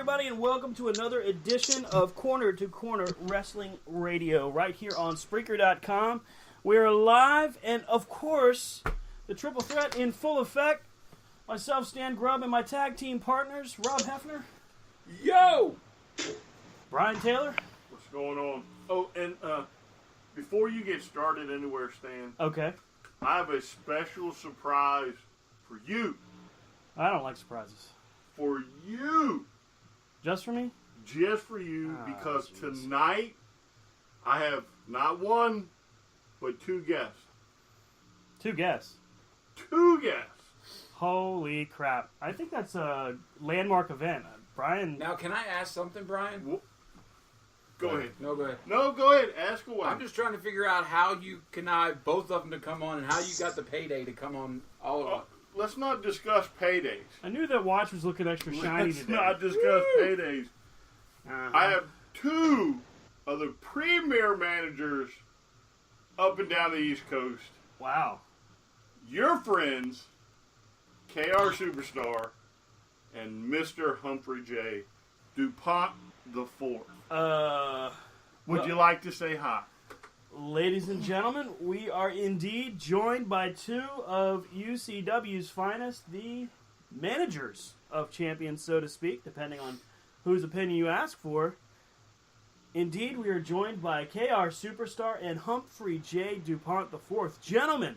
everybody, and welcome to another edition of Corner to Corner Wrestling Radio, right here on Spreaker.com. We're live, and of course, the triple threat in full effect. Myself, Stan Grubb, and my tag team partners, Rob Hefner. Yo! Brian Taylor. What's going on? Oh, and before you get started anywhere, Stan. Okay. I have a special surprise for you. I don't like surprises. For you. Just for me? Just for you, because geez. tonight I have not one, but two guests. Two guests. Two guests. Holy crap. I think that's a landmark event. Brian. Now, can I ask something, Brian? Go ahead. No, go ahead. No, go ahead. Ask away. I'm just trying to figure out how you connived both of them to come on and how you got the payday to come on all of them. Let's not discuss paydays. I knew that watch was looking extra shiny Let's today. not discuss paydays. Uh-huh. I have two of the premier managers up and down the East Coast. Wow. Your friends, KR Superstar and Mr. Humphrey J. Dupont the Fourth. Would you like to say hi? Ladies and gentlemen, we are indeed joined by two of UCW's finest, the managers of champions, so to speak, depending on whose opinion you ask for. Indeed, we are joined by KR Superstar and Humphrey J. Dupont IV. Gentlemen,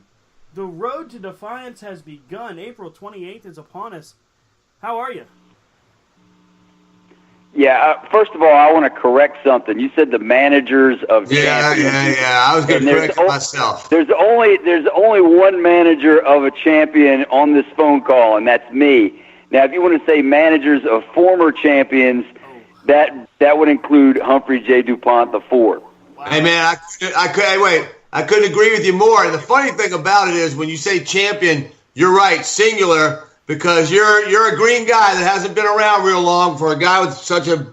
the road to Defiance has begun. April 28th is upon us. How are you? Yeah, first of all, I want to correct something. You said the managers of champions. Yeah. I was going to correct myself. There's only one manager of a champion on this phone call, and that's me. Now, if you want to say managers of former champions, that would include Humphrey J. Dupont IV. Wow. Hey, man, I couldn't agree with you more. And the funny thing about it is when you say champion, you're right, singular, because you're a green guy that hasn't been around real long for a guy with such a,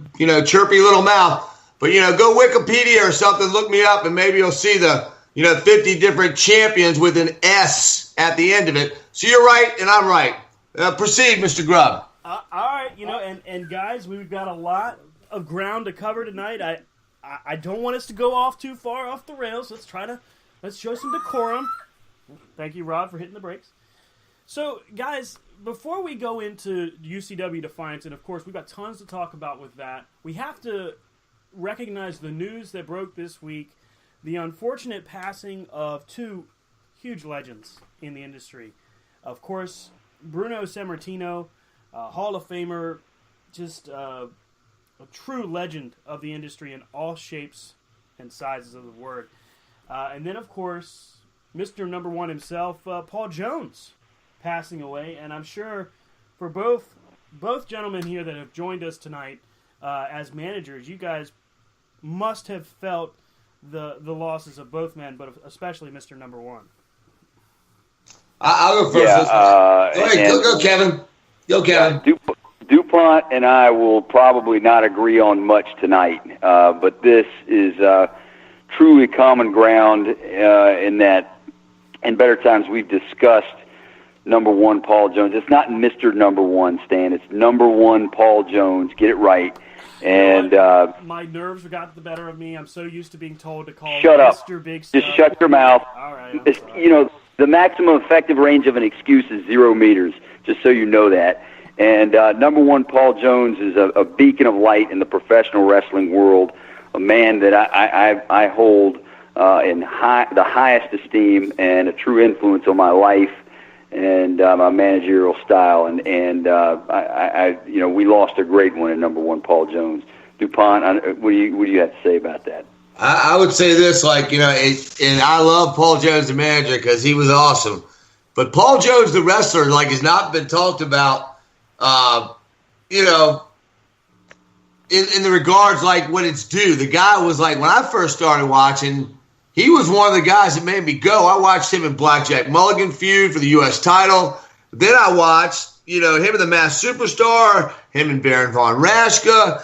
chirpy little mouth. But, go Wikipedia or something, look me up, and maybe you'll see the, 50 different champions with an S at the end of it. So you're right, and I'm right. Proceed, Mr. Grubb. All right, and guys, we've got a lot of ground to cover tonight. I don't want us to go off too far off the rails. Let's show some decorum. Thank you, Rod, for hitting the brakes. So, guys, before we go into UCW Defiance, and of course we've got tons to talk about with that, we have to recognize the news that broke this week, the unfortunate passing of two huge legends in the industry. Of course, Bruno Sammartino, Hall of Famer, just a true legend of the industry in all shapes and sizes of the word. And then, of course, Mr. Number One himself, Paul Jones, passing away. And I'm sure for both gentlemen here that have joined us tonight as managers, you guys must have felt the losses of both men, but especially Mr. Number One. I'll go first. Go, Kevin. Go, Kevin. Yeah, DuPont and I will probably not agree on much tonight, but this is truly common ground in that in better times we've discussed Number One Paul Jones. It's not Mr. Number One, Stan. It's Number One Paul Jones. Get it right. And my nerves got the better of me. I'm so used to being told to call shut up. Mr. Big Stuff. Just shut your mouth. All right. The maximum effective range of an excuse is 0 meters, just so you know that. And Number One Paul Jones is a beacon of light in the professional wrestling world, a man that I hold in the highest esteem and a true influence on my life and my managerial style. And we lost a great one in Number One Paul Jones. DuPont, what do you have to say about that? I would say this, and I love Paul Jones, the manager, because he was awesome. But Paul Jones, the wrestler, has not been talked about, in the regards when it's due. The guy was when I first started watching, he was one of the guys that made me go. I watched him in Blackjack Mulligan feud for the U.S. title. Then I watched, him and the Masked Superstar, him and Baron Von Raschke,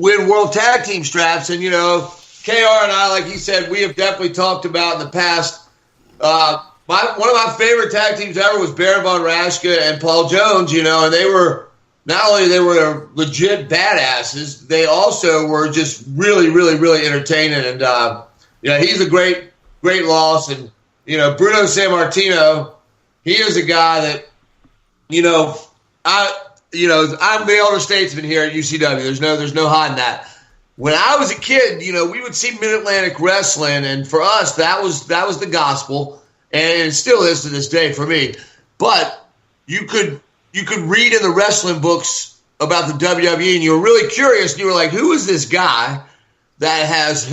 win World Tag Team straps. And, KR and I, like he said, we have definitely talked about in the past. One of my favorite tag teams ever was Baron Von Raschke and Paul Jones, and they were not only they were legit badasses, they also were just really, really, really entertaining. And he's a great loss. And Bruno Sammartino, he is a guy that I'm the elder statesman here at UCW. There's no hiding that. When I was a kid, we would see Mid-Atlantic Wrestling, and for us, that was the gospel, and it still is to this day for me. But you could read in the wrestling books about the WWE, and you were really curious, and you were like, who is this guy that has,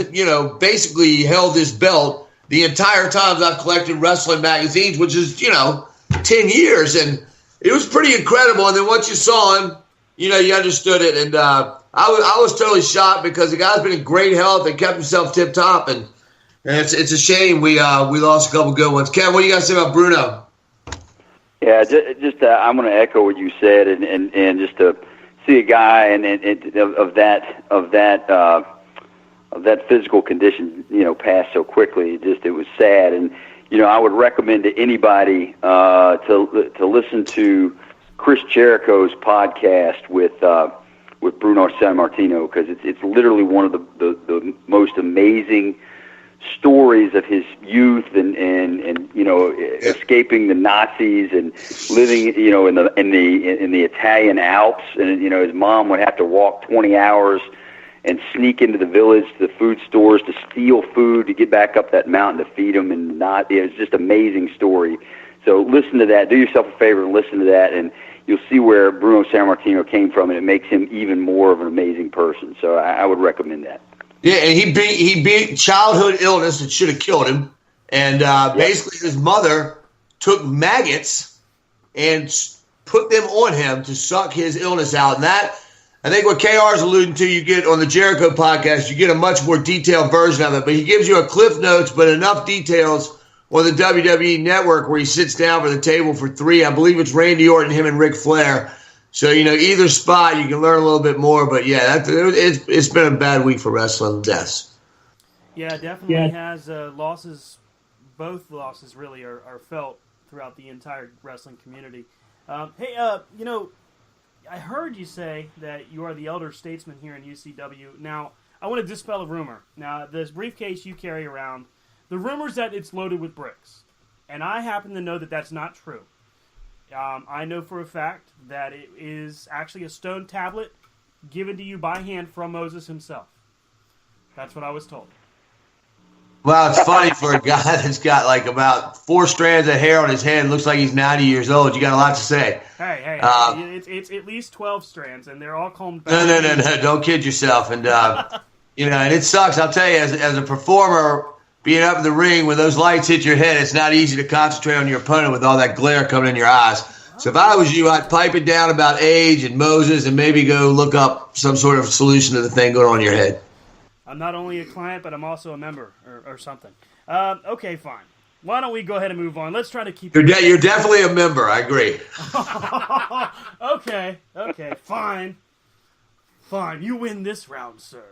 basically held this belt the entire time I've collected wrestling magazines, which is, 10 years, and it was pretty incredible. And then once you saw him, you understood it. And I was totally shocked because the guy's been in great health and kept himself tip top. And it's a shame we lost a couple good ones. Ken, what do you guys say about Bruno? Yeah, just I'm going to echo what you said, and just to see a guy of that physical condition, pass so quickly. It was sad. And I would recommend to anybody to listen to Chris Jericho's podcast with Bruno Sammartino, because it's literally one of the most amazing stories of his youth and escaping the Nazis and living in the Italian Alps, and his mom would have to walk 20 hours and sneak into the village, to the food stores, to steal food to get back up that mountain to feed them. And it was just an amazing story. So listen to that. Do yourself a favor and listen to that, and you'll see where Bruno Sammartino came from, and it makes him even more of an amazing person. So I would recommend that. Yeah, and he beat childhood illness that should have killed him. And basically his mother took maggots and put them on him to suck his illness out. And that, I think what KR is alluding to, you get on the Jericho podcast, you get a much more detailed version of it. But he gives you a cliff notes, but enough details on the WWE Network where he sits down for the table for three. I believe it's Randy Orton, him, and Ric Flair. So, either spot you can learn a little bit more. But, yeah, it's been a bad week for wrestling deaths. Yeah, definitely has losses. Both losses really are felt throughout the entire wrestling community. Hey, I heard you say that you are the elder statesman here in UCW. Now, I want to dispel a rumor. Now, this briefcase you carry around, the rumor's that it's loaded with bricks. And I happen to know that that's not true. I know for a fact that it is actually a stone tablet given to you by hand from Moses himself. That's what I was told. Well, it's funny for a guy that's got like about 4 strands of hair on his head. Looks like he's 90 years old. You got a lot to say. Hey, it's at least 12 strands, and they're all combed back. No, don't kid yourself. And and it sucks. I'll tell you, as a performer, being up in the ring when those lights hit your head, it's not easy to concentrate on your opponent with all that glare coming in your eyes. So if I was you, I'd pipe it down about age and Moses and maybe go look up some sort of solution to the thing going on in your head. I'm not only a client, but I'm also a member or something. Okay, fine. Why don't we go ahead and move on? Let's try to keep... You're definitely a member. I agree. Okay, fine. Fine, you win this round, sir.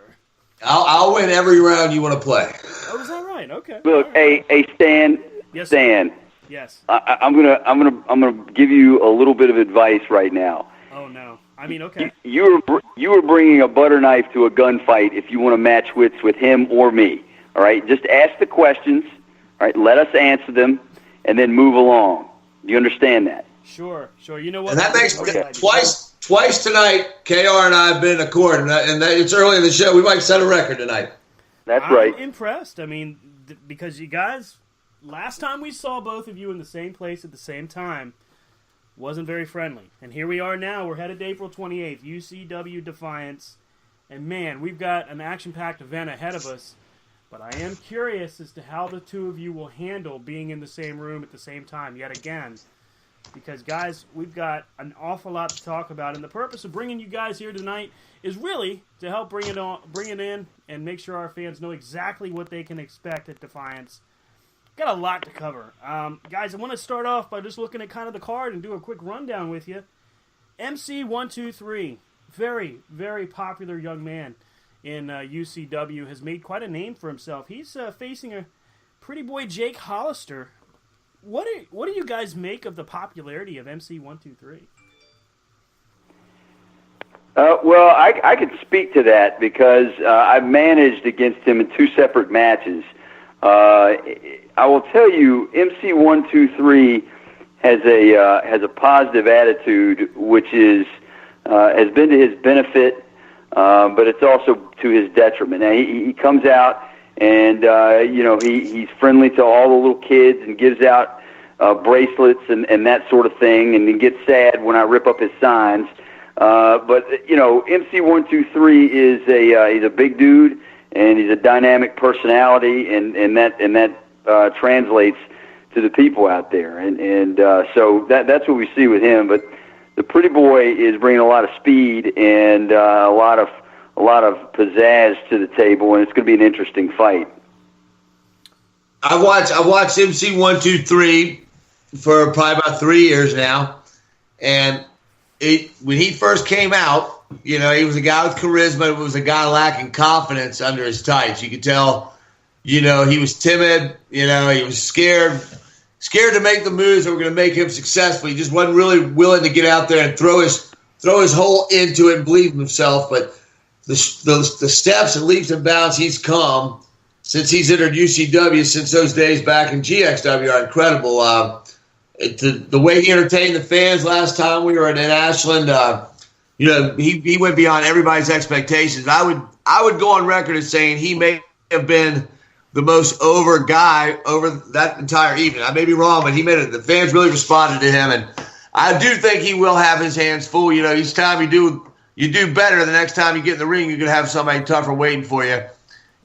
I'll win every round you want to play. Oh, is that right? Okay. Look, right. Hey, Stan. Yes, Stan. Yes. I'm gonna give you a little bit of advice right now. Oh no. I mean, okay. You were bringing a butter knife to a gunfight if you want to match wits with him or me. All right. Just ask the questions. All right. Let us answer them, and then move along. Do you understand that? Sure. You know what? And that makes twice tonight. KR and I have been in accord, and it's early in the show. We might set a record tonight. That's right. I'm impressed. I mean, because you guys, last time we saw both of you in the same place at the same time wasn't very friendly. And here we are now. We're headed to April 28th, UCW Defiance. And, man, we've got an action-packed event ahead of us. But I am curious as to how the two of you will handle being in the same room at the same time yet again. Because, guys, we've got an awful lot to talk about. And the purpose of bringing you guys here tonight is really to help bring it in and make sure our fans know exactly what they can expect at Defiance. Got a lot to cover. Guys, I want to start off by just looking at kind of the card and do a quick rundown with you. MC123, very, very popular young man in UCW, has made quite a name for himself. He's facing a pretty boy Jake Hollister. What do you guys make of the popularity of MC123? Well, I could speak to that because I've managed against him in 2 separate matches. I will tell you, MC123 has a positive attitude, which has been to his benefit, but it's also to his detriment. Now, he comes out and he's friendly to all the little kids and gives out bracelets and that sort of thing, and he gets sad when I rip up his signs. But MC123 is he's a big dude and he's a dynamic personality, and that translates to the people out there, and so that's what we see with him. But the Pretty Boy is bringing a lot of speed and a lot of pizzazz to the table, and it's going to be an interesting fight. I watched MC123 for probably about 3 years now, and when he first came out, he was a guy with charisma. It was a guy lacking confidence under his tights. You could tell, he was timid. He was scared to make the moves that were going to make him successful. He just wasn't really willing to get out there and throw his whole into it and believe in himself. But the steps and leaps and bounds he's come since he's entered UCW, since those days back in GXW, are incredible. The way he entertained the fans last time we were in Ashland, he went beyond everybody's expectations. I would go on record as saying he may have been the most over guy over that entire evening. I may be wrong, but he made it. The fans really responded to him, and I do think he will have his hands full. Each time you do better, the next time you get in the ring, you're going to have somebody tougher waiting for you.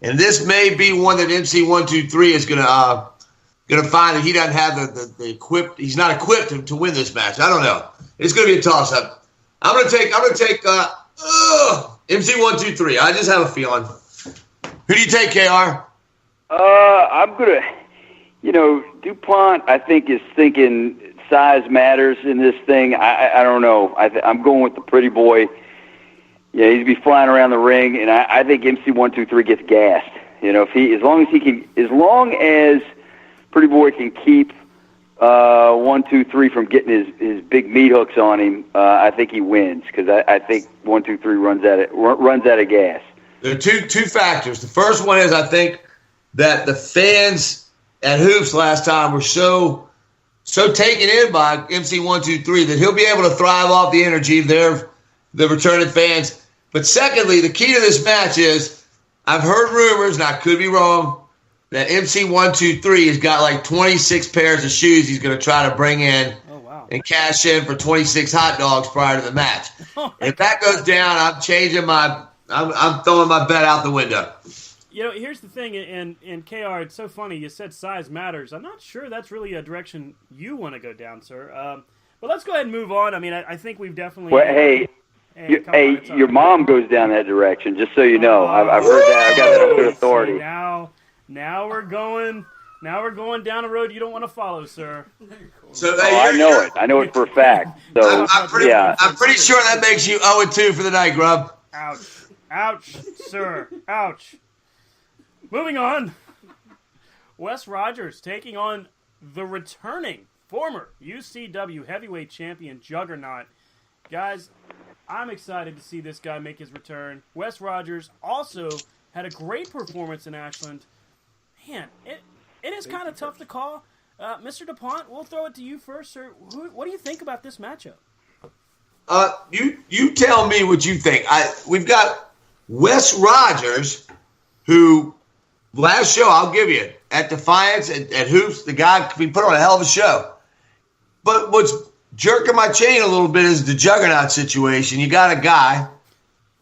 And this may be one that MC123 is going to find that he doesn't have the equipped. He's not equipped to win this match. I don't know. It's going to be a toss up. I'm going to take MC123. I just have a feeling. Who do you take, KR? I'm going to, Dupont, I think, is thinking size matters in this thing. I don't know. I'm going with the Pretty Boy. Yeah, he'd be flying around the ring, and I think MC123 gets gassed. As long as Pretty Boy can keep 123 from getting his big meat hooks on him, I think he wins, because I think 123 runs out of gas. There are two factors. The first one is I think that the fans at Hoops last time were so taken in by MC123 that he'll be able to thrive off the energy of the returning fans. But secondly, the key to this match is I've heard rumors, and I could be wrong, that MC123 has got like 26 pairs of shoes he's going to try to bring in and cash in for 26 hot dogs prior to the match. If that goes down, I'm throwing my bet out the window. Here's the thing, and KR, it's so funny. You said size matters. I'm not sure that's really a direction you want to go down, sir. But let's go ahead and move on. I mean, I think we've definitely... Well, hey, your mom goes down that direction, just so you know. I've heard that. I've got that on good authority. Now we're going down a road you don't want to follow, sir. So I know it. I know it for a fact. So I'm pretty sure that makes you 0-2 for the night, Grub. Ouch, sir. Ouch. Moving on. Wes Rogers taking on the returning former UCW heavyweight champion Juggernaut. Guys, I'm excited to see this guy make his return. Wes Rogers also had a great performance in Ashland. Man, it is kind of tough to call. Mr. Dupont, we'll throw it to you first, sir. What do you think about this matchup? You tell me what you think. We've got Wes Rogers, who last show, I'll give you, at Defiance, at Hoops, the guy put on a hell of a show. But what's jerking my chain a little bit is the Juggernaut situation. You got a guy,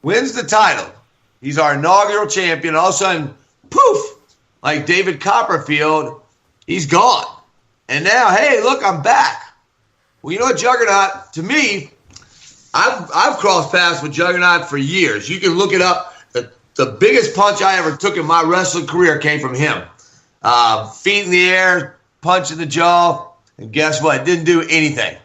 wins the title. He's our inaugural champion. All of a sudden, poof, like David Copperfield, he's gone. And now, hey, look, I'm back. Well, you know what, Juggernaut, to me, I've crossed paths with Juggernaut for years. You can look it up. The biggest punch I ever took in my wrestling career came from him. Feet in the air, punch in the jaw, and guess what? It didn't do anything.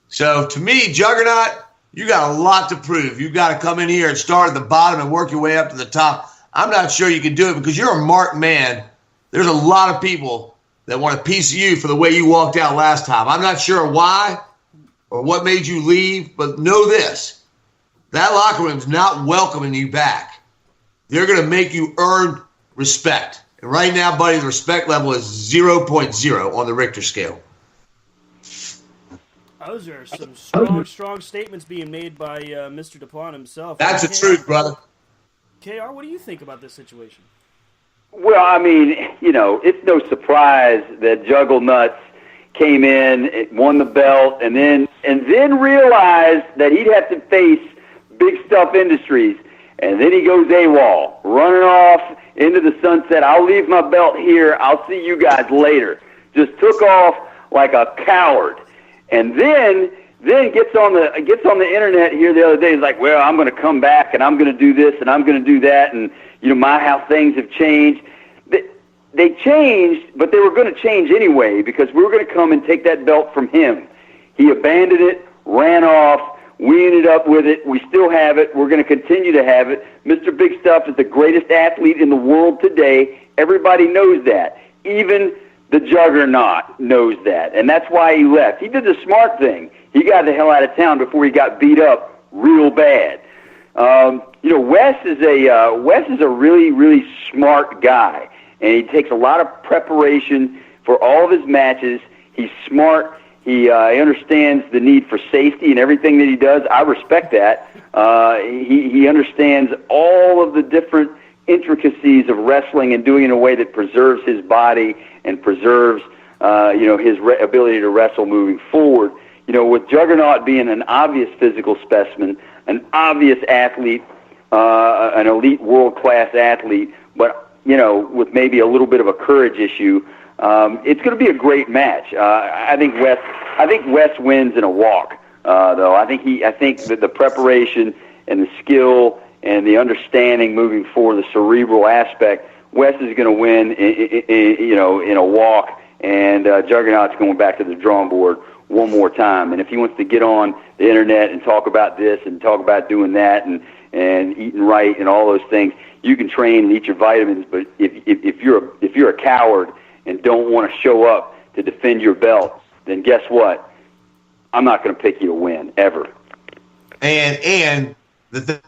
So to me, Juggernaut, you got a lot to prove. You've got to come in here and start at the bottom and work your way up to the top. I'm not sure you can do it because you're a marked man. There's a lot of people that want a piece of you for the way you walked out last time. I'm not sure why or what made you leave, but know this. that locker room's not welcoming you back. They're going to make you earn respect. And right now, buddy, the respect level is 0.0 on the Richter scale. Those are some strong statements being made by Mr. Dupont himself. That's the truth, brother. KR, what do you think about this situation? Well, I mean, it's no surprise that Jugglenuts came in, won the belt, and then realized that he'd have to face Big Stuff Industries. And then he goes AWOL, running off into the sunset. I'll leave my belt here. I'll see you guys later. Just took off like a coward. And then gets on the internet here the other day. He's like, well, I'm going to come back and I'm going to do this and I'm going to do that. And, how things have changed. They changed, but they were going to change anyway because we were going to come and take that belt from him. He abandoned it, ran off. We ended up with it. We still have it. We're going to continue to have it. Mr. Big Stuff is the greatest athlete in the world today. Everybody knows that. Even the Juggernaut knows that, and that's why he left. He did the smart thing. He got the hell out of town before he got beat up real bad. Wes is a really, really smart guy, and he takes a lot of preparation for all of his matches. He's smart. He understands the need for safety in everything that he does. I respect that. He understands all of the different intricacies of wrestling and doing it in a way that preserves his body and preserves, his ability to wrestle moving forward. With Juggernaut being an obvious physical specimen, an obvious athlete, an elite world-class athlete, but, with maybe a little bit of a courage issue, it's going to be a great match. I think Wes wins in a walk, though. I think that the preparation and the skill and the understanding moving forward, the cerebral aspect, Wes is going to win, in a walk, and Juggernaut's going back to the drawing board one more time. And if he wants to get on the internet and talk about this and talk about doing that and eating right and all those things, you can train and eat your vitamins. But if you're a coward and don't want to show up to defend your belt, then guess what? I'm not going to pick you to win ever. And the thing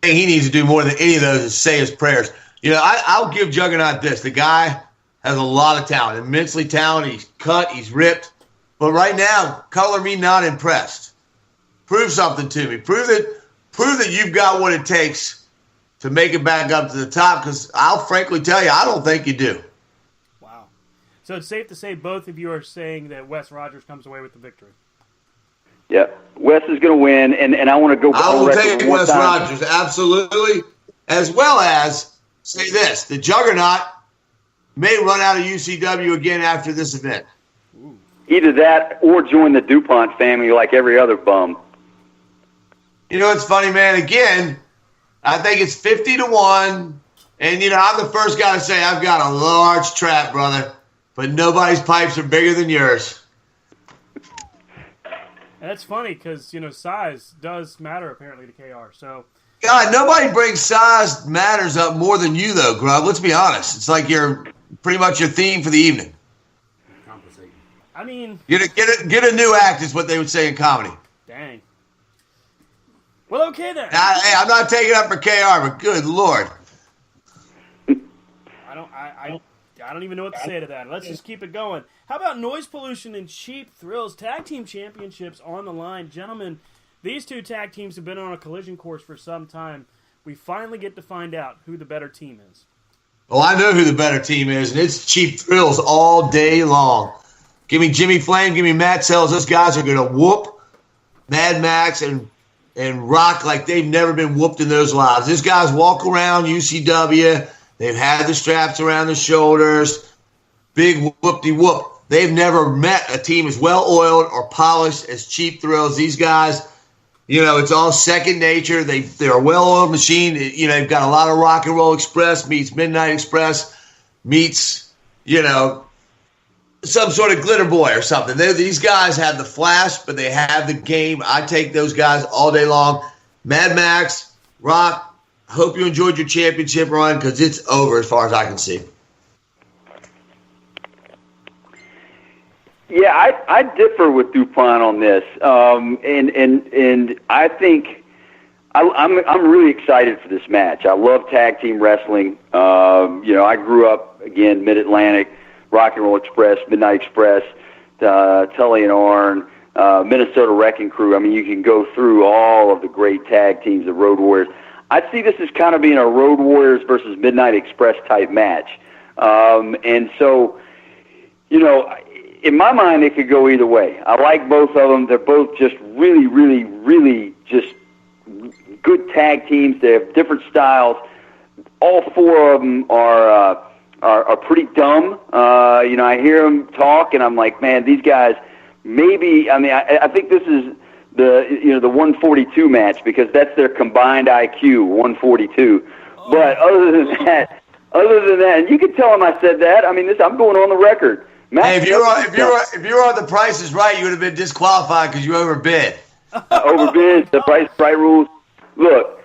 he needs to do more than any of those is say his prayers. I'll give Juggernaut this. The guy has a lot of talent, immensely talented. He's cut, he's ripped. But right now, color me not impressed. Prove something to me. Prove that you've got what it takes to make it back up to the top, because I'll frankly tell you, I don't think you do. Wow. So it's safe to say both of you are saying that Wes Rogers comes away with the victory. Yep. Wes is going to win, and I want to go. I will take Wes Rogers, absolutely, as well as say this: the Juggernaut may run out of UCW again after this event. Either that or join the Dupont family like every other bum. It's funny, man. Again, I think it's 50-1, and I'm the first guy to say I've got a large trap, brother, but nobody's pipes are bigger than yours. And that's funny because, size does matter apparently to KR. So, God, nobody brings size matters up more than you, though, Grub. Let's be honest. It's like you're pretty much your theme for the evening. I mean, get a new act is what they would say in comedy. Dang. Well, okay then. I'm not taking up for KR, but good Lord. I don't even know what to say to that. Let's just keep it going. How about Noise Pollution and Cheap Thrills Tag Team Championships on the line? Gentlemen, these two tag teams have been on a collision course for some time. We finally get to find out who the better team is. Well, I know who the better team is, and it's Cheap Thrills all day long. Give me Jimmy Flame, give me Matt Sells. Those guys are going to whoop Mad Max and rock like they've never been whooped in those lives. These guys walk around UCW. They've had the straps around their shoulders. Big whoop-de-whoop. They've never met a team as well-oiled or polished as Cheap Thrills. These guys, it's all second nature. They're a well-oiled machine. They've got a lot of Rock and Roll Express meets Midnight Express meets, some sort of glitter boy or something. These guys have the flash, but they have the game. I take those guys all day long. Mad Max, Rock, hope you enjoyed your championship run because it's over as far as I can see. Yeah, I differ with Dupont on this, and I think I'm really excited for this match. I love tag team wrestling. I grew up, again, Mid-Atlantic, Rock and Roll Express, Midnight Express, Tully and Arn, Minnesota Wrecking Crew. I mean, you can go through all of the great tag teams, the Road Warriors. I see this as kind of being a Road Warriors versus Midnight Express type match. And so, in my mind, it could go either way. I like both of them. They're both just really, really, really just good tag teams. They have different styles. All four of them are pretty dumb. I hear them talk, and I'm like, man, these guys. Maybe I think this is the 142 match because that's their combined IQ, 142. Oh. But other than that, and you can tell them I said that. I mean, I'm going on the record. Hey, if you were on The Price is Right, you would have been disqualified because you overbid. Overbid. The Price is Right rules. Look,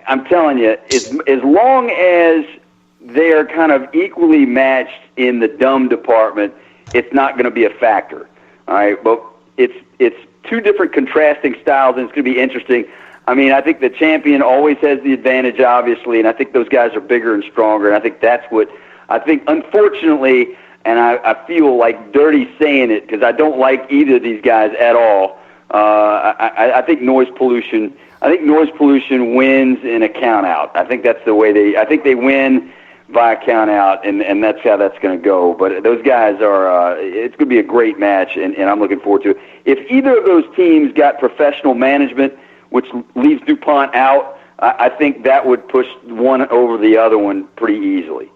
I'm telling you, as long as they are kind of equally matched in the dumb department, it's not going to be a factor. All right, but it's two different contrasting styles, and it's going to be interesting. I mean, I think the champion always has the advantage, obviously, and I think those guys are bigger and stronger, and I think that's what I think, unfortunately, and I feel like dirty saying it because I don't like either of these guys at all. I think noise pollution wins in a count out. I think that's the way I think they win by a count out, and that's how that's going to go. But those guys are, it's going to be a great match, and I'm looking forward to it. If either of those teams got professional management, which leaves Dupont out, I think that would push one over the other one pretty easily.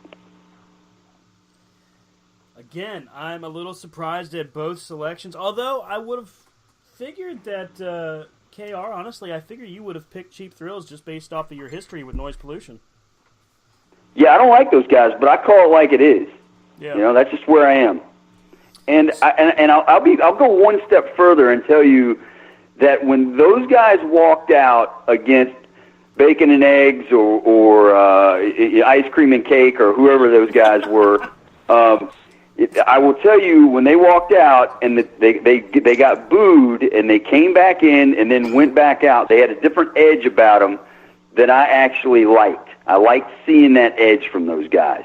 Again, I'm a little surprised at both selections, although I would have figured that, KR, honestly, I figured you would have picked Cheap Thrills just based off of your history with noise pollution. Yeah, I don't like those guys, but I call it like it is. Yeah. That's just where I am. And I'll go one step further and tell you that when those guys walked out against Bacon and Eggs or Ice Cream and Cake or whoever those guys were, I will tell you when they walked out and they got booed and they came back in and then went back out, they had a different edge about them that I actually liked. I liked seeing that edge from those guys.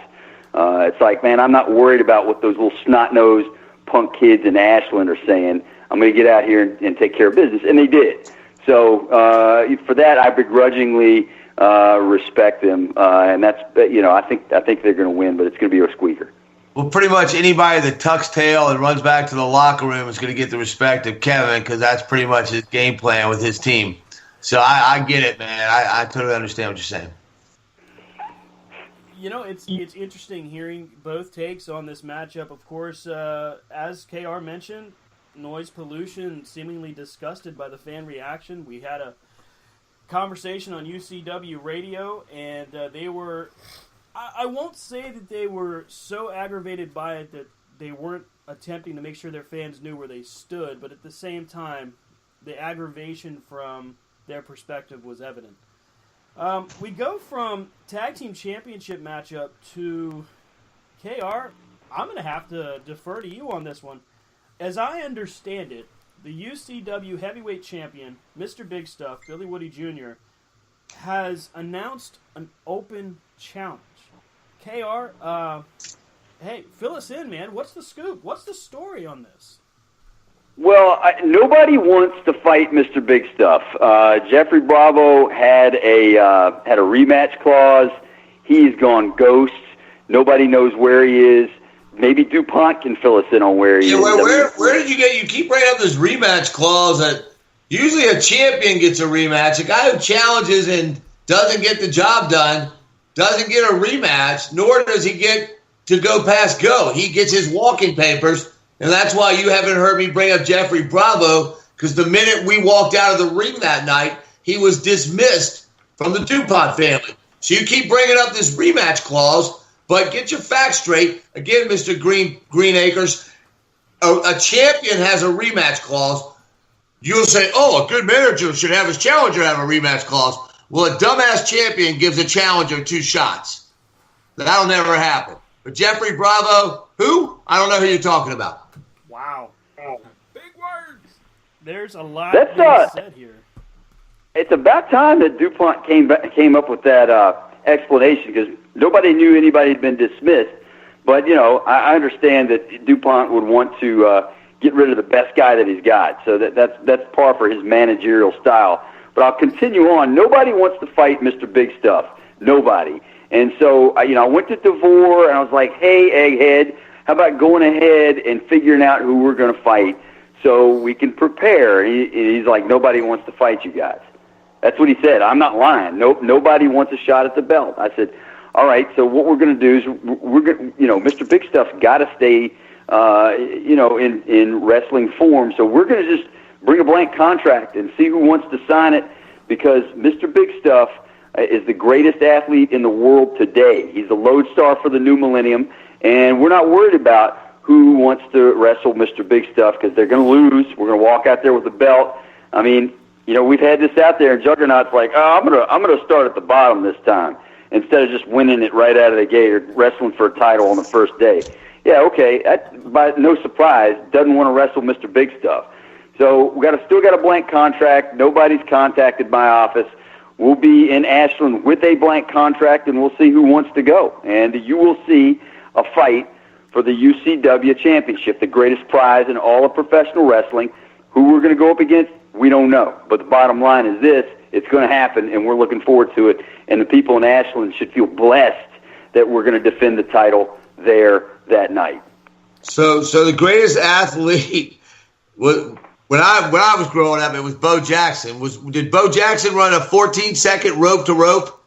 It's like, man, I'm not worried about what those little snot-nosed punk kids in Ashland are saying. I'm going to get out here and take care of business, and they did. So for that, I begrudgingly respect them, and that's I think they're going to win, but it's going to be a squeaker. Well, pretty much anybody that tucks tail and runs back to the locker room is going to get the respect of Kevin because that's pretty much his game plan with his team. So I get it, man. I totally understand what you're saying. It's interesting hearing both takes on this matchup. Of course, as KR mentioned, noise pollution seemingly disgusted by the fan reaction. We had a conversation on UCW radio, and they were, I won't say that they were so aggravated by it that they weren't attempting to make sure their fans knew where they stood, but at the same time, the aggravation from their perspective was evident. We go from tag team championship matchup to KR. I'm going to have to defer to you on this one. As I understand it, the UCW heavyweight champion, Mr. Big Stuff, Billy Woody Jr., has announced an open challenge. KR, hey, fill us in, man. What's the scoop? What's the story on this? Well, nobody wants to fight Mr. Big Stuff. Jeffrey Bravo had a rematch clause. He's gone ghost. Nobody knows where he is. Maybe Dupont can fill us in on where he is. Where did you get? You keep bringing up this rematch clause that usually a champion gets a rematch. A guy who challenges and doesn't get the job done doesn't get a rematch, nor does he get to go past go. He gets his walking papers. And that's why you haven't heard me bring up Jeffrey Bravo, because the minute we walked out of the ring that night, he was dismissed from the Dupont family. So you keep bringing up this rematch clause, but get your facts straight. Again, Mr. Greenacres, a champion has a rematch clause. You'll say, oh, a good manager should have his challenger have a rematch clause. Well, a dumbass champion gives a challenger 2 shots. That'll never happen. But Jeffrey Bravo, who? I don't know who you're talking about. Wow. Big words. There's a lot That's being said here. It's about time that Dupont came up with that explanation, because nobody knew anybody had been dismissed. But, I understand that Dupont would want to get rid of the best guy that he's got. So that's par for his managerial style. But I'll continue on. Nobody wants to fight Mr. Big Stuff. Nobody. And so, I went to DeVore, and I was like, hey, Egghead, how about going ahead and figuring out who we're going to fight so we can prepare? And he's like, nobody wants to fight you guys. That's what he said. I'm not lying. Nobody wants a shot at the belt. I said, all right, so what we're going to do is we're going to, Mr. Big Stuff's got to stay, in wrestling form. So we're going to just bring a blank contract and see who wants to sign it, because Mr. Big Stuff is the greatest athlete in the world today. He's the lodestar for the new millennium, and we're not worried about who wants to wrestle Mr. Big Stuff, because they're going to lose. We're going to walk out there with the belt. I mean, we've had this out there, and Juggernaut's like, I'm gonna start at the bottom this time, instead of just winning it right out of the gate or wrestling for a title on the first day. Yeah, okay, that, by no surprise, doesn't want to wrestle Mr. Big Stuff. So we still got a blank contract. Nobody's contacted my office. We'll be in Ashland with a blank contract, and we'll see who wants to go. And you will see a fight for the UCW Championship, the greatest prize in all of professional wrestling. Who we're going to go up against, we don't know. But the bottom line is this: it's going to happen, and we're looking forward to it. And the people in Ashland should feel blessed that we're going to defend the title there that night. So the greatest athlete was, when I was growing up, it was Bo Jackson. Did Bo Jackson run a 14-second rope to rope?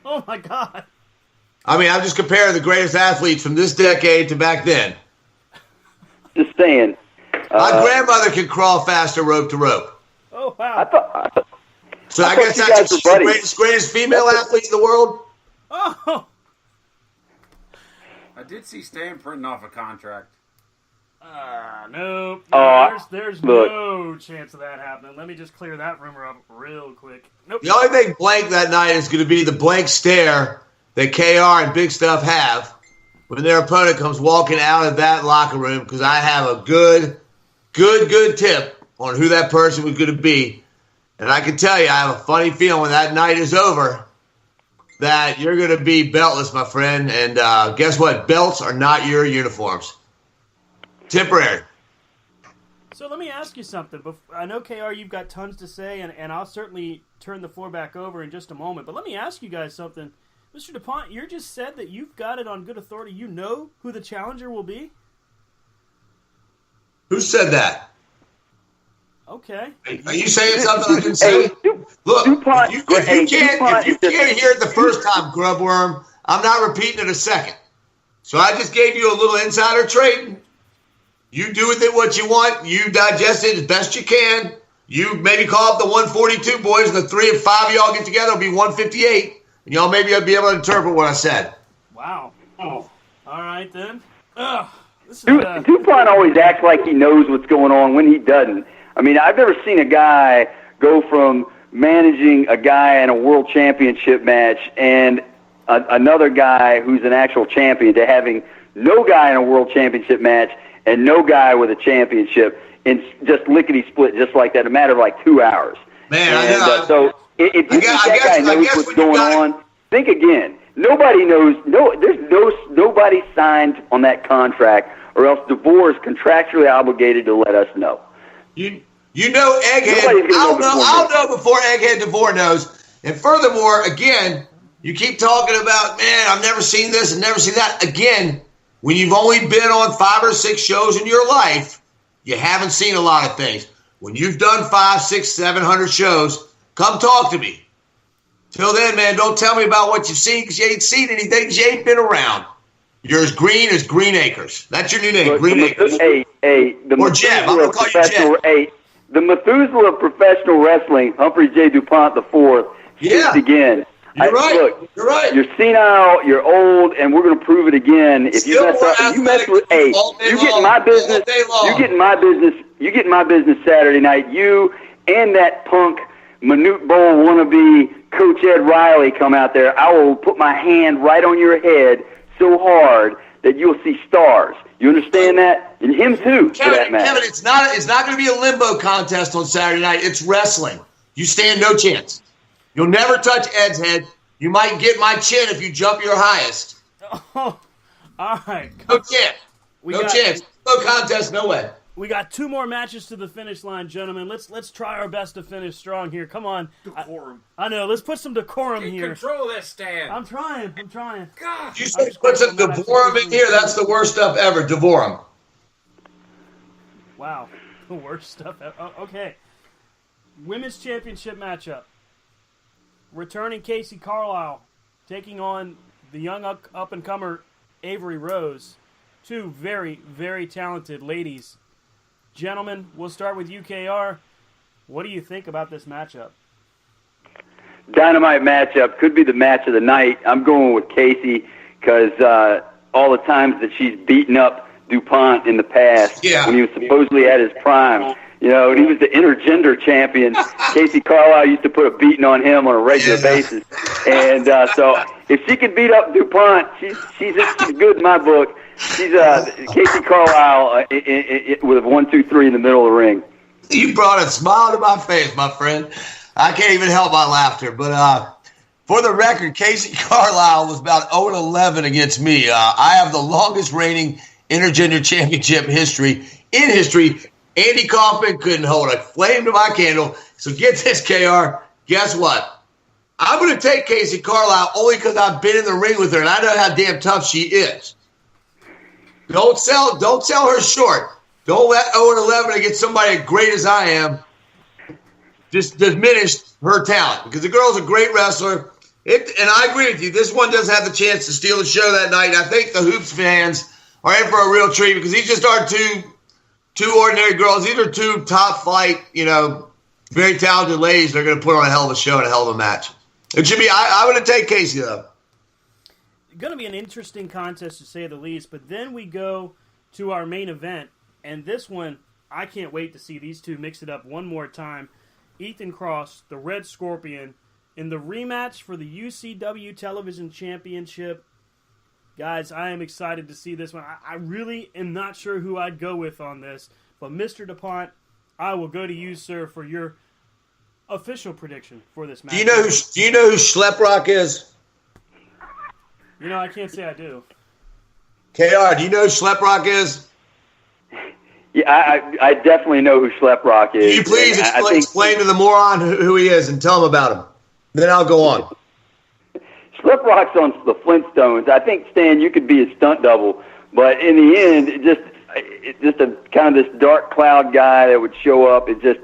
Oh my God! I mean, I'm just comparing the greatest athletes from this decade to back then. Just saying. My grandmother can crawl faster rope to rope. Oh wow! I guess that's the greatest female athlete in the world. Oh. I did see Stan printing off a contract. No. There's look. No chance of that happening. Let me just clear that rumor up real quick. Nope. The only thing blank that night is going to be the blank stare that KR and Big Stuff have when their opponent comes walking out of that locker room, because I have a good tip on who that person was going to be. And I can tell you, I have a funny feeling when that night is over that you're going to be beltless, my friend. And guess what? Belts are not your uniforms. Temporary. So let me ask you something. I know, KR, you've got tons to say, and I'll certainly turn the floor back over in just a moment. But let me ask you guys something. Mr. Dupont, you just said that you've got it on good authority. You know who the challenger will be? Who said that? Okay. Are you saying something I didn't say? Look, Dupont, if you can't hear it the first time, Grubworm, I'm not repeating it a second. So I just gave you a little insider trading. You do with it what you want. You digest it as best you can. You maybe call up the 142 boys, and the 3 and 5 of y'all get together. It'll be 158. And y'all maybe be able to interpret what I said. Wow. Oh. All right, then. Dupont always acts like he knows what's going on when he doesn't. I mean, I've never seen a guy go from managing a guy in a world championship match and another guy who's an actual champion to having no guy in a world championship match and no guy with a championship and just lickety-split just like that in a matter of like 2 hours. Man, So if you think that guy knows what's going on, think again. Nobody knows. There's nobody signed on that contract, or else DeVore is contractually obligated to let us know. You know Egghead. I'll know before Egghead DeVore knows. And furthermore, again, you keep talking about, man, I've never seen this and never seen that. Again, when you've only been on 5 or 6 shows in your life, you haven't seen a lot of things. When you've done 500, 600, 700 shows, come talk to me. Till then, man, don't tell me about what you've seen, because you ain't seen anything, because you ain't been around. You're as green as Green Acres. That's your new name, Green Acres. Or Jeff. I'm going to call you Jeff. The Methuselah of professional wrestling, Humphrey J. Dupont IV, speaks again. You're right. Look, you're right. You're senile, you're old, and we're going to prove it again. If you mess up, you mess with, you get in my business, you get in my business Saturday night, you and that punk Minute Bowl wannabe Coach Ed Riley come out there, I will put my hand right on your head so hard that you'll see stars. You understand that? And him too, for that matter. Kevin, it's not going to be a limbo contest on Saturday night. It's wrestling. You stand no chance. You'll never touch Ed's head. You might get my chin if you jump your highest. Oh, all right. No chance. No chance. No contest, no way. We got 2 more matches to the finish line, gentlemen. Let's try our best to finish strong here. Come on. Decorum. I know. Let's put some decorum here. Control that stand. I'm trying. God. You say put some Devorum in here? That's the worst stuff ever, Devorum. Wow. The worst stuff ever. Oh, okay. Women's Championship matchup. Returning Casey Carlisle, taking on the young up-and-comer Avery Rose. 2 very, very talented ladies. Gentlemen, we'll start with UKR. What do you think about this matchup? Dynamite matchup. Could be the match of the night. I'm going with Casey because all the times that she's beaten up Dupont in the past when he was supposedly at his prime. You know, when he was the intergender champion, Casey Carlisle used to put a beating on him on a regular basis. And so if she can beat up Dupont, she's good in my book. She's Casey Carlisle with a 1, 2, 3 in the middle of the ring. You brought a smile to my face, my friend. I can't even help my laughter. But for the record, Casey Carlisle was about 0-11 against me. I have the longest reigning intergender championship in history. Andy Kaufman couldn't hold a flame to my candle. So get this, KR. Guess what? I'm going to take Casey Carlisle only because I've been in the ring with her and I know how damn tough she is. Don't sell her short. Don't let 0-11 against somebody as great as I am just diminish her talent because the girl's a great wrestler. And I agree with you. This one does have the chance to steal the show that night. And I think the Hoops fans are in for a real treat because these just aren't two ordinary girls. These are 2 top flight, very talented ladies. They're going to put on a hell of a show and a hell of a match. It should be. I'm going to take Casey though. Going to be an interesting contest to say the least. But then we go to our main event, and this one I can't wait to see these 2 mix it up one more time. Ethan Cross, the Red Scorpion, in the rematch for the UCW Television Championship. Guys, I am excited to see this one. I really am not sure who I'd go with on this, but Mr. Dupont, I will go to you, sir, for your official prediction for this match. Do you know who Schleprock is? I can't say I do. KR, do you know who Schleprock is? Yeah, I definitely know who Schleprock is. Can you please explain to the moron who he is and tell him about him? Then I'll go on. Schleprock's on the Flintstones. I think, Stan, you could be a stunt double, but in the end, it's just a kind of this dark cloud guy that would show up. It was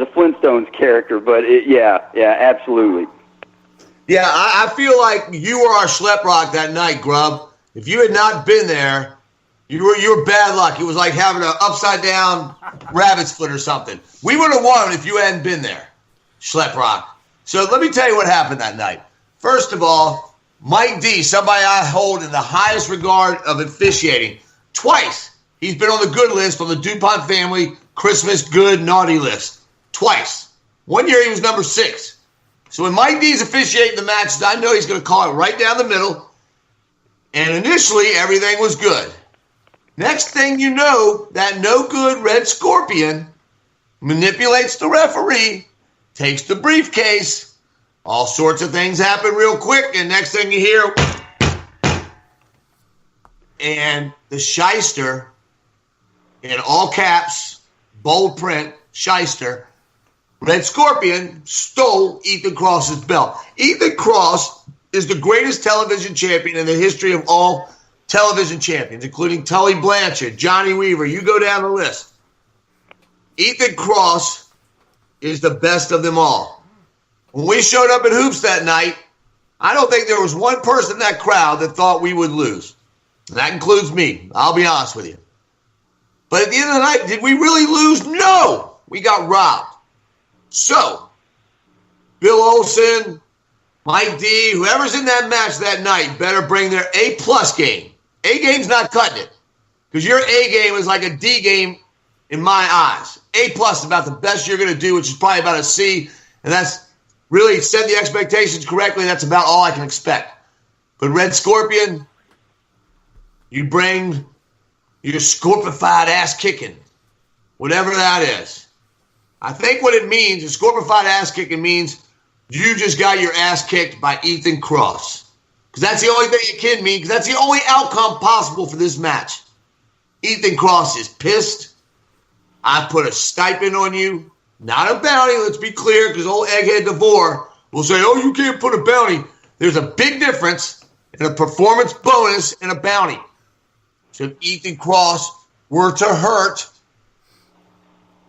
a Flintstones character, but absolutely. Yeah, I feel like you were our Schleprock that night, Grub. If you had not been there, you were bad luck. It was like having an upside down rabbit's foot or something. We would have won if you hadn't been there, Schleprock. So let me tell you what happened that night. First of all, Mike D, somebody I hold in the highest regard of officiating, twice. He's been on the good list on the Dupont family Christmas good naughty list. Twice. One year he was number 6. So when Mike D's officiating the matches, I know he's going to call it right down the middle. And initially, everything was good. Next thing you know, that no good Red Scorpion manipulates the referee, takes the briefcase. All sorts of things happen real quick. And next thing you hear, and the shyster, in all caps, bold print, shyster, Red Scorpion stole Ethan Cross's belt. Ethan Cross is the greatest television champion in the history of all television champions, including Tully Blanchard, Johnny Weaver. You go down the list. Ethan Cross is the best of them all. When we showed up at Hoops that night, I don't think there was one person in that crowd that thought we would lose. And that includes me. I'll be honest with you. But at the end of the night, did we really lose? No! We got robbed. So, Bill Olsen, Mike D, whoever's in that match that night better bring their A-plus game. A game's not cutting it. Because your A game is like a D game in my eyes. A-plus is about the best you're going to do, which is probably about a C. And that's really set the expectations correctly. That's about all I can expect. But Red Scorpion, you bring your scorpified ass kicking, whatever that is. I think what it means, a scorpified ass kicking means you just got your ass kicked by Ethan Cross. Because that's the only thing it can mean, because that's the only outcome possible for this match. Ethan Cross is pissed. I put a stipend on you. Not a bounty, let's be clear, because old egghead DeVore will say, oh, you can't put a bounty. There's a big difference in a performance bonus and a bounty. So if Ethan Cross were to hurt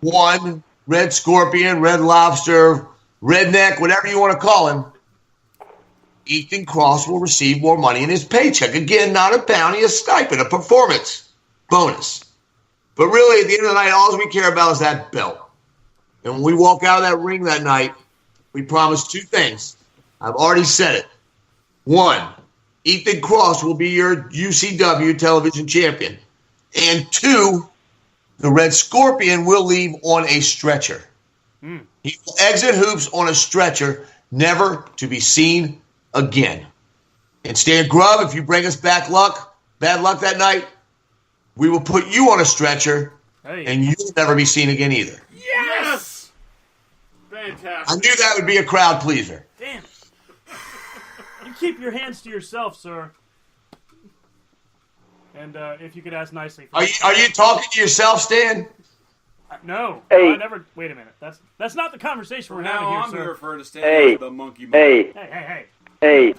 one Red Scorpion, Red Lobster, Redneck, whatever you want to call him, Ethan Cross will receive more money in his paycheck. Again, not a bounty, a stipend, a performance bonus. But really, at the end of the night, all we care about is that belt. And when we walk out of that ring that night, we promise two things. I've already said it. One, Ethan Cross will be your UCW television champion. And two, the Red Scorpion will leave on a stretcher. He will exit hoops on a stretcher, never to be seen again. And Stan Grubb, if you bring us bad luck that night, we will put you on a stretcher, and you'll never be seen again either. Yes! Fantastic. I knew that would be a crowd pleaser. Damn. You keep your hands to yourself, sir. And if you could ask nicely. Are you talking to yourself, Stan? No. Hey. No, I never. Wait a minute. That's not the conversation we're having Now here, I'm sir. going to refer to Stan Hey. as the monkey. Hey,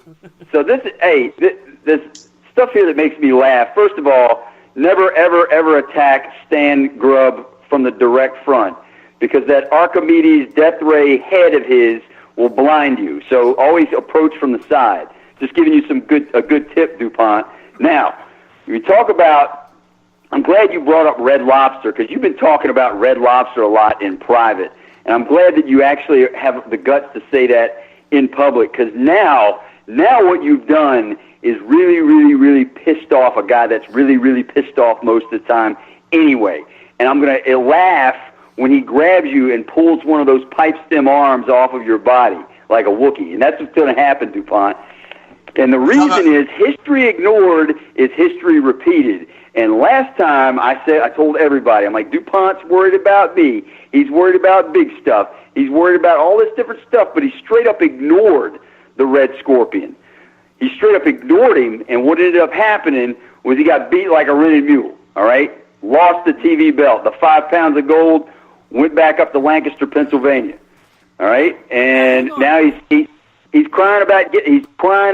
so this stuff here that makes me laugh. First of all, never, ever, ever attack Stan Grubb from the direct front, because that Archimedes death ray head of his will blind you. So always approach from the side. Just giving you a good tip, Dupont. Now, we talk about, I'm glad you brought up Red Lobster, because you've been talking about Red Lobster a lot in private. And I'm glad that you actually have the guts to say that in public, because now what you've done is really, really, really pissed off a guy that's really, really pissed off most of the time anyway. And I'm going to laugh when he grabs you and pulls one of those pipe stem arms off of your body like a Wookiee. And that's what's going to happen, Dupont. And the reason is history ignored is history repeated. And last time I told everybody, I'm like, DuPont's worried about me. He's worried about big stuff. He's worried about all this different stuff, but he straight up ignored the Red Scorpion. He straight up ignored him, and what ended up happening was he got beat like a rented mule, all right? Lost the TV belt. The 5 pounds of gold went back up to Lancaster, Pennsylvania, all right? And now he's crying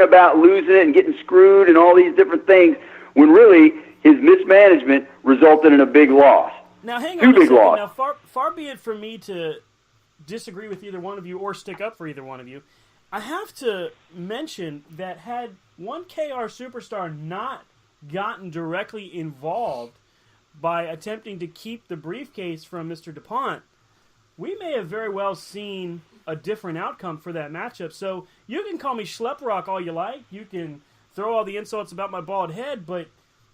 about losing it and getting screwed and all these different things, when really his mismanagement resulted in a big loss. Now, hang Two on a big second. loss. Now, far be it from me to disagree with either one of you or stick up for either one of you. I have to mention that had one KR superstar not gotten directly involved by attempting to keep the briefcase from Mr. Dupont, we may have very well seen a different outcome for that matchup. So you can call me Schleprock all you like. You can throw all the insults about my bald head, but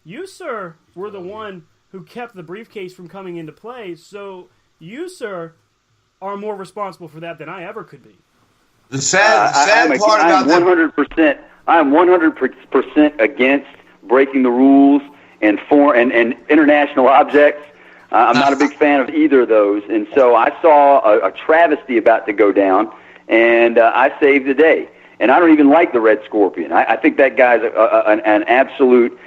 you, sir, were the one who kept the briefcase from coming into play. So you, sir, are more responsible for that than I ever could be. The sad part about that. I'm 100% against breaking the rules and international objects. I'm not a big fan of either of those, and so I saw a travesty about to go down, and I saved the day. And I don't even like the Red Scorpion. I think that guy's an absolute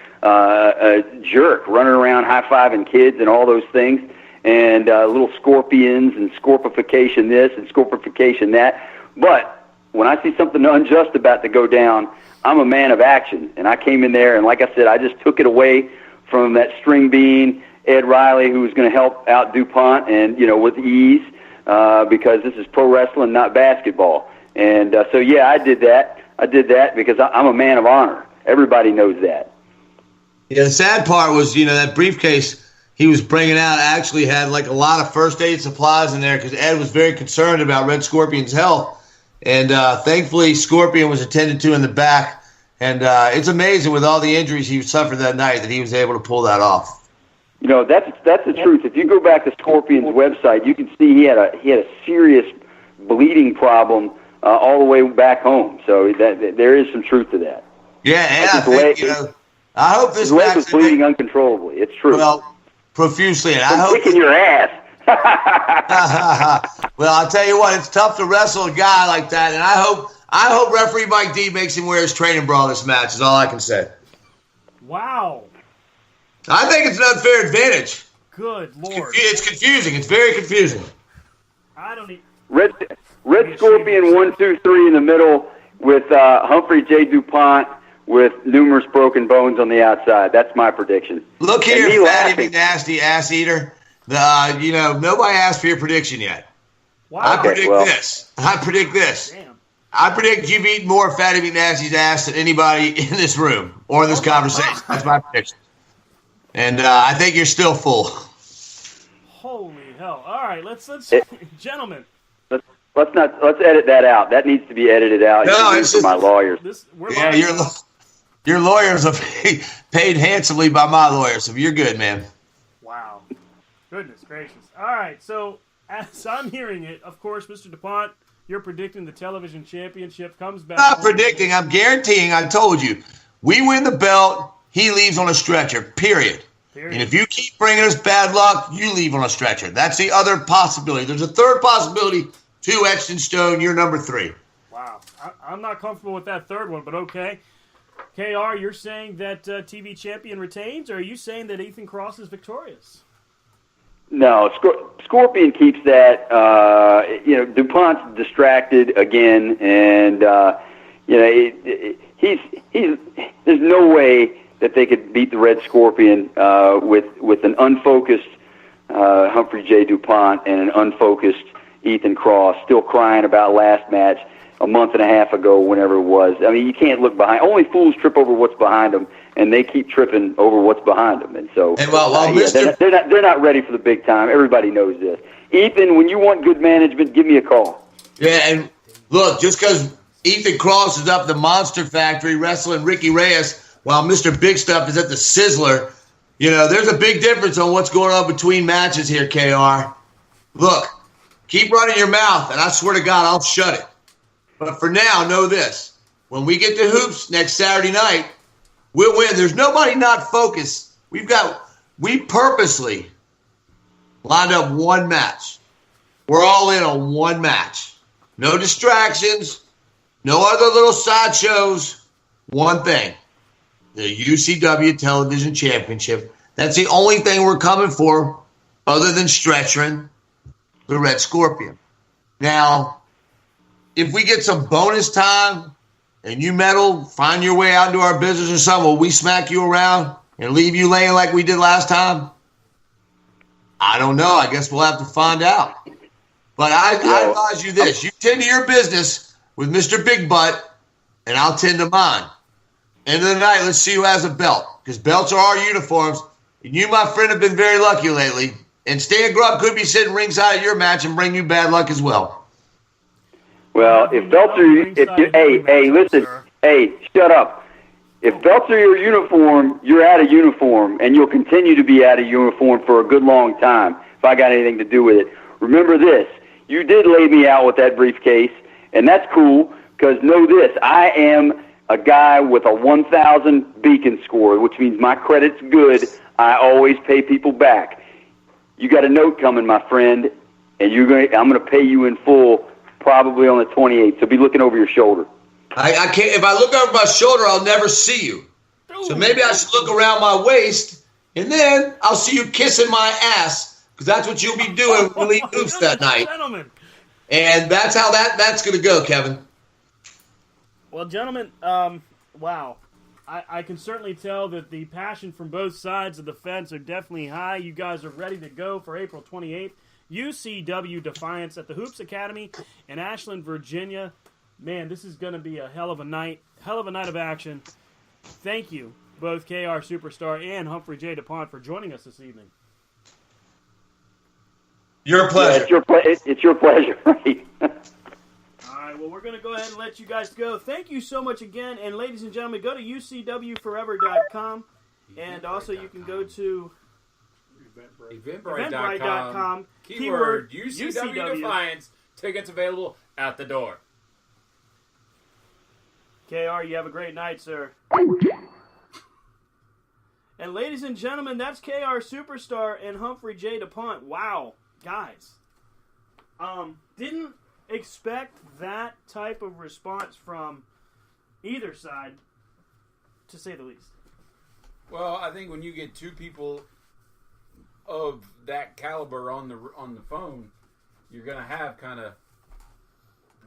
jerk, running around high-fiving kids and all those things, and little scorpions and scorpification this and scorpification that. But when I see something unjust about to go down, I'm a man of action. And I came in there, and like I said, I just took it away from that string bean, Ed Riley, who was going to help out DuPont, and, with ease, because this is pro wrestling, not basketball. And so, yeah, I did that. I did that because I'm a man of honor. Everybody knows that. Yeah, the sad part was, that briefcase he was bringing out actually had like a lot of first aid supplies in there, because Ed was very concerned about Red Scorpion's health. And thankfully, Scorpion was attended to in the back. And it's amazing with all the injuries he suffered that night that he was able to pull that off. That's the truth. If you go back to Scorpion's website, you can see he had a serious bleeding problem all the way back home. So there is some truth to that. Yeah, and I think, I hope this his leg was bleeding uncontrollably. It's true. Well, profusely. And I from hope kicking your ass. Well, I'll tell you what, it's tough to wrestle a guy like that, and I hope referee Mike D makes him wear his training bra this match. Is all I can say. Wow. I think it's an unfair advantage. Good Lord. It's confusing. It's very confusing. I don't even. Red Scorpion 1, 2, 3 in the middle with Humphrey J. Dupont with numerous broken bones on the outside. That's my prediction. Look here, Fatty McNasty ass eater. Nobody asked for your prediction yet. Wow. I predict this. Damn. I predict you've eaten more Fatty McNasty's ass than anybody in this room or in this conversation. That's my prediction. And I think you're still full. Holy hell! All right, let's gentlemen. Let's edit that out. That needs to be edited out. No, it's for my lawyers. Your lawyers are paid handsomely by my lawyers, so you're good, man. Wow. Goodness gracious. All right, so as I'm hearing it, of course, Mr. Dupont, you're predicting the television championship comes back. I'm not predicting. I'm guaranteeing. I told you. We win the belt. He leaves on a stretcher, period. And if you keep bringing us bad luck, you leave on a stretcher. That's the other possibility. There's a third possibility, 2 etched in stone. You're number 3. Wow. I'm not comfortable with that third one, but okay. KR, you're saying that TV champion retains, or are you saying that Ethan Cross is victorious? No, Scorpion keeps that. DuPont's distracted again, and there's no way that they could beat the Red Scorpion with an unfocused Humphrey J. Dupont and an unfocused Ethan Cross, still crying about last match a month and a half ago, whenever it was. I mean, you can't look behind. Only fools trip over what's behind them, and they keep tripping over what's behind them. And so they're not ready for the big time. Everybody knows this. Ethan, when you want good management, give me a call. Yeah, and look, just because Ethan Cross is up the Monster Factory wrestling Ricky Reyes while Mr. Big Stuff is at the Sizzler, there's a big difference on what's going on between matches here, KR. Look, keep running your mouth, and I swear to God, I'll shut it. But for now, know this. When we get to Hoops next Saturday night, we'll win. There's nobody not focused. We purposely lined up one match. We're all in on one match. No distractions, no other little sideshows. One thing. The UCW Television Championship. That's the only thing we're coming for other than stretching the Red Scorpion. Now, if we get some bonus time and you meddle, find your way out into our business or something, will we smack you around and leave you laying like we did last time? I don't know. I guess we'll have to find out. But I advise you this. You tend to your business with Mr. Big Butt, and I'll tend to mine. End of the night, let's see who has a belt. Because belts are our uniforms. And you, my friend, have been very lucky lately. And Stan Grubb could be sitting ringside at your match and bring you bad luck as well. Well, if belts are, hey, shut up. If belts are your uniform, you're out of uniform, and you'll continue to be out of uniform for a good long time, if I got anything to do with it. Remember this, you did lay me out with that briefcase, and that's cool, because know this, I am a guy with a 1,000 beacon score, which means my credit's good. I always pay people back. You got a note coming, my friend, and I'm going to pay you in full probably on the 28th, so be looking over your shoulder. I can't. If I look over my shoulder, I'll never see you. So maybe I should look around my waist, and then I'll see you kissing my ass, because that's what you'll be doing when we leave Hoops that night. Gentlemen. And that's how that's going to go, Kevin. Well, gentlemen, wow. I can certainly tell that the passion from both sides of the fence are definitely high. You guys are ready to go for April 28th. UCW Defiance at the Hoops Academy in Ashland, Virginia. Man, this is going to be a hell of a night of action. Thank you, both KR Superstar and Humphrey J. Dupont, for joining us this evening. Your pleasure. Yeah, it's your pleasure, right? All right, well, we're going to go ahead and let you guys go. Thank you so much again. And ladies and gentlemen, go to ucwforever.com. And also you can go to eventbrite.com. Keyword UCW Defiance. Tickets available at the door. KR, you have a great night, sir. And ladies and gentlemen, that's KR Superstar and Humphrey J. Dupont. Wow. guys, didn't expect that type of response from either side, to say the least. Well, I think when you get two people of that caliber on the phone, you're gonna have kind of,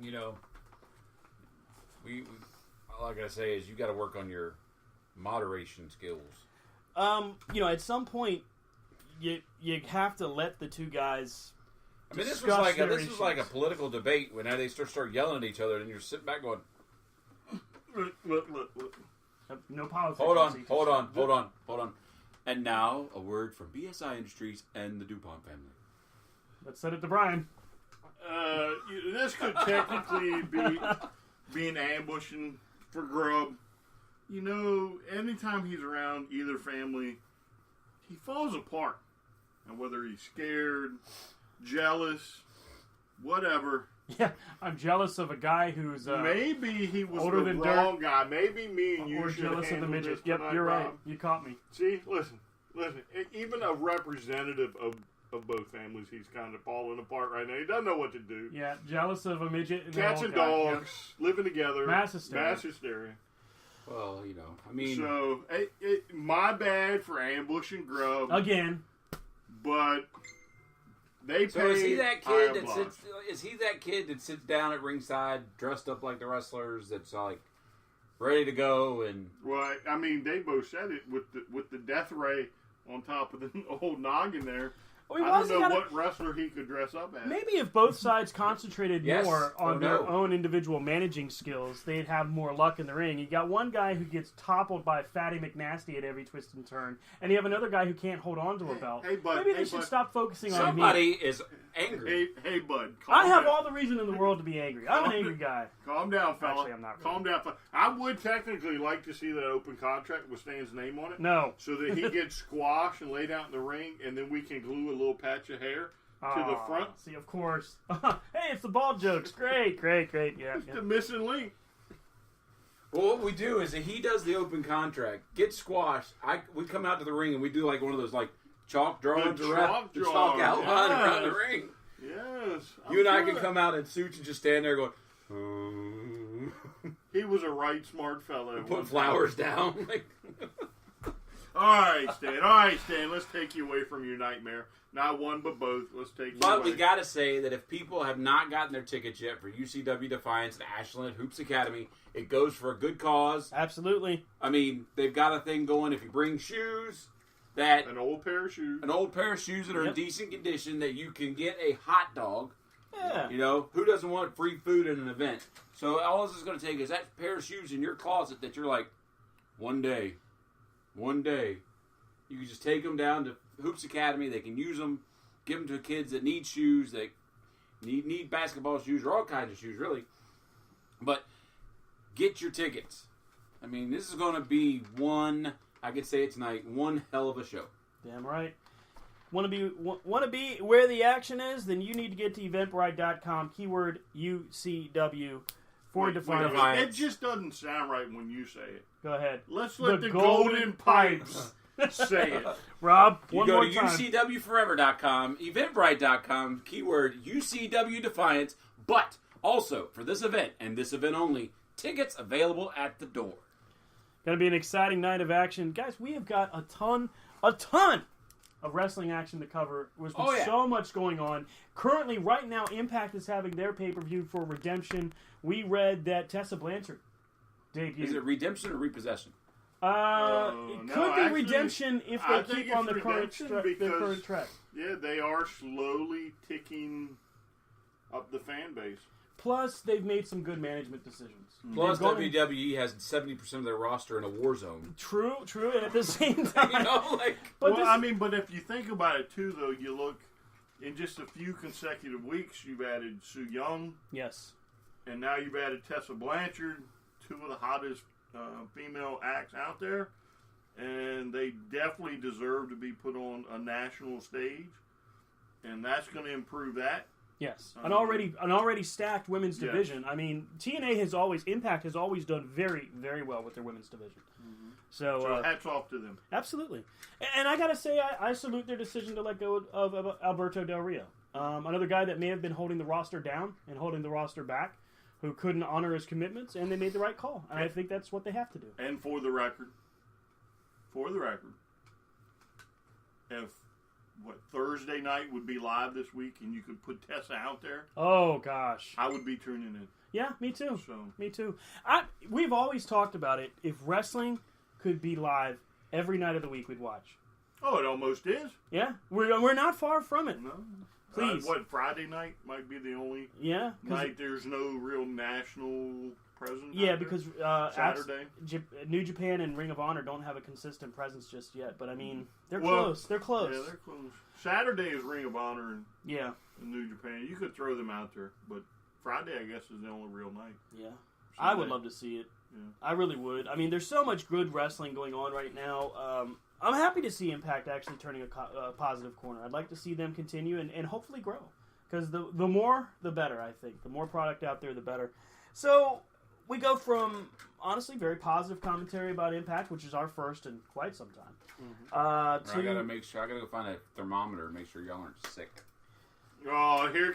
we all I gotta say is you got to work on your moderation skills. At some point, you have to let the two guys. I mean, this discuss their was issues. like a political debate when they start yelling at each other, and you're sitting back going, Look. No politics. hold on. And now a word from BSI Industries and the Dupont family. Let's send it to Brian. This could technically be an ambushing for grub. Anytime he's around either family, he falls apart. And whether he's scared, jealous, whatever. Yeah, I'm jealous of a guy who's maybe he was older the than wrong dirt. guy. Maybe me and you or should jealous of the handle midget. this Yep, tonight, you're right. Bob. You caught me. See, listen. Even a representative of both families, he's kind of falling apart right now. He doesn't know what to do. Yeah, jealous of a midget and Cats an and old guy. dogs living together. Mass hysteria. Well, I mean, So, my bad for ambushing grub. Again. But they so pay. is he that I kid that oblige. sits? Is he that kid that sits down at ringside, dressed up like the wrestlers? That's like ready to go and. Well, I mean, they both said it with the death ray on top of the old noggin there. Well, I don't know what wrestler he could dress up as. Maybe if both sides concentrated Yes. more on Oh, their no. own individual managing skills, they'd have more luck in the ring. You got one guy who gets toppled by Fatty McNasty at every twist and turn, and you have another guy who can't hold on to a belt. Hey, bud, Maybe they hey, should bud. stop focusing on Somebody me. is angry. Hey, bud. I have down. all the reason in the world to be angry. I'm an angry guy. Calm down, fella. Actually, I'm not really. Calm down, fella. I would technically like to see that open contract with Stan's name on it. No. So that he gets squashed and laid out in the ring, and then we can glue a little patch of hair to the front. See, of course. Hey, it's the ball jokes. Great. Yeah. The missing link. Well, what we do is that he does the open contract, gets squashed. We come out to the ring and we do like one of those like chalk drawings around the chalk outline around the ring. Yes. You and I can come out in suits and just stand there going. He was a right smart fellow. Put flowers down. Like, All right, Stan. Let's take you away from your nightmare. Not one, but both. Let's take you but away. we gotta say that if people have not gotten their tickets yet for UCW Defiance and Ashland Hoops Academy, it goes for a good cause. Absolutely. I mean, they've got a thing going. If you bring shoes, that An old pair of shoes. that are in decent condition, that you can get a hot dog. Yeah. Who doesn't want free food at an event? So all this is going to take is that pair of shoes in your closet that you're like, one day, you can just take them down to Hoops Academy. They can use them, give them to kids that need shoes, that need basketball shoes, or all kinds of shoes, really. But get your tickets. I mean, this is going to be I could say it tonight, one hell of a show. Damn right. Want to be where the action is? Then you need to get to eventbrite.com, keyword UCW for Defiance. It just doesn't sound right when you say it. Go ahead. Let's let the golden pipes say it. Rob, You one go more to time. UCWforever.com, eventbrite.com, keyword UCW Defiance, but also for this event and this event only, tickets available at the door. Going to be an exciting night of action. Guys, we have got a ton of wrestling action to cover. There's been so much going on. Currently, right now, Impact is having their pay-per-view for Redemption. We read that Tessa Blanchard debuted. Is it redemption or repossession? It could be actually, Redemption if I they think keep on it's the current, Redemption the current track. Yeah, they are slowly ticking up the fan base. Plus, they've made some good management decisions. Plus, They've gone- WWE has 70% of their roster in a war zone. True, and at the same time... But if you think about it, too, though, you look, in just a few consecutive weeks, you've added Sue Young. Yes. And now you've added Tessa Blanchard, two of the hottest female acts out there. And they definitely deserve to be put on a national stage. And that's going to improve that. Yes, an already stacked women's division. I mean, Impact has always done very, very well with their women's division. Mm-hmm. So hats off to them. Absolutely. And I got to say, I salute their decision to let go of Alberto Del Rio. Another guy that may have been holding the roster down and holding the roster back, who couldn't honor his commitments, and they made the right call. And I think that's what they have to do. And for the record, if Thursday night would be live this week and you could put Tessa out there, oh gosh, I would be tuning in. Yeah, me too. So. Me too. We've always talked about it. If wrestling could be live every night of the week, we'd watch. Oh, it almost is. Yeah, we're not far from it. No. Please. Friday night might be the only night there's no real national presence? Yeah, because Saturday? New Japan and Ring of Honor don't have a consistent presence just yet. But, I mean, they're close. They're close. Yeah, they're close. Saturday is Ring of Honor and New Japan. You could throw them out there. But Friday, I guess, is the only real night. Yeah. I would love to see it. Yeah. I really would. I mean, there's so much good wrestling going on right now. I'm happy to see Impact actually turning a positive corner. I'd like to see them continue and hopefully grow. Because the more, the better, I think. The more product out there, the better. So, we go from, honestly, very positive commentary about Impact, which is our first in quite some time. Mm-hmm. I gotta go find a thermometer and make sure y'all aren't sick. Oh, here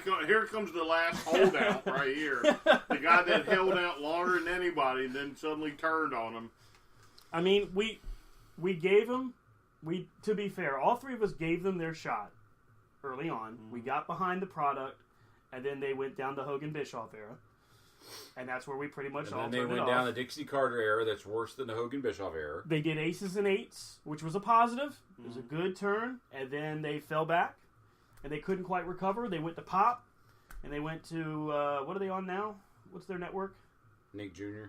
comes the last holdout right here. The guy that held out longer than anybody and then suddenly turned on him. I mean, we gave them, to be fair, all three of us gave them their shot early on. Mm-hmm. We got behind the product, and then they went down the Hogan-Bischoff era. And that's where we pretty much all turned it off. And then they went down the Dixie Carter era that's worse than the Hogan-Bischoff era. They did aces and eights, which was a positive. It was a good turn. And then they fell back, and they couldn't quite recover. They went to Pop, and they went to, what are they on now? What's their network? Nick Jr.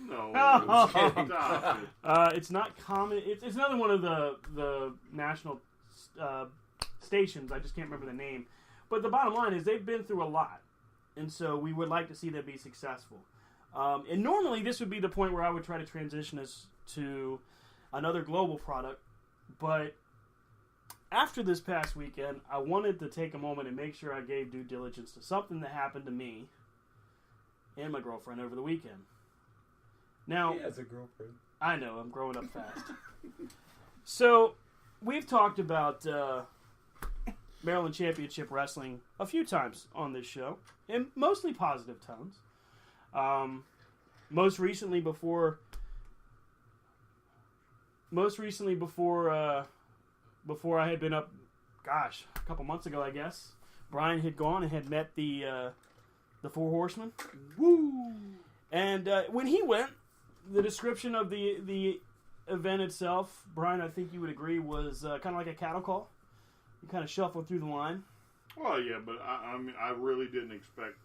No, stop it. It's not common. It's another one of the national stations. I just can't remember the name. But the bottom line is they've been through a lot. And so we would like to see them be successful. And normally this would be the point where I would try to transition us to another global product. But after this past weekend, I wanted to take a moment and make sure I gave due diligence to something that happened to me and my girlfriend over the weekend. Now, he has a girlfriend. I know, I'm growing up fast. So, we've talked about Maryland Championship Wrestling a few times on this show, in mostly positive tones. Most recently before I had been up, a couple months ago, I guess. Brian had gone and had met the Four Horsemen. Woo! And when he went, the description of the event itself, Brian, I think you would agree, was kind of like a cattle call. You kind of shuffled through the line. Well, yeah, but I mean, I really didn't expect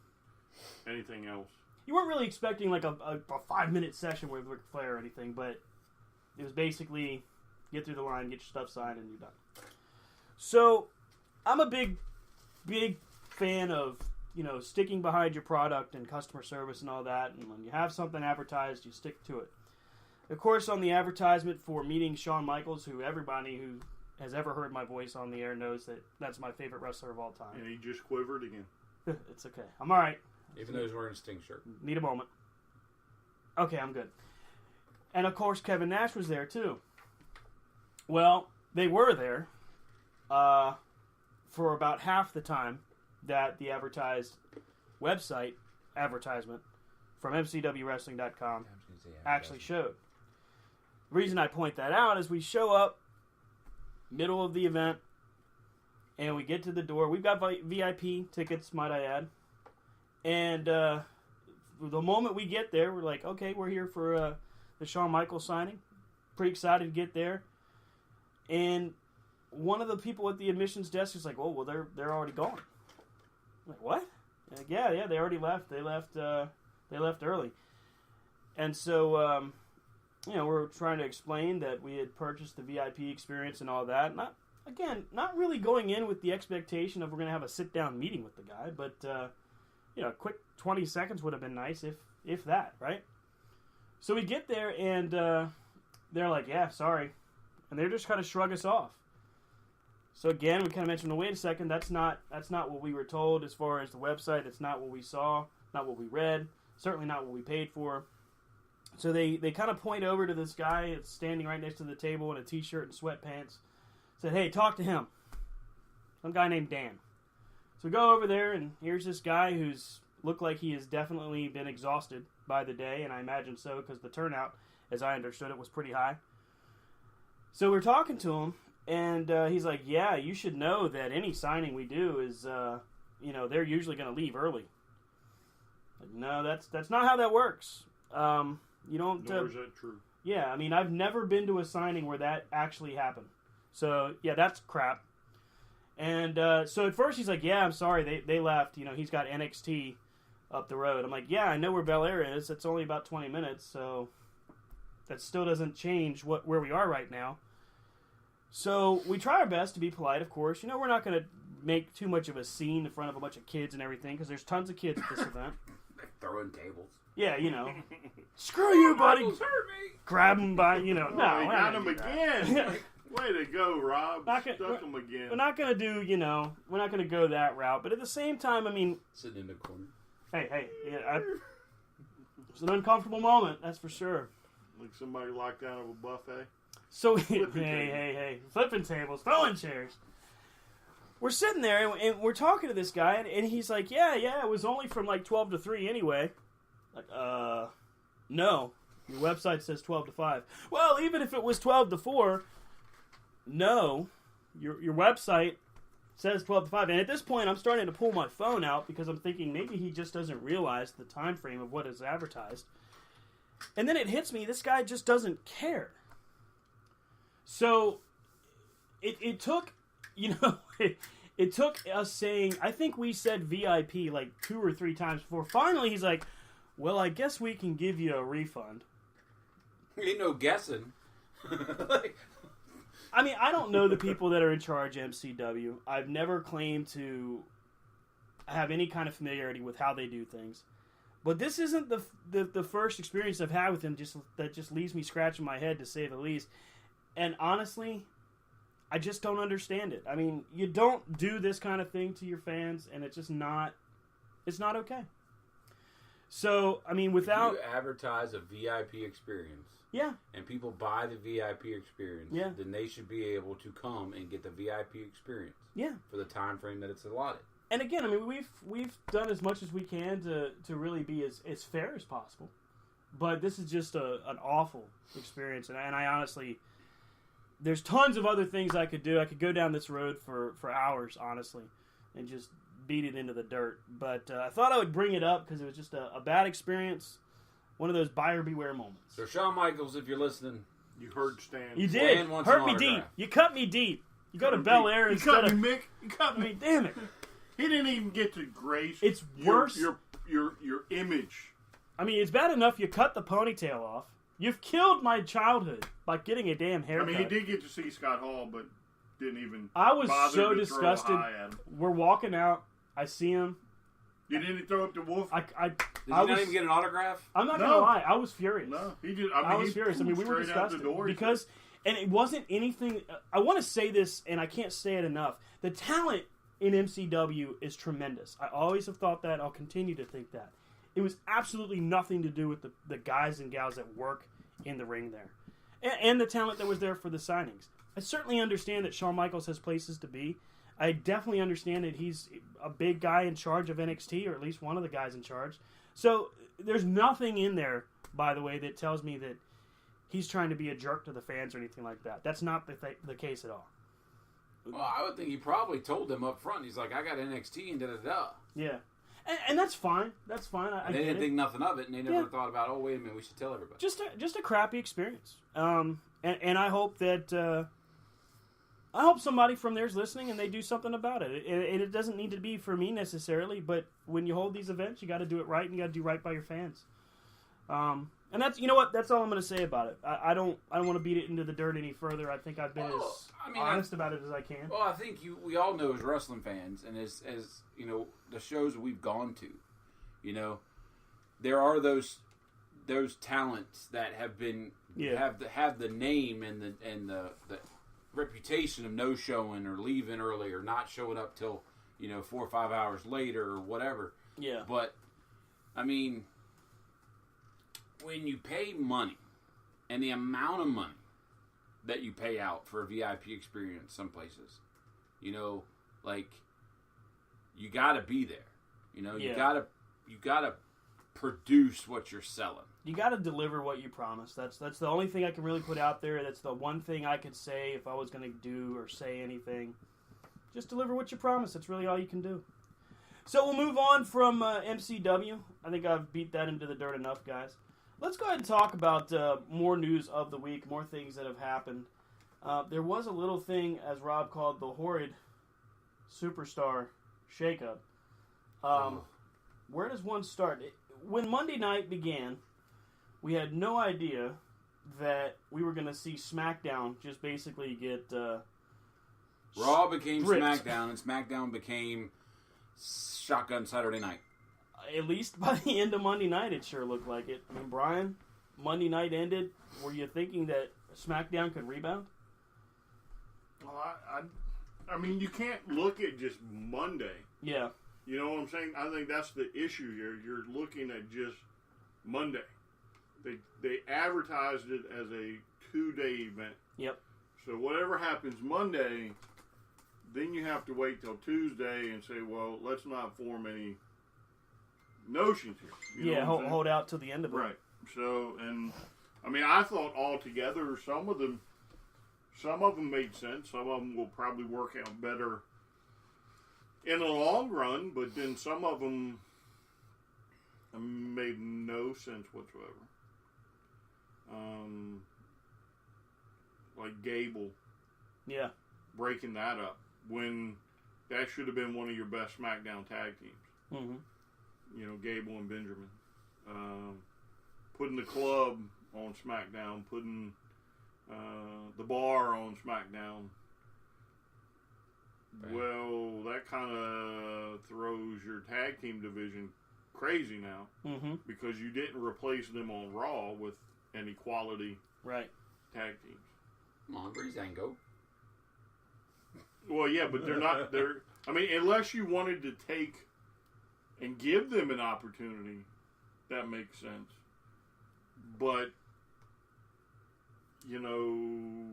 anything else. You weren't really expecting like a 5-minute session with Ric Flair or anything, but it was basically get through the line, get your stuff signed, and you're done. So, I'm a big fan of, sticking behind your product and customer service and all that, and when you have something advertised, you stick to it. Of course, on the advertisement for meeting Shawn Michaels, who everybody who has ever heard my voice on the air knows that that's my favorite wrestler of all time. And he just quivered again. It's okay. I'm all right. Even though he's wearing a Sting shirt. Need a moment. Okay, I'm good. And, of course, Kevin Nash was there, too. Well, they were there for about half the time that the advertised website advertisement from MCWWrestling.com actually showed. The reason I point that out is we show up middle of the event, and we get to the door. We've got VIP tickets, might I add. And the moment we get there, we're like, okay, we're here for the Shawn Michaels signing. Pretty excited to get there. And one of the people at the admissions desk is like, oh, well, they're already gone. I'm like, what? Like, yeah, they already left. They left early. And so, we're trying to explain that we had purchased the VIP experience and all that. Not really going in with the expectation of we're going to have a sit-down meeting with the guy, but, a quick 20 seconds would have been nice, if that, right? So we get there, and they're like, yeah, sorry. And they're just kind of shrug us off. So again, we kind of mentioned, wait a second, that's not what we were told as far as the website. It's not what we saw, not what we read, certainly not what we paid for. So they kind of point over to this guy that's standing right next to the table in a t-shirt and sweatpants. Said, hey, talk to him. Some guy named Dan. So we go over there, and here's this guy who's looked like he has definitely been exhausted by the day, and I imagine so because the turnout, as I understood it, was pretty high. So we're talking to him, and he's like, yeah, you should know that any signing we do is, they're usually going to leave early. Like, no, that's not how that works. You don't... Nor is that true. Yeah, I mean, I've never been to a signing where that actually happened. So, yeah, that's crap. And so at first he's like, yeah, I'm sorry, they left. He's got NXT up the road. I'm like, yeah, I know where Bel Air is. It's only about 20 minutes, so that still doesn't change where we are right now. So we try our best to be polite, of course. We're not going to make too much of a scene in front of a bunch of kids and everything, because there's tons of kids at this event. Throwing tables. Yeah, screw you, buddy. Hurt me. Grab him by, no. They got him again. Way to go, Rob. Stuck him again. We're not going to do, we're not going to go that route. But at the same time, I mean... Sitting in the corner. Hey, it's an uncomfortable moment, that's for sure. Like somebody locked out of a buffet. So, hey, flipping tables, throwing chairs. We're sitting there, and we're talking to this guy, and he's like, yeah, it was only from like 12 to 3 anyway. Like, no. Your website says 12 to 5. Well, even if it was 12 to 4, no. Your website says 12 to 5. And at this point, I'm starting to pull my phone out because I'm thinking maybe he just doesn't realize the time frame of what is advertised. And then it hits me, this guy just doesn't care. So, it took, it took us saying, I think we said VIP like 2 or 3 times before. Finally, he's like, well, I guess we can give you a refund. Ain't no guessing. I mean, I don't know the people that are in charge of MCW. I've never claimed to have any kind of familiarity with how they do things. But this isn't the first experience I've had with him that just leaves me scratching my head, to say the least. And honestly, I just don't understand it. I mean, you don't do this kind of thing to your fans, and it's just not... It's not okay. So, I mean, without... If you advertise a VIP experience... Yeah. And people buy the VIP experience... Yeah. Then they should be able to come and get the VIP experience... Yeah. For the time frame that it's allotted. And again, I mean, we've done as much as we can to really be as fair as possible. But this is just an awful experience. And I honestly... There's tons of other things I could do. I could go down this road for hours, honestly, and just beat it into the dirt. But I thought I would bring it up because it was just a bad experience. One of those buyer beware moments. So, Shawn Michaels, if you're listening... You heard Stan. You did. Stan wants Hurt an me autograph. deep. You cut me deep. You go to Bel Air instead of... You cut me, Mick. You cut me. Damn it. He didn't even get to grace. It's worse. Your image. I mean, it's bad enough you cut the ponytail off. You've killed my childhood by getting a damn haircut. I mean, he did get to see Scott Hall, but didn't even. I was bother so to disgusted. Throw a high at him. We're walking out. I see him. You didn't throw up the wolf. Did you not even get an autograph? I'm not gonna lie. I was furious. No, he did. I was furious. I mean, we were disgusted because, and it wasn't anything. I want to say this, and I can't say it enough. The talent in MCW is tremendous. I always have thought that. I'll continue to think that. It was absolutely nothing to do with the guys and gals that work in the ring there. And the talent that was there for the signings. I certainly understand that Shawn Michaels has places to be. I definitely understand that he's a big guy in charge of NXT, or at least one of the guys in charge. So there's nothing in there, by the way, that tells me that he's trying to be a jerk to the fans or anything like that. That's not the case at all. Well, I would think he probably told them up front. He's like, I got NXT and da-da-da. Yeah. And that's fine. That's fine. I they didn't get think nothing of it, and they never thought about, oh, wait a minute, we should tell everybody. Just a crappy experience. And I hope that I hope somebody from there's listening and they do something about it. And it doesn't need to be for me necessarily, but when you hold these events, you got to do it right, and you got to do right by your fans. And that's, you know what, that's all I'm going to say about it. I don't want to beat it into the dirt any further. I think I've been honest about it as I can. Well, I think we all know as wrestling fans, and as you know, the shows that we've gone to, you know, there are those talents that have been have the name and the reputation of no showing or leaving early or not showing up till, you know, 4 or 5 hours later or whatever. Yeah. But I mean, when you pay money and the amount of money that you pay out for a VIP experience some places, you know, like, you got to be there. You know, you Yeah. got to produce what you're selling. You got to deliver what you promise. That's the only thing I can really put out there. That's the one thing I could say if I was going to do or say anything. Just deliver what you promise. That's really all you can do. So we'll move on from MCW. I think I've beat that into the dirt enough, guys. Let's go ahead and talk about more news of the week, more things that have happened. There was a little thing, as Rob called, the horrid superstar shakeup. Where does one start? When Monday night began, we had no idea that we were going to see SmackDown just basically get Raw became ripped. SmackDown, and SmackDown became Shotgun Saturday Night. At least by the end of Monday night, it sure looked like it. I mean, Brian, Monday night ended. Were you thinking that SmackDown could rebound? Well, I mean, you can't look at just Monday. Yeah. You know what I'm saying? I think that's the issue here. You're looking at just Monday. They advertised it as a 2-day event. Yep. So whatever happens Monday, then you have to wait till Tuesday and say, well, let's not form any notions here. You know what I'm saying? Hold out till the end of it. Right. So, and I mean, I thought altogether some of them made sense. Some of them will probably work out better in the long run, but then some of them made no sense whatsoever. Like Gable. Yeah. Breaking that up when that should have been one of your best SmackDown tag teams. Mm-hmm. You know, Gable and Benjamin. Putting the club on SmackDown, putting the bar on SmackDown. Right. Well, that kind of throws your tag team division crazy now because you didn't replace them on Raw with any quality tag teams. Come on, Breezango. Well, yeah, but they're not. I mean, unless you wanted to take and give them an opportunity, that makes sense. But you know,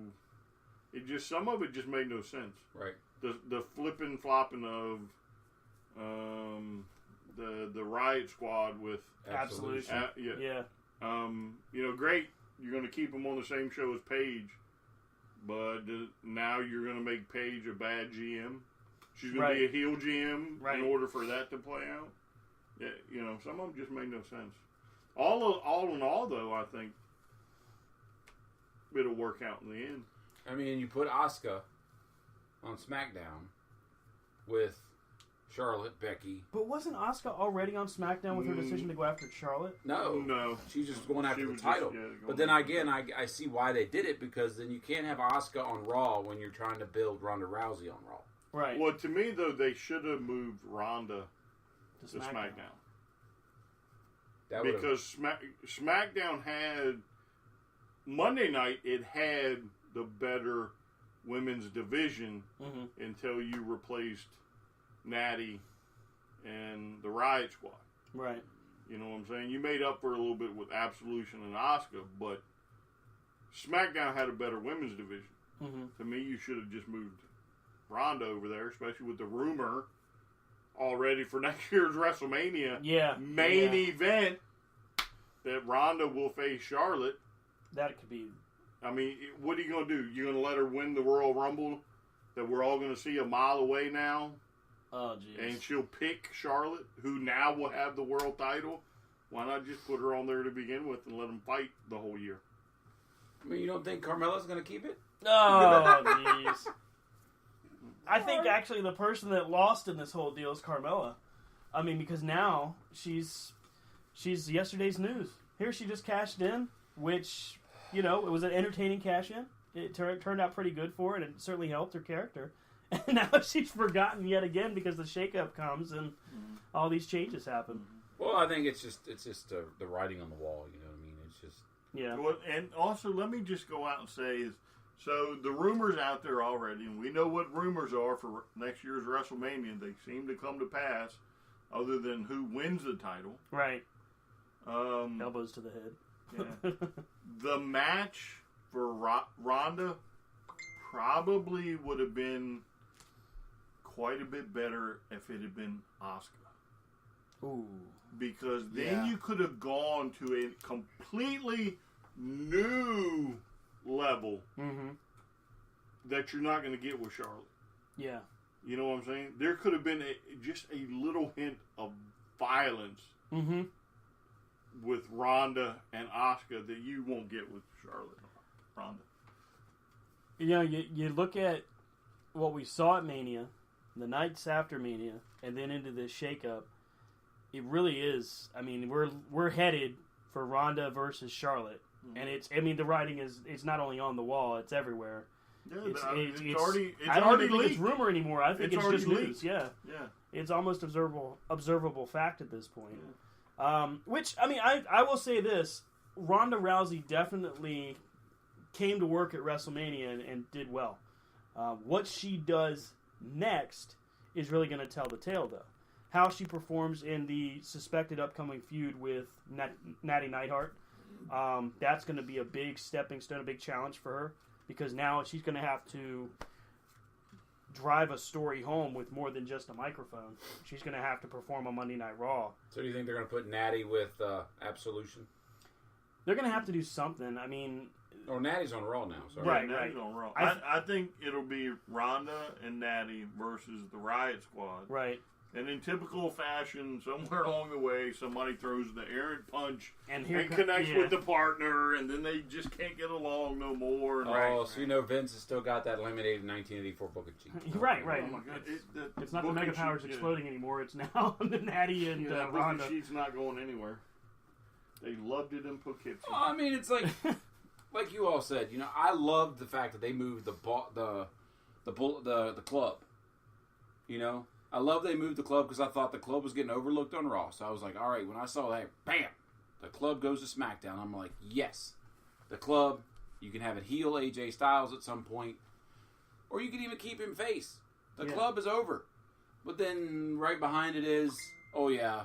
some of it just made no sense. Right. The flipping flopping of the Riot Squad with Absolution. yeah. You know, great. You're going to keep them on the same show as Paige, but now you're going to make Paige a bad GM. She's going to be a heel GM in order for that to play out. Yeah, you know, some of them just made no sense. All in all, though, I think it'll work out in the end. I mean, you put Asuka on SmackDown with Charlotte, Becky. But wasn't Asuka already on SmackDown with her decision to go after Charlotte? No. She's just going after the title. But then again, I see why they did it, because then you can't have Asuka on Raw when you're trying to build Ronda Rousey on Raw. Right. Well, to me, though, they should have moved Ronda to SmackDown. Because SmackDown had Monday night, it had the better women's division until you replaced Natty and the Riot Squad. Right. You know what I'm saying? You made up for a little bit with Absolution and Asuka, but SmackDown had a better women's division. To me, you should have just moved Ronda over there, especially with the rumor already for next year's WrestleMania main event that Ronda will face Charlotte. That could be. I mean, what are you going to do? You're going to let her win the Royal Rumble that we're all going to see a mile away now? Oh, jeez. And she'll pick Charlotte, who now will have the world title. Why not just put her on there to begin with and let them fight the whole year? I mean, you don't think Carmella's going to keep it? Oh, jeez. I think actually the person that lost in this whole deal is Carmella. I mean, because now she's yesterday's news. Here she just cashed in, which, you know, it was an entertaining cash in. It turned out pretty good for her, and it certainly helped her character. And now she's forgotten yet again because the shakeup comes and all these changes happen. Well, I think it's just the writing on the wall. You know what I mean? It's just Well, and also, let me just go out and say so the rumors out there already, and we know what rumors are for next year's WrestleMania. They seem to come to pass, other than who wins the title. Right. Elbows to the head. Yeah. The match for Ronda probably would have been quite a bit better if it had been Asuka. Ooh. Because then you could have gone to a completely new level that you're not going to get with Charlotte. Yeah. You know what I'm saying? There could have been just a little hint of violence with Ronda and Asuka that you won't get with Charlotte and Ronda. You know, you look at what we saw at Mania, the nights after Mania, and then into this shakeup. It really is. I mean, we're headed for Ronda versus Charlotte, and the writing it's not only on the wall; it's everywhere. Yeah, It's already. I don't even think leaked. it's rumor anymore. I think it's just leaked. news. Yeah, Yeah. it's almost observable fact at this point. Yeah. Which I mean, I will say this: Ronda Rousey definitely came to work at WrestleMania and did well. What she does next is really going to tell the tale, though. How she performs in the suspected upcoming feud with Natty Neidhart, that's going to be a big stepping stone, a big challenge for her, because now she's going to have to drive a story home with more than just a microphone. She's going to have to perform on Monday Night Raw. So do you think they're going to put Natty with Absolution? They're going to have to do something. I mean... Oh, Natty's on Raw now. Sorry. Right, Natty's on Raw. I think it'll be Ronda and Natty versus the Riot Squad. Right. And in typical fashion, somewhere along the way, somebody throws the errant punch and connects with the partner, and then they just can't get along no more. So you know Vince has still got that eliminated 1984 booking sheet. Right. Oh my God. It's not the Mega Powers exploding anymore. It's now the Natty and Ronda. Booking sheet's not going anywhere. They loved it in Poughkeepsie. Well, I mean, it's like, like you all said. You know, I loved the fact that they moved the club. You know. I love they moved the club because I thought the club was getting overlooked on Raw. So I was like, all right, when I saw that, bam, the club goes to SmackDown. I'm like, yes, the club, you can have it heel AJ Styles at some point, or you can even keep him face. The club is over. But then right behind it is, oh yeah,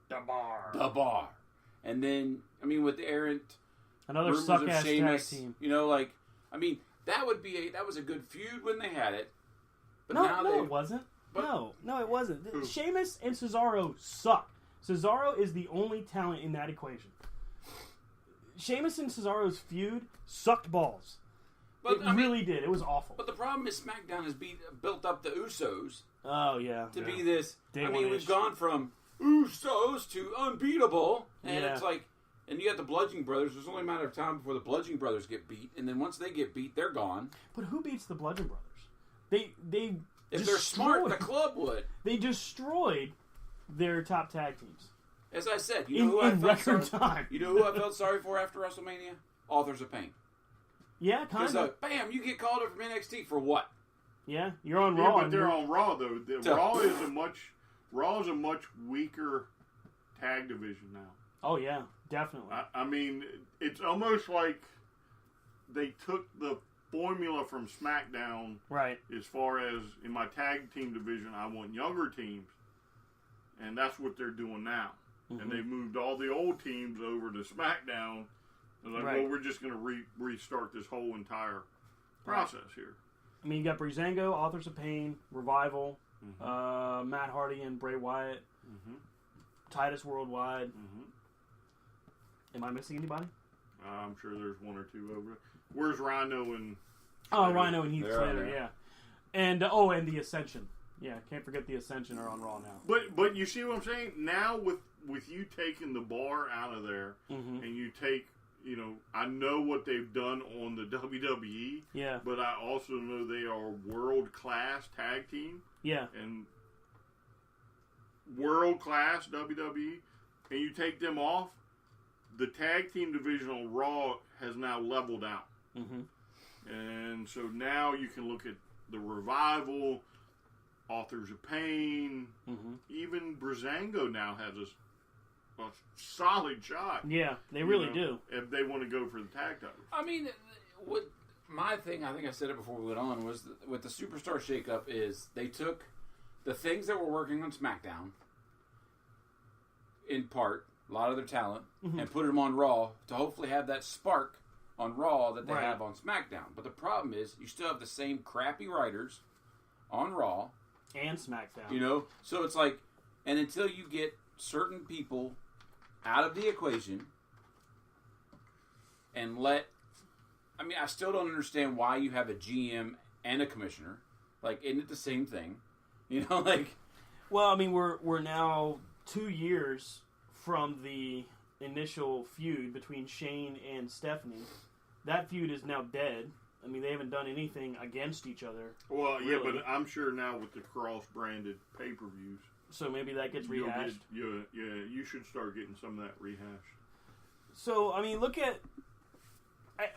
the bar. The bar. And then, I mean, with the errant another suck-ass tag team. You know, like, I mean, that was a good feud when they had it. But no, it wasn't. No, it wasn't. Sheamus and Cesaro suck. Cesaro is the only talent in that equation. Sheamus and Cesaro's feud sucked balls. But it really did. It was awful. But the problem is SmackDown has built up the Usos. Oh, yeah. To be this. Day I mean, we've gone from Usos to unbeatable. And it's like, and you got the Bludgeon Brothers. There's only a matter of time before the Bludgeon Brothers get beat. And then once they get beat, they're gone. But who beats the Bludgeon Brothers? If they're smart, the club would. They destroyed their top tag teams. As I said, you know who I felt time. You know who I felt sorry for after WrestleMania? Authors of Pain. Yeah, kind of. Bam, you get called up from NXT for what? Yeah, you're on Raw. But they're on Raw though. Raw is a much weaker tag division now. Oh yeah, definitely. I mean, it's almost like they took the formula from SmackDown, right? As far as in my tag team division, I want younger teams, and that's what they're doing now. Mm-hmm. And they moved all the old teams over to SmackDown. They're like, well, we're just going to restart this whole entire process here. I mean, you got Breezango, Authors of Pain, Revival, Matt Hardy and Bray Wyatt, Titus Worldwide. Am I missing anybody? I'm sure there's one or two over there. Where's Rhino and... Rhino and Heath Slater, yeah. And, and the Ascension. Yeah, can't forget the Ascension are on Raw now. But you see what I'm saying? Now with you taking the bar out of there, and you take, I know what they've done on the WWE, but I also know they are a world-class tag team. Yeah. And world-class WWE, and you take them off, the tag team division on Raw has now leveled out. And so now you can look at the Revival, Authors of Pain, even Breezango now has a solid shot. Yeah, they really do. If they want to go for the tag titles. I mean, my thing, I think I said it before we went on, was with the Superstar shakeup is they took the things that were working on SmackDown, in part, a lot of their talent, and put them on Raw to hopefully have that spark on Raw that they have on SmackDown. But the problem is you still have the same crappy writers on Raw. and SmackDown. You know, so it's like, and until you get certain people out of the equation and I still don't understand why you have a GM and a commissioner. Like, isn't it the same thing? You know, like. Well, I mean, we're now 2 years from the initial feud between Shane and Stephanie. That feud is now dead. I mean, they haven't done anything against each other. Well, yeah, really. but I'm sure now with the cross-branded pay-per-views. So maybe that gets rehashed. You should start getting some of that rehashed. So, I mean, look at...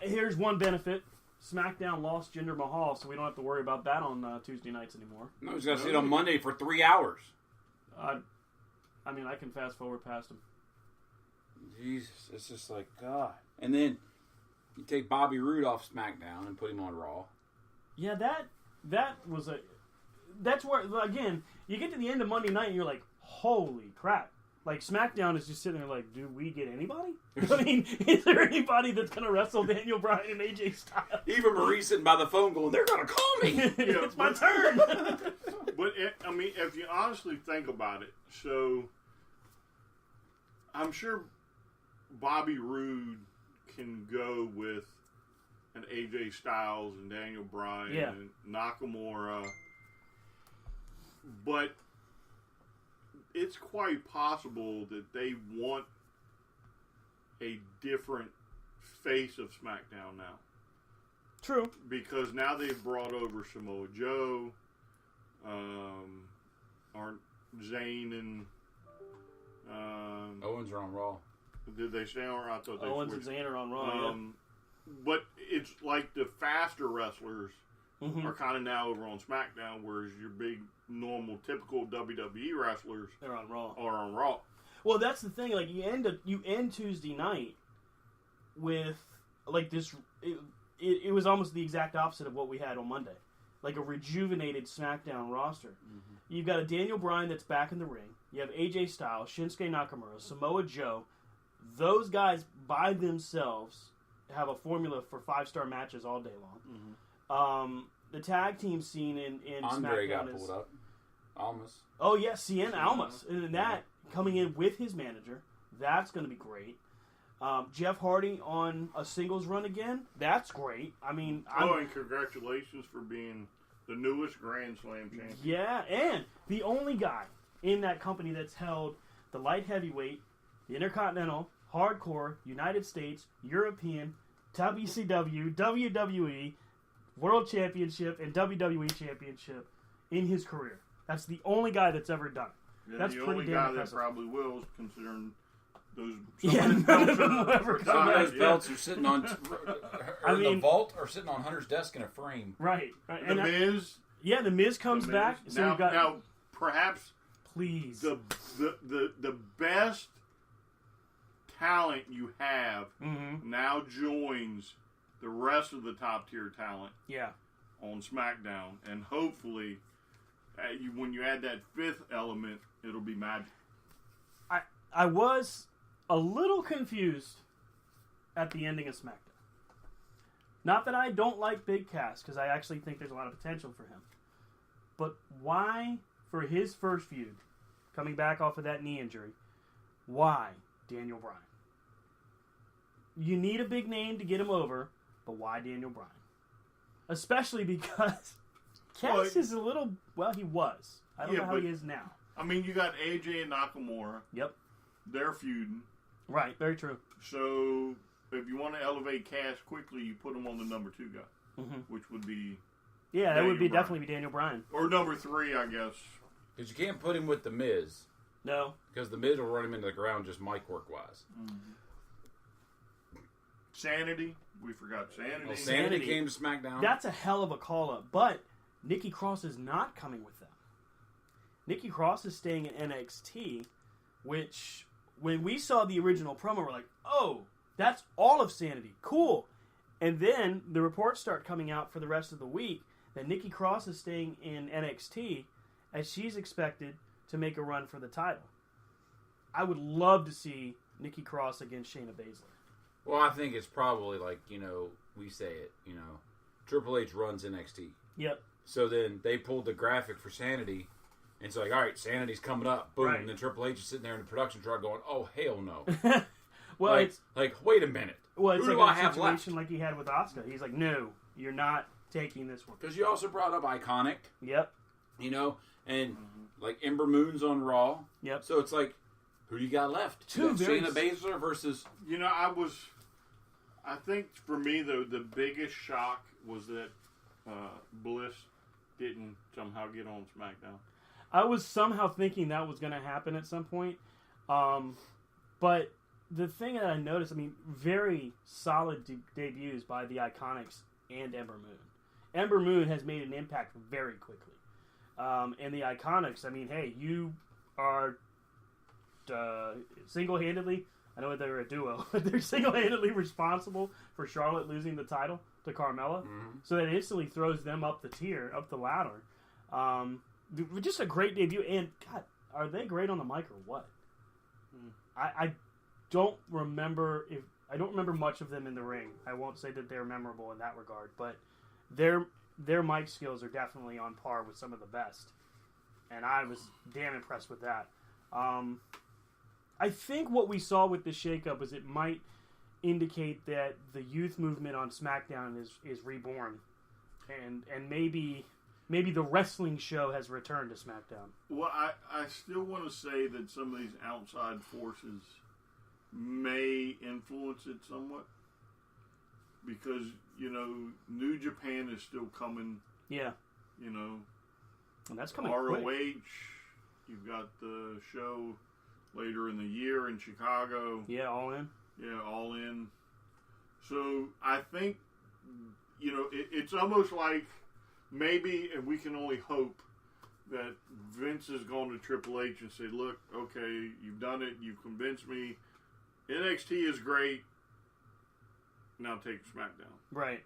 Here's one benefit. SmackDown lost Jinder Mahal, so we don't have to worry about that on Tuesday nights anymore. No, he's got to sit on Monday for 3 hours. I mean, I can fast forward past him. Jesus, it's just like, God. And then you take Bobby Roode off SmackDown and put him on Raw. Yeah, that was a... That's where, again, you get to the end of Monday night and you're like, holy crap. Like, SmackDown is just sitting there like, do we get anybody? I mean, is there anybody that's going to wrestle Daniel Bryan and AJ Styles? Even Marie sitting by the phone going, they're going to call me. It's my turn. But, I mean, if you honestly think about it, so I'm sure Bobby Roode can go with an AJ Styles and Daniel Bryan and Nakamura. But it's quite possible that they want a different face of SmackDown now. True. Because now they've brought over Samoa Joe, aren't Zayn and... Owens are on Raw. Did they stay on? I thought they Owens switched. and Zayn are on Raw, But it's like the faster wrestlers Mm-hmm. are kind of now over on SmackDown, whereas your big, normal, typical WWE wrestlers They're on Raw. are on Raw. Well, that's the thing. Like, you end Tuesday night with, like, this... It was almost the exact opposite of what we had on Monday. Like a rejuvenated SmackDown roster. Mm-hmm. You've got a Daniel Bryan that's back in the ring. You have AJ Styles, Shinsuke Nakamura, Samoa Joe. Those guys by themselves have a formula for 5-star matches all day long. Mm-hmm. The tag team scene in Andre SmackDown got is... pulled up. Almas. Oh, yeah, Cien Almas. And that, coming in with his manager, that's going to be great. Jeff Hardy on a singles run again, that's great. I mean... and congratulations for being the newest Grand Slam champion. Yeah, and the only guy in that company that's held the light heavyweight, the Intercontinental, Hardcore, United States, European, WCW, WWE, World Championship, and WWE Championship in his career. That's the only guy that's ever done it. Yeah, that's the pretty only damn guy impressive. that probably will, considering those... None of them will ever come Some of back. those belts are sitting on in the vault or sitting on Hunter's desk in a frame. Right. The Miz... Yeah, the Miz comes The Miz. back. So now, we've got, now, perhaps... please. The best talent you have now joins the rest of the top tier talent on SmackDown, and hopefully when you add that fifth element, it'll be magic. I was a little confused at the ending of SmackDown. Not that I don't like Big Cass, because I actually think there's a lot of potential for him, but why, for his first feud, coming back off of that knee injury, why Daniel Bryan? You need a big name to get him over, but why Daniel Bryan? Especially because Cass is a little... Well, he was. I don't know how he is now. I mean, you got AJ and Nakamura. Yep. They're feuding. Right, very true. So, if you want to elevate Cass quickly, you put him on the number 2 guy, which would be... Yeah, that would be definitely be Daniel Bryan. Or number 3, I guess. Because you can't put him with The Miz. No. Because The Miz will run him into the ground just mic work-wise. Mm-hmm. Sanity. We forgot Sanity. Well, Sanity came to SmackDown. That's a hell of a call-up. But Nikki Cross is not coming with them. Nikki Cross is staying in NXT, which, when we saw the original promo, we're like, oh, that's all of Sanity. Cool. And then the reports start coming out for the rest of the week that Nikki Cross is staying in NXT as she's expected to make a run for the title. I would love to see Nikki Cross against Shayna Baszler. Well, I think it's probably like, we say it, Triple H runs NXT. Yep. So then they pulled the graphic for Sanity. And it's like, all right, Sanity's coming up. Boom. Right. And then Triple H is sitting there in the production truck going, oh, hell no. Well, it's wait a minute. Well, it's Who do like I a have situation left? like he had with Asuka. He's like, no, you're not taking this one. Because you also brought up Iconic, Yep. you know, and like Ember Moon's on Raw. Yep. So it's like, who do you got left? Two You got very Shayna Baszler versus... You know, I think for me, the biggest shock was that Bliss didn't somehow get on SmackDown. I was somehow thinking that was going to happen at some point. But the thing that I noticed, I mean, very solid debuts by the Iconics and Ember Moon. Ember Moon has made an impact very quickly. And the Iconics, I mean, hey, you are single-handedly, I know they're a duo, but they're single-handedly responsible for Charlotte losing the title to Carmella. Mm-hmm. So So that instantly throws them up the ladder. Just a great debut. And, God, are they great on the mic or what? I don't remember much of them in the ring. I won't say that they're memorable in that regard, but their mic skills are definitely on par with some of the best. And I was damn impressed with that. I think what we saw with the shakeup is it might indicate that the youth movement on SmackDown is reborn, and maybe the wrestling show has returned to SmackDown. Well, I still want to say that some of these outside forces may influence it somewhat. Because, you know, New Japan is still coming. Yeah. You know. And that's coming ROH. quick. You've got the show later in the year in Chicago. Yeah, All In. Yeah, All In. So, I think, you know, it's almost like maybe, and we can only hope, that Vince has gone to Triple H and said, look, okay, you've done it. You've convinced me. NXT is great. Now take SmackDown. Right.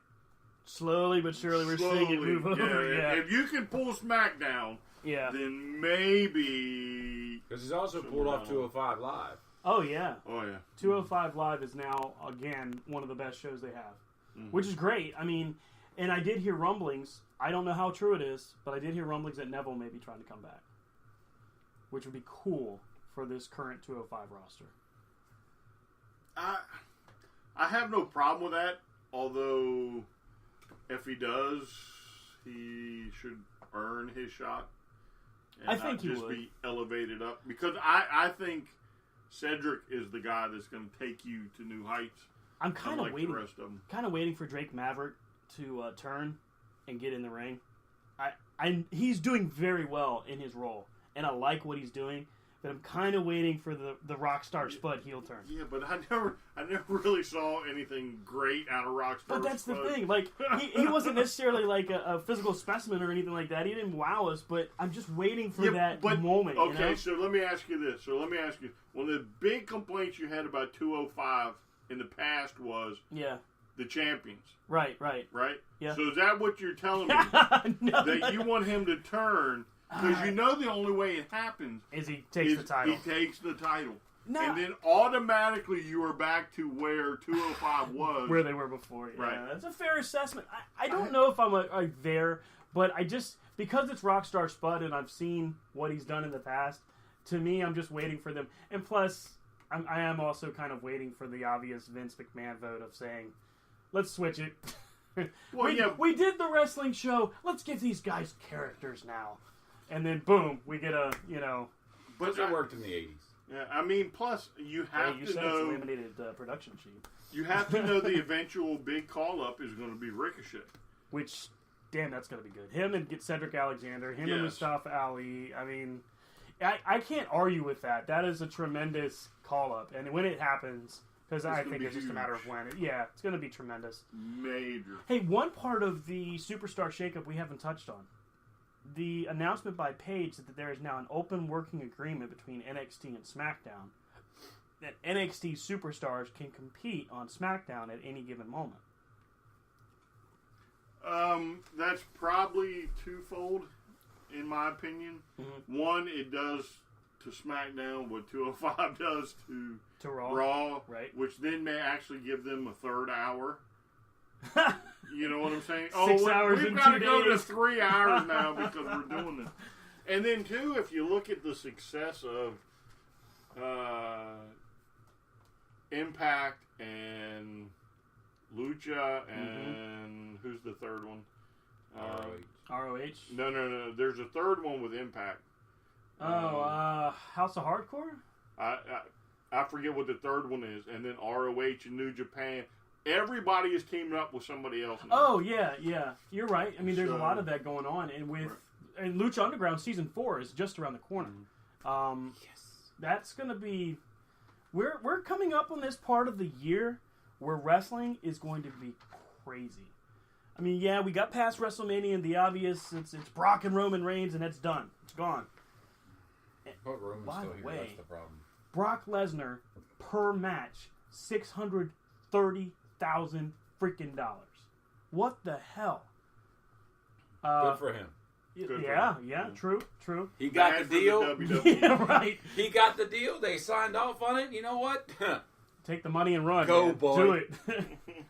Slowly but surely we're seeing it move over. Yeah. If you can pull SmackDown, Yeah. then maybe... Because he's also pulled off 205 Live. Oh, yeah. Oh, yeah. 205 Live is now, again, one of the best shows they have. Mm-hmm. Which is great. I mean, and I did hear rumblings. I don't know how true it is, but I did hear rumblings that Neville may be trying to come back. Which would be cool for this current 205 roster. I have no problem with that, although if he does, he should earn his shot. And I think not he just would. be elevated up. Because I think Cedric is the guy that's going to take you to new heights. I'm kind of unlike waiting. the rest of them. Kind of waiting for Drake Maverick to turn and get in the ring. He's doing very well in his role, and I like what he's doing. But I'm kind of waiting for the Rockstar Spud heel turn. Yeah, but I never really saw anything great out of Rockstar. But that's the Spud. thing. Like he wasn't necessarily like a physical specimen or anything like that. He didn't wow us. But I'm just waiting for that moment. Okay, you know? so let me ask you this. One of the big complaints you had about 205 in the past was the champions. Right. Right? Yeah. So is that what you're telling me? No, that you want him to turn? Because you know the only way it happens is he takes the title. He takes the title. No. And then automatically you are back to where 205 was. Where they were before. Yeah, Right. That's a fair assessment. I don't know if I'm there, but I just, because it's Rockstar Spud and I've seen what he's done in the past, to me, I'm just waiting for them. And plus, I am also kind of waiting for the obvious Vince McMahon vote of saying, let's switch it. We did the wrestling show. Let's give these guys characters now. And then, boom, we get a, But it worked in the 80s. Yeah, I mean, plus you have you to said know it's a laminated production sheet. You have to know the eventual big call up is going to be Ricochet. Which, damn, that's going to be good. Him and get Cedric Alexander, him and Mustafa Ali. I mean, I can't argue with that. That is a tremendous call up, and when it happens, because I think it's just a matter of when. It's going to be tremendous. Major. Hey, one part of the Superstar shakeup we haven't touched on. The announcement by Paige that there is now an open working agreement between NXT and SmackDown that NXT superstars can compete on SmackDown at any given moment. That's probably twofold, in my opinion. Mm-hmm. One, it does to SmackDown what 205 does to Raw, right? Which then may actually give them a third hour You know what I'm saying? 6 hours we've in got to 2 go to days. 3 hours now because we're doing this. And then, too, if you look at the success of Impact and Lucha and who's the third one? ROH. No. There's a third one with Impact. House of Hardcore? I forget what the third one is. And then ROH and New Japan. Everybody is teaming up with somebody else now. Oh, yeah. You're right. I mean, there's a lot of that going on. And and Lucha Underground Season 4 is just around the corner. Yes. That's going to be... We're coming up on this part of the year where wrestling is going to be crazy. I mean, yeah, we got past WrestleMania and the obvious. It's Brock and Roman Reigns, and it's done. It's gone. But Roman's By still the here. way, That's the problem. Brock Lesnar per match, $630,000 freaking dollars. What the hell? Good for him. Yeah, true. He got Bad the for deal. WWE. Yeah, right. He got the deal. They signed off on it. You know what? Take the money and run. Go, man. boy. Do it.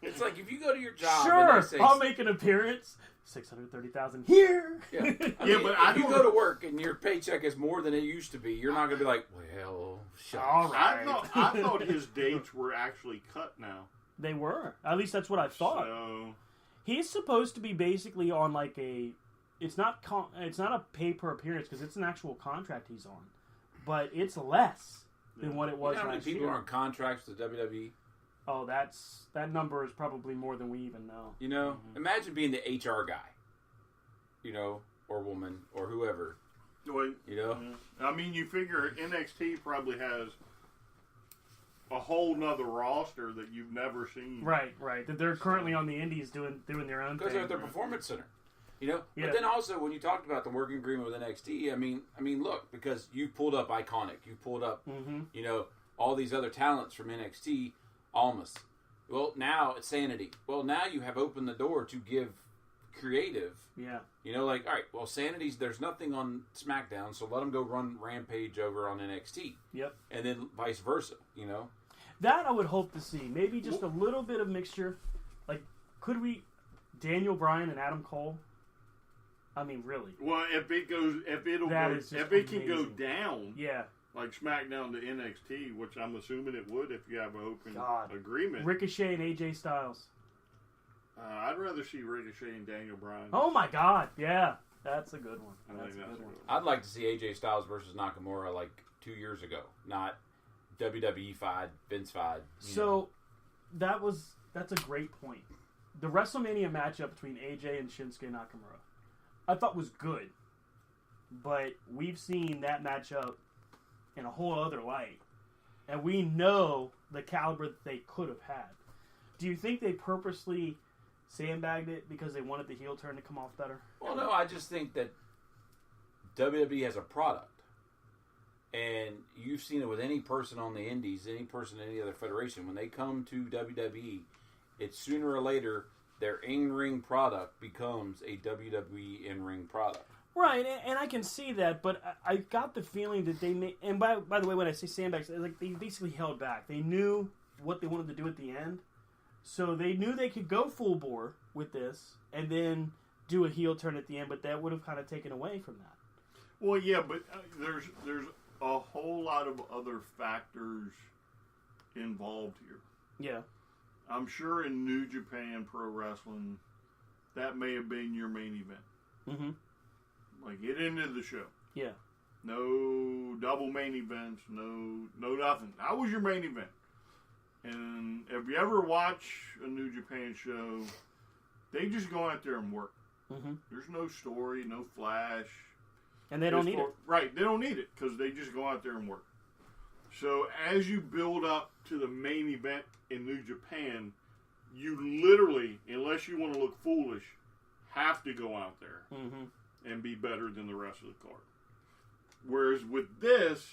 It's like if you go to your job. Sure, and they say, I'll make an appearance. $630,000 here. Yeah, I Yeah, mean, but I if you don't- go to work and your paycheck is more than it used to be, you're not going to be like, well, shut All up. right. I thought his dates were actually cut now. They were. At least that's what I thought. So, He's supposed to be basically on like a. It's not a pay per appearance because it's an actual contract he's on, but it's less than what it You was know how many last people year. are on contracts with the WWE? Oh, that number is probably more than we even know. You know, imagine being the HR guy, you know, or woman, or whoever, wait, you know. I mean, you figure NXT probably has a whole nother roster that you've never seen. Right. That they're currently on the Indies doing their own Because thing. they're at their performance center, you know. Yeah. But then also, when you talked about the working agreement with NXT, I mean, look, because you pulled up Iconic, you pulled up, you know, all these other talents from NXT, Almas. Well, now it's Sanity. Well, now you have opened the door to give creative. Yeah. You know, like, all right, well, Sanity's, there's nothing on SmackDown, so let them go run Rampage over on NXT. Yep. And then vice versa, you know? That I would hope to see. Maybe just a little bit of mixture. Like, could we... Daniel Bryan and Adam Cole? I mean, really. Well, if it That can go amazing. down, Yeah. like SmackDown to NXT, which I'm assuming it would if you have an open God. agreement. Ricochet and AJ Styles. I'd rather see Ricochet and Daniel Bryan. Oh my God. Yeah. That's a good one. I That's think a that's good one. I'd like to see AJ Styles versus Nakamura like 2 years ago, not WWE-fied, Vince-fied. So that's a great point. The WrestleMania matchup between AJ and Shinsuke Nakamura, I thought was good, but we've seen that matchup in a whole other light, and we know the caliber that they could have had. Do you think they purposely sandbagged it because they wanted the heel turn to come off better? Well, no, I just think that WWE has a product. And you've seen it with any person on the indies, any person in any other federation. When they come to WWE, it's sooner or later their in-ring product becomes a WWE in-ring product. Right, and I can see that, but I got the feeling that they made... And by the way, when I say sandbags, like they basically held back. They knew what they wanted to do at the end, so they knew they could go full bore with this and then do a heel turn at the end, but that would have kind of taken away from that. Well, yeah, but there's a whole lot of other factors involved here. Yeah. I'm sure in New Japan Pro Wrestling, that may have been your main event. Mm-hmm. Like, it ended the show. Yeah. No double main events, no nothing. That was your main event. And if you ever watch a New Japan show, they just go out there and work. Mm-hmm. There's no story, no flash. And they don't need it. Right, they don't need it because they just go out there and work. So as you build up to the main event in New Japan, you literally, unless you want to look foolish, have to go out there and be better than the rest of the card. Whereas with this,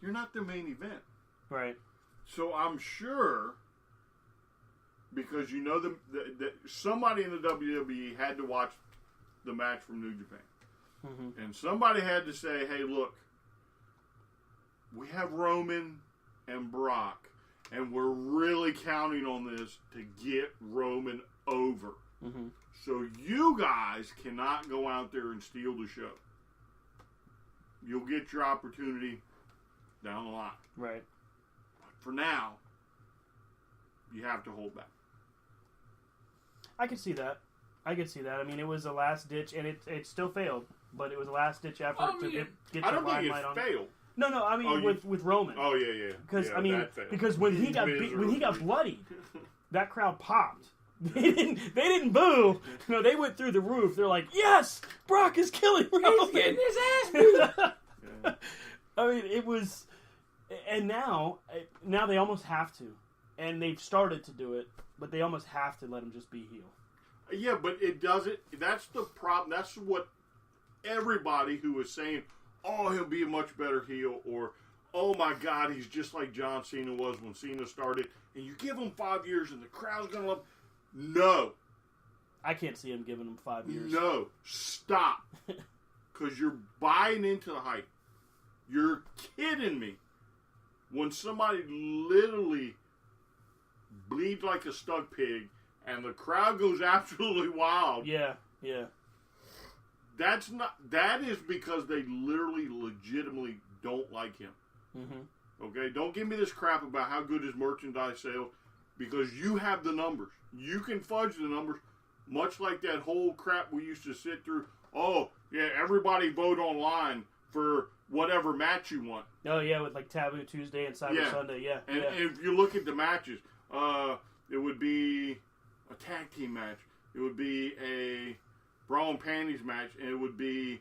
you're not the main event. Right. So I'm sure, because you know that somebody in the WWE had to watch the match from New Japan. Mm-hmm. And somebody had to say, hey, look, we have Roman and Brock, And we're really counting on this to get Roman over. Mm-hmm. So you guys cannot go out there and steal the show. You'll get your opportunity down the line. Right. But for now, you have to hold back. I could see that. I mean, it was a last ditch, and it still failed, but it was a last ditch effort to get I the don't think limelight on. it failed. No. I mean, with Roman. Oh yeah. Because when he got bloodied, that crowd popped. They didn't boo. No, they went through the roof. They're like, yes, Brock is killing Roman. He's getting his ass beat. I mean, it was, and now they almost have to, and they've started to do it, but they almost have to let him just be heel. Yeah, but it doesn't. That's the problem. That's what everybody who is saying, oh, he'll be a much better heel, or, oh my God, he's just like John Cena was when Cena started, and you give him 5 years and the crowd's going to love him. No. I can't see him giving him 5 years. No. Stop. Because you're buying into the hype. You're kidding me. When somebody literally bleeds like a stuck pig and the crowd goes absolutely wild. Yeah. That is because they literally legitimately don't like him. Mm-hmm. Okay? Don't give me this crap about how good his merchandise sales, because you have the numbers. You can fudge the numbers, much like that whole crap we used to sit through. Oh, yeah, everybody vote online for whatever match you want. Oh, yeah, with like Taboo Tuesday and Cyber Sunday, yeah. And if you look at the matches, it would be a tag team match. It would be a bra and panties match, and it would be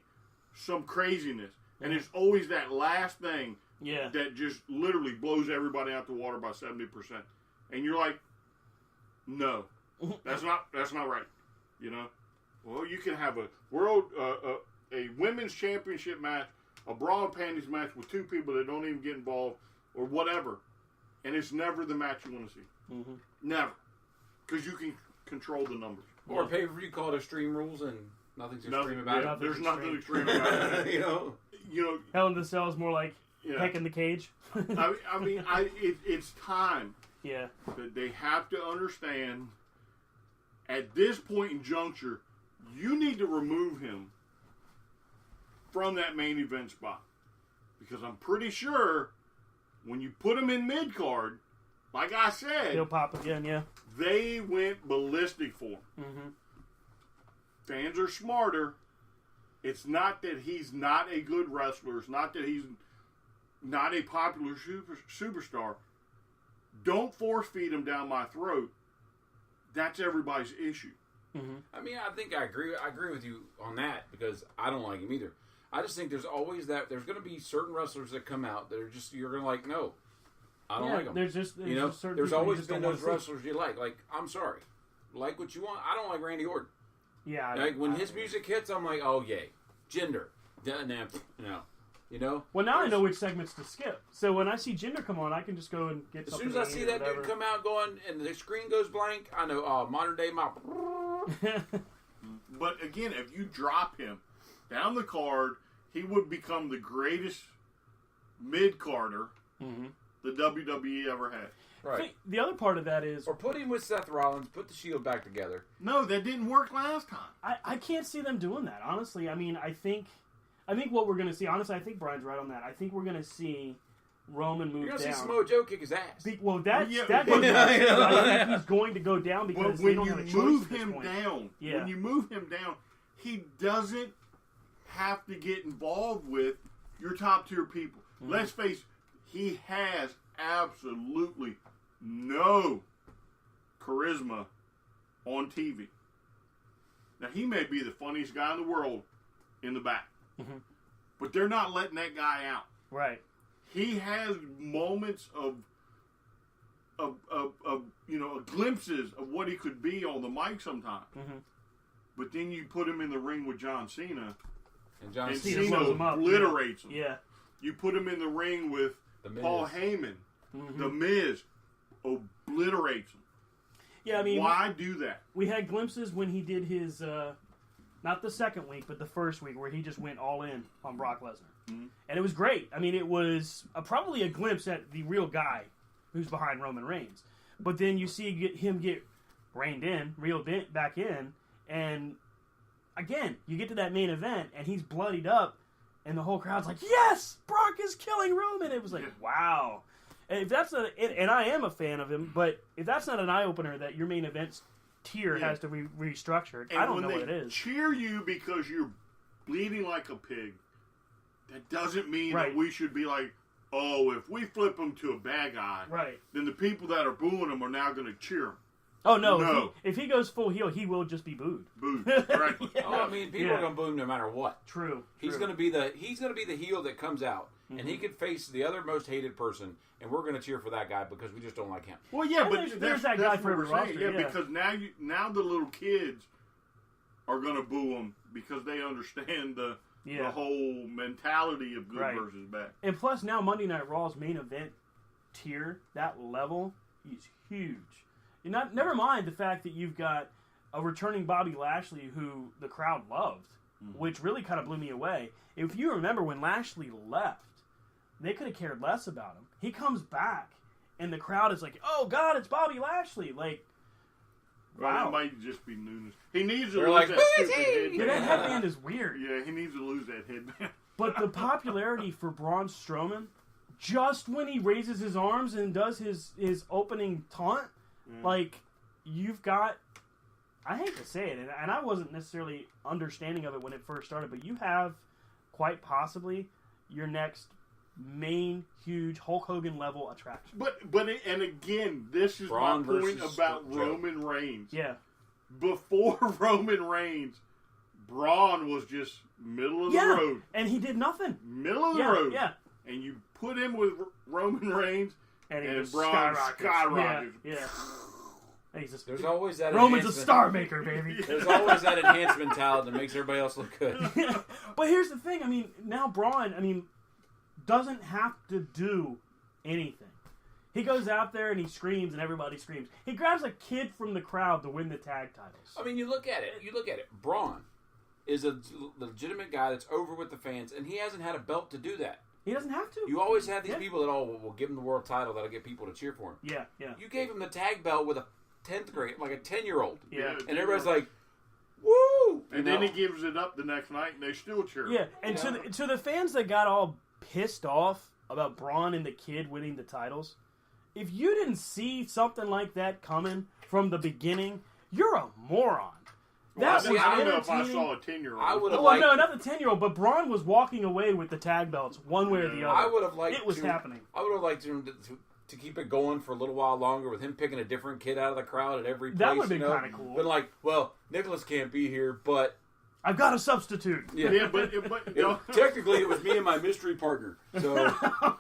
some craziness. And it's always that last thing that just literally blows everybody out the water by 70%. And you're like, no, that's not right. You know? Well, you can have a a women's championship match, a bra and panties match with two people that don't even get involved, or whatever, and it's never the match you want to see. Mm-hmm. Never. Because you can control the numbers. Or a pay-per-view called Extreme Rules, and nothing's extreme about it. There's nothing extreme about it. You know? Hell in the Cell is more like Heck in the Cage. It's time. Yeah. That they have to understand, at this point in juncture, you need to remove him from that main event spot. Because I'm pretty sure when you put him in mid-card, like I said, he'll pop again, yeah. They went ballistic for him. Mm-hmm. Fans are smarter. It's not that he's not a good wrestler. It's not that he's not a popular superstar. Don't force feed him down my throat. That's everybody's issue. Mm-hmm. I mean, I think I agree with you on that, because I don't like him either. I just think there's always there's going to be certain wrestlers that come out that are just, you're going to like, no, I don't like them. There's always been those wrestlers you like. Like, I'm sorry. Like what you want. I don't like Randy Orton. Yeah. Like, when his music hits, I'm like, oh, yay. Jinder. No. You know? Well, now I know which segments to skip. So when I see Jinder come on, I can just go and get as something. As soon as I see that dude come out going and the screen goes blank, I know, modern day my... But again, if you drop him down the card, he would become the greatest mid-carder the WWE ever had. Right. The other part of that is... Or put him with Seth Rollins, put the Shield back together. No, that didn't work last time. I can't see them doing that, honestly. I mean, I think what we're going to see... Honestly, I think Brian's right on that. I think we're going to see Roman move down. You're going to see Samoa Joe kick his ass. That goes down. I think he's going to go down because they don't have a choice move at this him point. down, Yeah. When you move him down, he doesn't have to get involved with your top tier people. Mm-hmm. Let's face it, he has absolutely no charisma on TV. Now, he may be the funniest guy in the world in the back, but they're not letting that guy out. Right. He has moments of glimpses of what he could be on the mic sometimes. Mm-hmm. But then you put him in the ring with John Cena, and Cena obliterates him. Yeah. You put him in the ring with Paul Heyman, The Miz obliterates him. Yeah, I mean, why do that? We had glimpses when he did his, not the second week, but the first week, where he just went all in on Brock Lesnar. Mm-hmm. And it was great. I mean, it was probably a glimpse at the real guy who's behind Roman Reigns. But then you see him get reeled back in, and again, you get to that main event, and he's bloodied up, and the whole crowd's like, yes, Brock is killing Roman. It was like, wow. And if that's and I am a fan of him, but if that's not an eye-opener that your main event's tier has to be restructured, I don't know what it is. Cheer you because you're bleeding like a pig. That doesn't mean that we should be like, oh, if we flip him to a bad guy, then the people that are booing him are now going to cheer him. Oh, no. If he goes full heel, he will just be booed. Booed, right. Oh, I mean, people are going to boo him no matter what. True. He's going to be the heel that comes out, and he could face the other most hated person, and we're going to cheer for that guy because we just don't like him. Well, yeah, and but there's that guy for every roster. Yeah, because now the little kids are going to boo him because they understand the whole mentality of good versus bad. And plus, now Monday Night Raw's main event tier, that level, is huge. Never mind the fact that you've got a returning Bobby Lashley who the crowd loved, which really kind of blew me away. If you remember when Lashley left, they could have cared less about him. He comes back, and the crowd is like, "Oh God, it's Bobby Lashley!" Like, wow, wow. That might just be newness. He needs to lose that stupid headband. Yeah, that headband is weird. Yeah, he needs to lose that headband. But the popularity for Braun Strowman, just when he raises his arms and does his opening taunt. Like, you've got, I hate to say it, and I wasn't necessarily understanding of it when it first started, but you have quite possibly your next main, huge Hulk Hogan level attraction. And again, this is Braun my point about Roman Reigns. Yeah. Before Roman Reigns, Braun was just middle of the road. And he did nothing. Middle of the road. Yeah. And you put him with Roman Reigns, and Braun skyrockets. Yeah. There's always that Roman's a star maker, baby. There's always that enhancement talent that makes everybody else look good. But here's the thing. I mean, now Braun, doesn't have to do anything. He goes out there and he screams and everybody screams. He grabs a kid from the crowd to win the tag titles. I mean, you look at it. Braun is a legitimate guy that's over with the fans, and he hasn't had a belt to do that. He doesn't have to. You always have these people that, will give him the world title. That'll get people to cheer for him. Yeah. You gave him the tag belt with a 10th grade, like a 10-year-old. Yeah. And everybody's like, woo! And then he gives it up the next night, and they still cheer. Yeah, and to the fans that got all pissed off about Braun and the kid winning the titles, if you didn't see something like that coming from the beginning, you're a moron. I don't know if I saw a 10-year-old. I would have no, not the 10-year-old, but Braun was walking away with the tag belts one way or the other. I would have liked it was happening. I would have liked him to keep it going for a little while longer with him picking a different kid out of the crowd at every place. That would have been kind of cool. But like, well, Nicholas can't be here, but I've got a substitute. Yeah, but technically it was me and my mystery partner. So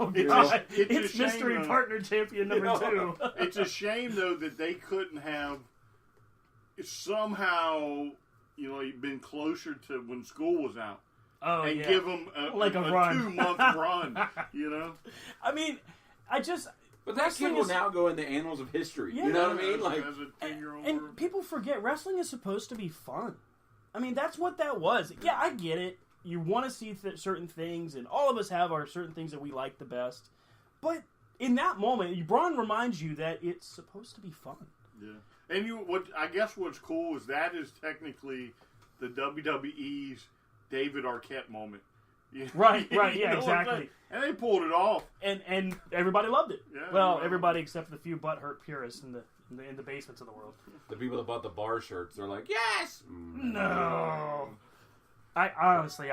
it's mystery partner champion number 2. It's a shame though that they couldn't have somehow, been closer to when school was out. And give them a run. 2-month run. I mean, but that kid will now go in the annals of history. Yeah. You know what I mean? Like, as a 10-year-old. And people forget wrestling is supposed to be fun. I mean, that's what that was. Yeah, I get it. You want to see certain things, and all of us have our certain things that we like the best. But in that moment, Braun reminds you that it's supposed to be fun. Yeah, and I guess what's cool is that is technically the WWE's David Arquette moment. Right, yeah, exactly. And they pulled it off, and everybody loved it. Yeah, well, everybody except the few butthurt purists in the basements of the world. The people that bought the bar shirts, they're like, yes! No. I honestly,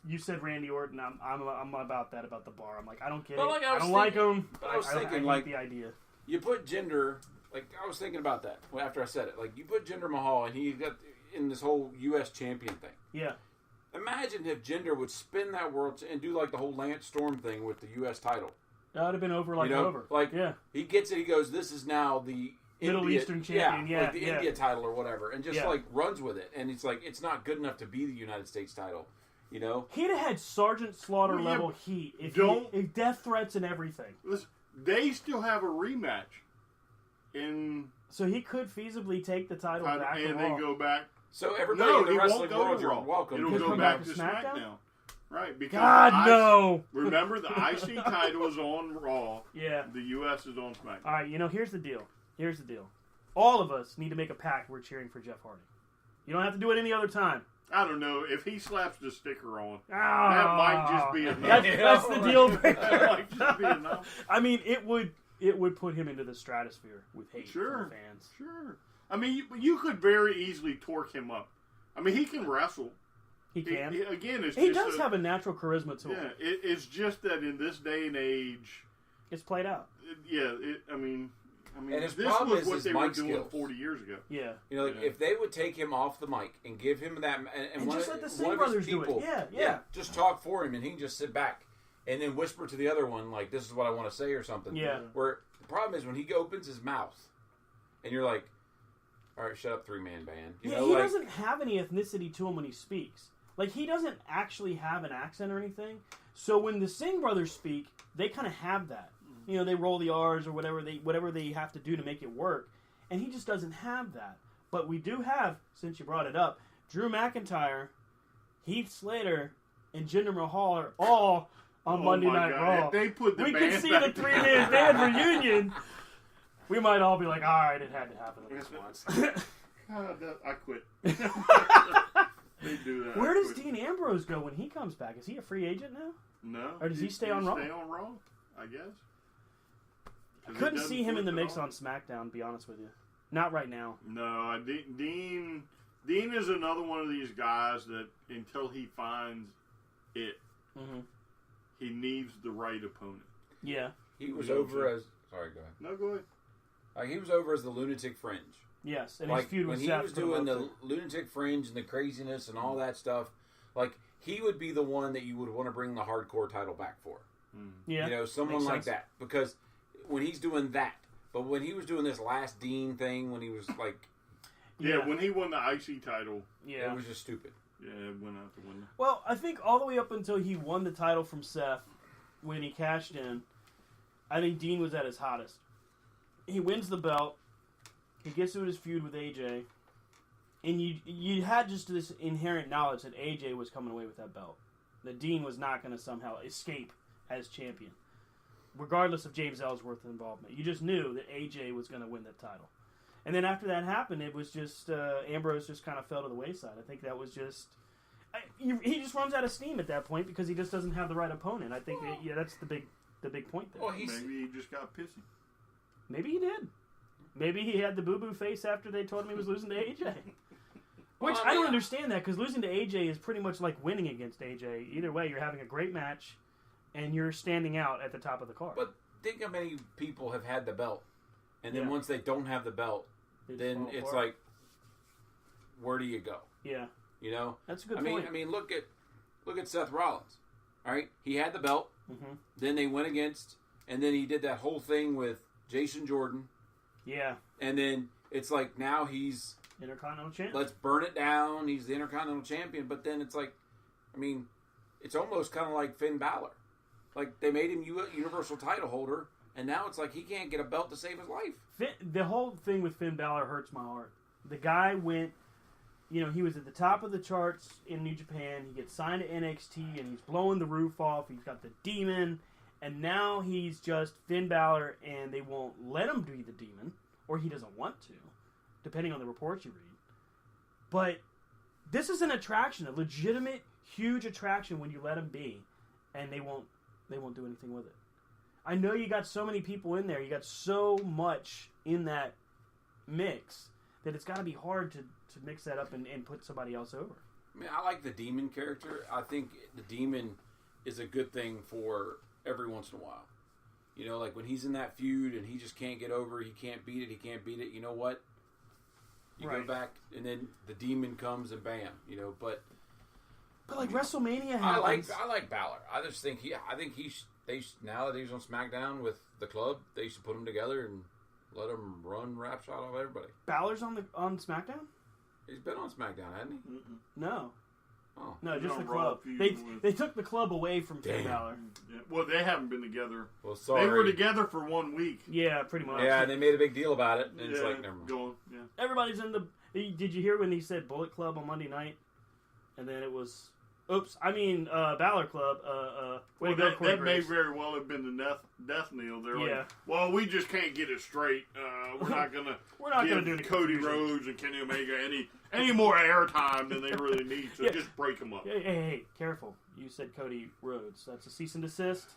you said Randy Orton. I'm about that about the bar. I'm like, I don't get it. Like, I don't like him. But I was thinking, I hate the idea. You put Jinder, like, I was thinking about that after I said it. Like, you put Jinder Mahal, and he got in this whole U.S. champion thing. Yeah. Imagine if Jinder would spin that world and do like the whole Lance Storm thing with the U.S. title. That would have been over over. Like, he gets it. He goes, "This is now the Middle Eastern champion." Yeah, like the India title or whatever, and just like runs with it. And it's like it's not good enough to be the United States title. He'd have had Sergeant Slaughter level heat if death threats and everything. Listen, they still have a rematch, so he could feasibly take the title back and then go back. So everybody in the wrestling world, you're welcome. It'll go back to SmackDown. Right, because God, no. Remember, the IC title is on Raw. Yeah. The U.S. is on SmackDown. All right, here's the deal. All of us need to make a pact. We're cheering for Jeff Hardy. You don't have to do it any other time. I don't know. If he slaps the sticker on, Oh, that might just be enough. That's the deal breaker. That might just be enough. I mean, it would put him into the stratosphere with hate from fans. Sure. I mean, you could very easily torque him up. I mean, he can wrestle. He can. He does have a natural charisma to him. Yeah, it's just that in this day and age, it's played out. I mean, and his this problem was is what his they were mic doing skills. 40 years ago. Yeah. If they would take him off the mic and give him that, and one just of, let the one Singh of brothers his do it. people, Yeah. just talk for him, and he can just sit back and then whisper to the other one like, "This is what I want to say" or something. Yeah. Where the problem is when he opens his mouth, and you're like, "All right, shut up, 3-man band." He doesn't have any ethnicity to him when he speaks. Like, he doesn't actually have an accent or anything. So when the Singh brothers speak, they kind of have that. They roll the R's or whatever they have to do to make it work. And he just doesn't have that. But we do have, since you brought it up, Drew McIntyre, Heath Slater, and Jinder Mahal are all on Monday Night Raw. If they put the we band can see back the 3-man band reunion. We might all be like, all right, it had to happen at least once. I quit. They do that. Where does Dean Ambrose go when he comes back? Is he a free agent now? No. Or does he stay on Raw? Stay on Raw, I guess. I couldn't see him in the mix on SmackDown, to be honest with you. Not right now. No, Dean is another one of these guys that until he finds it, he needs the right opponent. Yeah. He was over as... Sorry, go ahead. No, go ahead. He was over as the Lunatic Fringe. Yes, and his feud with when Seth he was doing the Lunatic Fringe and the craziness and all that stuff, he would be the one that you would want to bring the hardcore title back for. Yeah, someone like that. Because when he's doing that, but when he was doing this last Dean thing, when he was like... Yeah, when he won the IC title, it was just stupid. Yeah, it went out the window. Well, I think all the way up until he won the title from Seth, when he cashed in, I think Dean was at his hottest. He wins the belt. He gets to his feud with AJ, and you had just this inherent knowledge that AJ was coming away with that belt. That Dean was not going to somehow escape as champion, regardless of James Ellsworth's involvement. You just knew that AJ was going to win that title. And then after that happened, it was just Ambrose just kind of fell to the wayside. I think that was just he just runs out of steam at that point because he just doesn't have the right opponent. I think that's the big point there. Well, maybe he just got pissy. Maybe he did. Maybe he had the boo-boo face after they told him he was losing to AJ. Which, I don't understand that, because losing to AJ is pretty much like winning against AJ. Either way, you're having a great match, and you're standing out at the top of the card. But think how many people have had the belt, and then once they don't have the belt, then it's like, where do you go? Yeah. That's a good point. I mean, look at Seth Rollins. All right? He had the belt, then they went against, and then he did that whole thing with Jason Jordan. Yeah. And then it's like now he's Intercontinental Champion. Let's burn it down. He's the Intercontinental Champion. But then it's like, I mean, it's almost kind of like Finn Balor. Like they made him Universal title holder, and now it's like he can't get a belt to save his life. The whole thing with Finn Balor hurts my heart. The guy went, he was at the top of the charts in New Japan. He gets signed to NXT, and he's blowing the roof off. He's got the demon. And now he's just Finn Balor, and they won't let him be the demon, or he doesn't want to, depending on the reports you read. But this is an attraction, a legitimate, huge attraction when you let him be, and they won't do anything with it. I know you got so many people in there, you got so much in that mix, that it's got to be hard to mix that up and put somebody else over. I mean, I like the demon character. I think the demon is a good thing for every once in a while. Like when he's in that feud and he just can't get over, he can't beat it, you know what? You go back and then the demon comes and bam, but like WrestleMania happens. I like Balor. I just think now that he's on SmackDown with the club, they should put him together and let him run rap shot off everybody. Balor's on SmackDown? He's been on SmackDown, hasn't he? No. Oh. No, just the club. They took the club away from Finn Balor. Yeah. Well, they haven't been together. Well, sorry. They were together for 1 week. Yeah, pretty much. Yeah, and they made a big deal about it. And it's like, never mind. Everybody's in the... Did you hear when he said Bullet Club on Monday night? And then it was Oops, I mean Balor Club. Way to go, Corey that may Graves. very well have been the death knell. They're Yeah. like, well, we just can't get it straight. We're not gonna gonna do any Cody confusion. Rhodes and Kenny Omega any more airtime than they really need. So Yeah. just break them up. Hey, careful. You said Cody Rhodes. That's a cease and desist.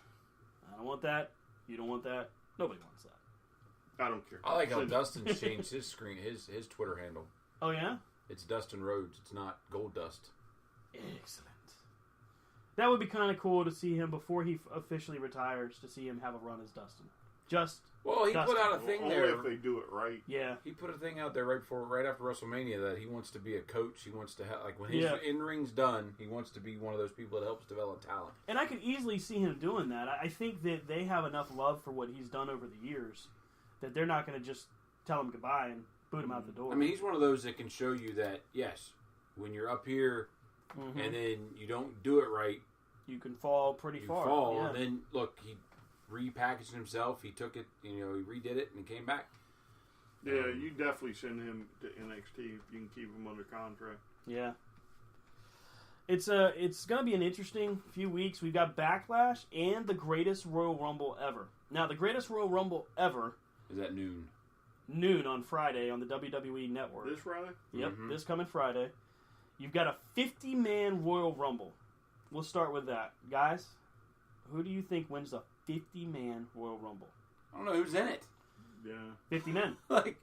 I don't want that. You don't want that. Nobody wants that. I don't care. I like how So- Dustin's changed his screen, his Twitter handle. Oh, yeah? It's Dustin Rhodes. It's not Gold Dust. Excellent. That would be kind of cool to see him before he officially retires, to see him have a run as Dustin. Just, Well, he Dustin. put out a Well, thing only there. if they do it right. yeah. He put a thing out there right after WrestleMania that he wants to be a coach. He wants to have, like, when his Yeah. in-ring's done, he wants to be one of those people that helps develop talent. And I could easily see him doing that. I think that they have enough love for what he's done over the years that they're not going to just tell him goodbye and boot him out the door. I mean, he's one of those that can show you that, yes, when you're up here Mhm. and then you don't do it right, You can fall pretty you far. fall. Yeah. And then, look, he repackaged himself. He took it, he redid it, and he came back. Yeah, you definitely send him to NXT if you can keep him under contract. Yeah. It's going to be an interesting few weeks. We've got Backlash and the greatest Royal Rumble ever. Now, the greatest Royal Rumble ever, Is that noon? noon on Friday on the WWE Network. This Friday? Yep, Mhm. this coming Friday. You've got a 50-man Royal Rumble. We'll start with that. Guys, who do you think wins the 50-man Royal Rumble? I don't know who's in it. Yeah. 50 men. Like,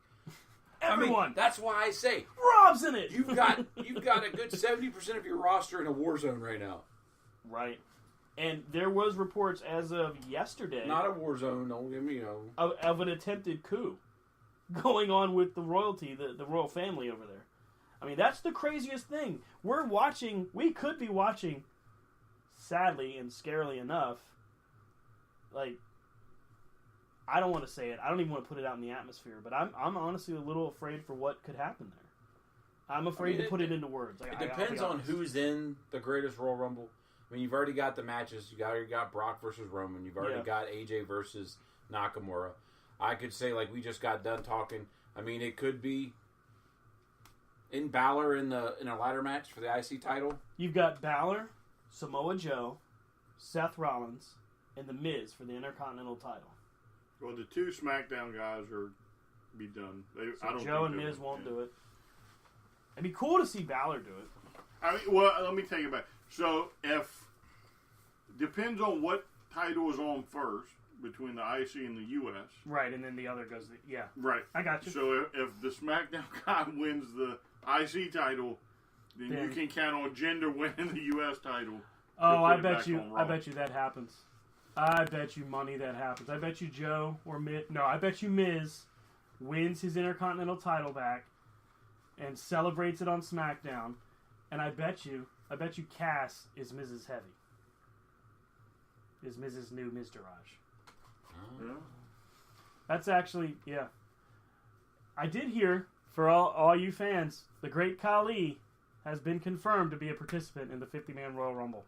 Everyone. I mean, that's why I say Rob's in it. you've got a good 70% of your roster in a war zone right now. Right. And there was reports as of yesterday Not a war zone. Don't give me, of an attempted coup going on with the royalty, the royal family over there. I mean, that's the craziest thing. We could be watching, sadly and scarily enough, like, I don't want to say it. I don't even want to put it out in the atmosphere, but I'm honestly a little afraid for what could happen there. I'm afraid to put it into words. It depends on who's in the greatest Royal Rumble. I mean, you've already got the matches. You've already got Brock versus Roman. You've already got AJ versus Nakamura. I could say, like we just got done talking, I mean, it could be in Balor in a ladder match for the IC title. You've got Balor, Samoa Joe, Seth Rollins, and The Miz for the Intercontinental title. Well, the two SmackDown guys are be done. So Joe and Miz won't do it. It'd be cool to see Balor do it. I mean, well, let me tell you about it. So, depends on what title is on first between the IC and the US. Right, and then the other goes, yeah. Right. I got you. So, if the SmackDown guy wins the IC title, then you can count on Jinder winning the US title. Oh, I put it bet back you. on Raw. I bet you that happens. I bet you money that happens. I bet you Joe or Miz. No, I bet you Miz wins his Intercontinental title back and celebrates it on SmackDown. And I bet you Cass is Miz's Heavy. Is Miz's new Miztourage. Yeah. That's actually, yeah. I did hear, for all you fans, the Great Khali has been confirmed to be a participant in the 50-man Royal Rumble.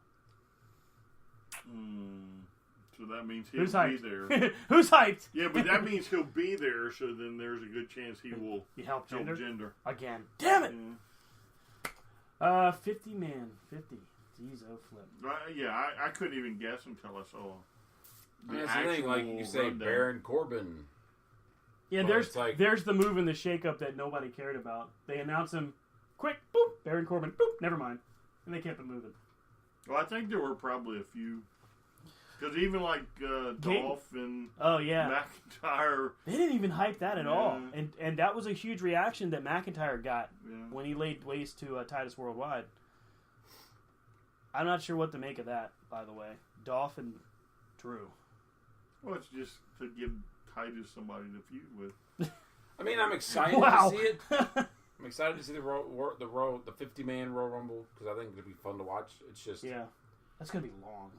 So that means he'll Who's be hyped? there. Who's hyped? Yeah, but that means he'll be there, so then there's a good chance he will You help help Jinder? Jinder. Again. Damn it! Yeah. 50 man. 50. Diesel flip. Yeah, I couldn't even guess until I saw That's the thing, like you say, rundown. Baron Corbin. Yeah, Well, there's it's like- there's the move in the shakeup that nobody cared about. They announce him, quick, boop, Baron Corbin, boop, never mind. And they kept it moving. Well, I think there were probably a few. Because even like Dolph and Oh, yeah. McIntyre. They didn't even hype that at all. Yeah. And that was a huge reaction that McIntyre got Yeah. when he laid waste to Titus Worldwide. I'm not sure what to make of that, by the way. Dolph and Drew. Well, it's just to give Titus somebody to feud with. I mean, I'm excited Wow. to see it. I'm excited to see the 50-man Royal Rumble because I think it'll be fun to watch. It's just Yeah. That's going to be long.